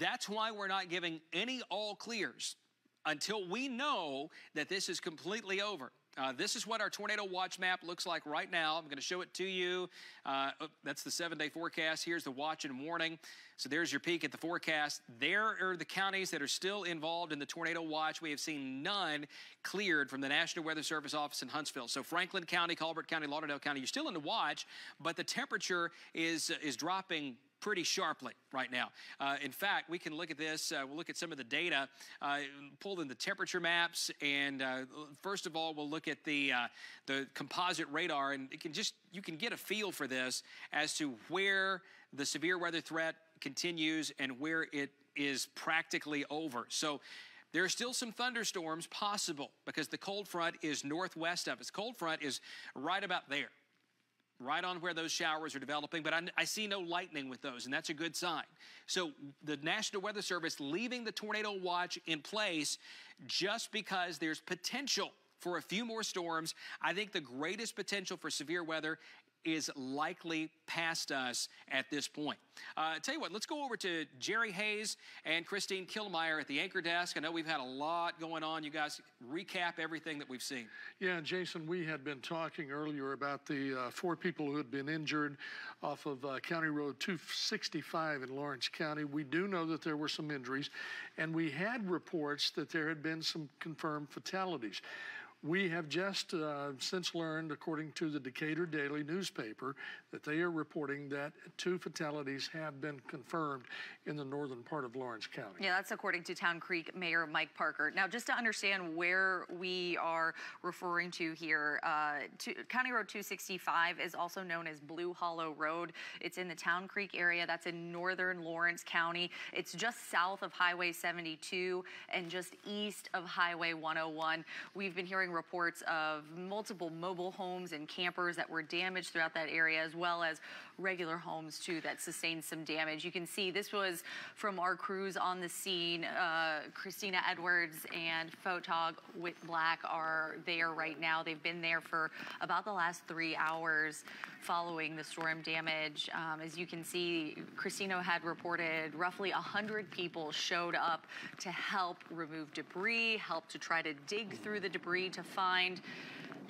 that's why we're not giving any all clears until we know that this is completely over. This is what our tornado watch map looks like right now. I'm going to show it to you. That's the 7-day forecast. Here's the watch and warning. So there's your peek at the forecast. There are the counties that are still involved in the tornado watch. We have seen none cleared from the National Weather Service office in Huntsville. So Franklin County, Colbert County, Lauderdale County, you're still in the watch, but the temperature is dropping pretty sharply right now. In fact, we can look at this. We'll look at some of the data, pull in the temperature maps, and first of all, we'll look at the composite radar, and you can get a feel for this as to where the severe weather threat continues and where it is practically over. So there are still some thunderstorms possible because the cold front is northwest of us. Cold front is right about there, right on where those showers are developing, but I see no lightning with those, and that's a good sign. So the National Weather Service leaving the tornado watch in place just because there's potential for a few more storms. I think the greatest potential for severe weather is likely past us at this point. Tell you what, let's go over to Jerry Hayes and Christine Killmeyer at the anchor desk. I know we've had a lot going on. You guys recap everything that we've seen. Yeah, Jason, we had been talking earlier about the 4 people who had been injured off of County Road 265 in Lawrence County. We do know that there were some injuries, and we had reports that there had been some confirmed fatalities. We have just since learned, according to the Decatur Daily newspaper, that they are reporting that 2 fatalities have been confirmed in the northern part of Lawrence County. Yeah, that's according to Town Creek Mayor Mike Parker. Now, just to understand where we are referring to here, County Road 265 is also known as Blue Hollow Road. It's in the Town Creek area. That's in northern Lawrence County. It's just south of Highway 72 and just east of Highway 101. We've been hearing reports of multiple mobile homes and campers that were damaged throughout that area, as well as regular homes too that sustained some damage. You can see this was from our crews on the scene. Cristina Edwards and Photog Whit Black are there right now. They've been there for about the last 3 hours following the storm damage. As you can see, Christina had reported roughly 100 people showed up to help remove debris, help to try to dig through the debris to find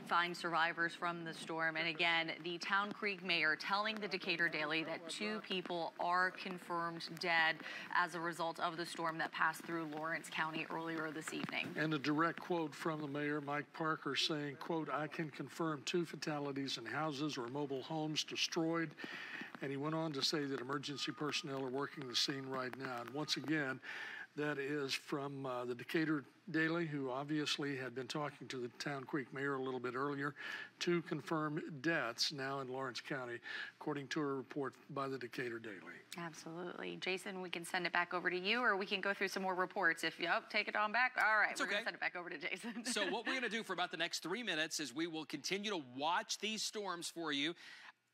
find survivors from the storm. And again, the Town Creek mayor telling the Decatur Daily that 2 people are confirmed dead as a result of the storm that passed through Lawrence County earlier this evening. And a direct quote from the mayor, Mike Parker, saying, quote, "I can confirm 2 fatalities and houses or mobile homes destroyed." And he went on to say that emergency personnel are working the scene right now. And once again, that is from the Decatur Daily, who obviously had been talking to the Town Creek mayor a little bit earlier. 2 confirmed deaths now in Lawrence County, according to a report by the Decatur Daily. Absolutely. Jason, we can send it back over to you, or we can go through some more reports. If you take it on back. All right, we're going to send it back over to Jason. So what we're going to do for about the next 3 minutes is we will continue to watch these storms for you.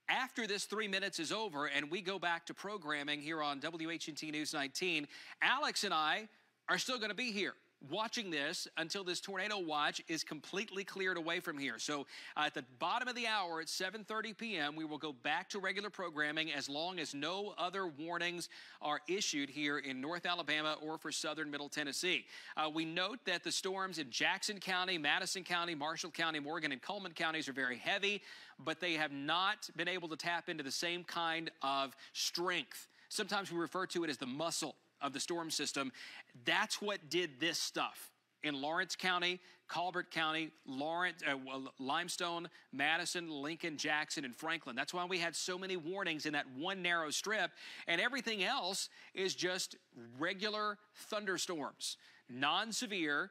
After this 3 minutes is over and we go back to programming here on WHNT News 19, Alex and I are still going to be here watching this until this tornado watch is completely cleared away from here. So at the bottom of the hour at 7:30 p.m., we will go back to regular programming as long as no other warnings are issued here in North Alabama or for southern Middle Tennessee. We note that the storms in Jackson County, Madison County, Marshall County, Morgan, and Coleman counties are very heavy, but they have not been able to tap into the same kind of strength. Sometimes we refer to it as the muscle of the storm system. That's what did this stuff in Lawrence County, Colbert County, Limestone, Madison, Lincoln, Jackson, and Franklin. That's why we had so many warnings in that one narrow strip, and everything else is just regular thunderstorms, non-severe,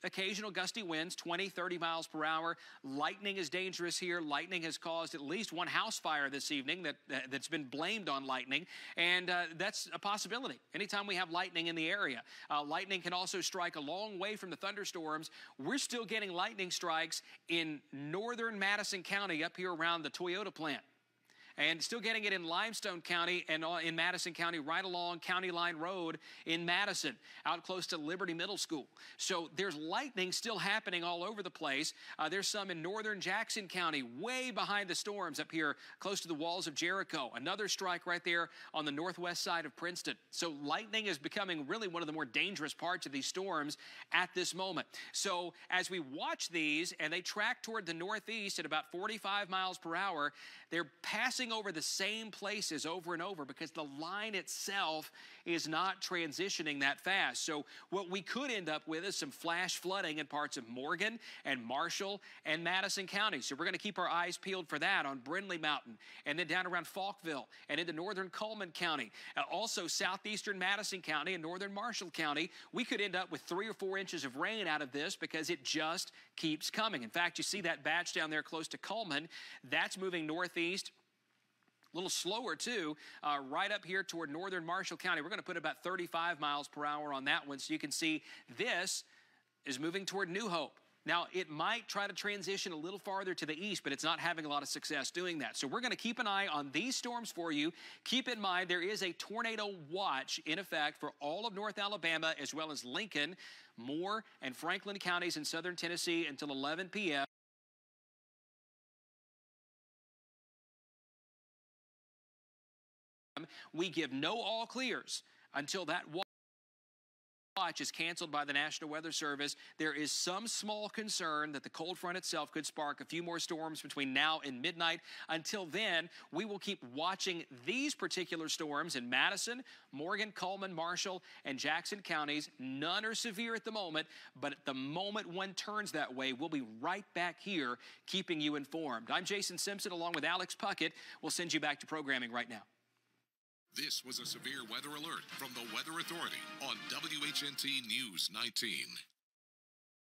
occasional gusty winds, 20, 30 miles per hour. Lightning is dangerous here. Lightning has caused at least 1 house fire this evening that's been blamed on lightning, and that's a possibility anytime we have lightning in the area. Lightning can also strike a long way from the thunderstorms. We're still getting lightning strikes in northern Madison County up here around the Toyota plant. And still getting it in Limestone County and in Madison County right along County Line Road in Madison, out close to Liberty Middle School. So there's lightning still happening all over the place. There's some in northern Jackson County, way behind the storms up here close to the walls of Jericho. Another strike right there on the northwest side of Princeton. So lightning is becoming really one of the more dangerous parts of these storms at this moment. So as we watch these and they track toward the northeast at about 45 miles per hour, they're passing over the same places over and over because the line itself is not transitioning that fast. So what we could end up with is some flash flooding in parts of Morgan and Marshall and Madison County. So we're going to keep our eyes peeled for that on Brindley Mountain and then down around Falkville and into northern Coleman County. Also southeastern Madison County and northern Marshall County. We could end up with 3 or 4 inches of rain out of this because it just keeps coming. In fact, you see that batch down there close to Coleman. That's moving northeast. A little slower, too, right up here toward northern Marshall County. We're going to put about 35 miles per hour on that one, so you can see this is moving toward New Hope. Now, it might try to transition a little farther to the east, but it's not having a lot of success doing that. So we're going to keep an eye on these storms for you. Keep in mind there is a tornado watch in effect for all of North Alabama as well as Lincoln, Moore, and Franklin counties in southern Tennessee until 11 p.m. We give no all clears until that watch is canceled by the National Weather Service. There is some small concern that the cold front itself could spark a few more storms between now and midnight. Until then, we will keep watching these particular storms in Madison, Morgan, Coleman, Marshall, and Jackson counties. None are severe at the moment, but at the moment one turns that way, we'll be right back here keeping you informed. I'm Jason Simpson along with Alex Puckett. We'll send you back to programming right now. This was a severe weather alert from the Weather Authority on WHNT News 19.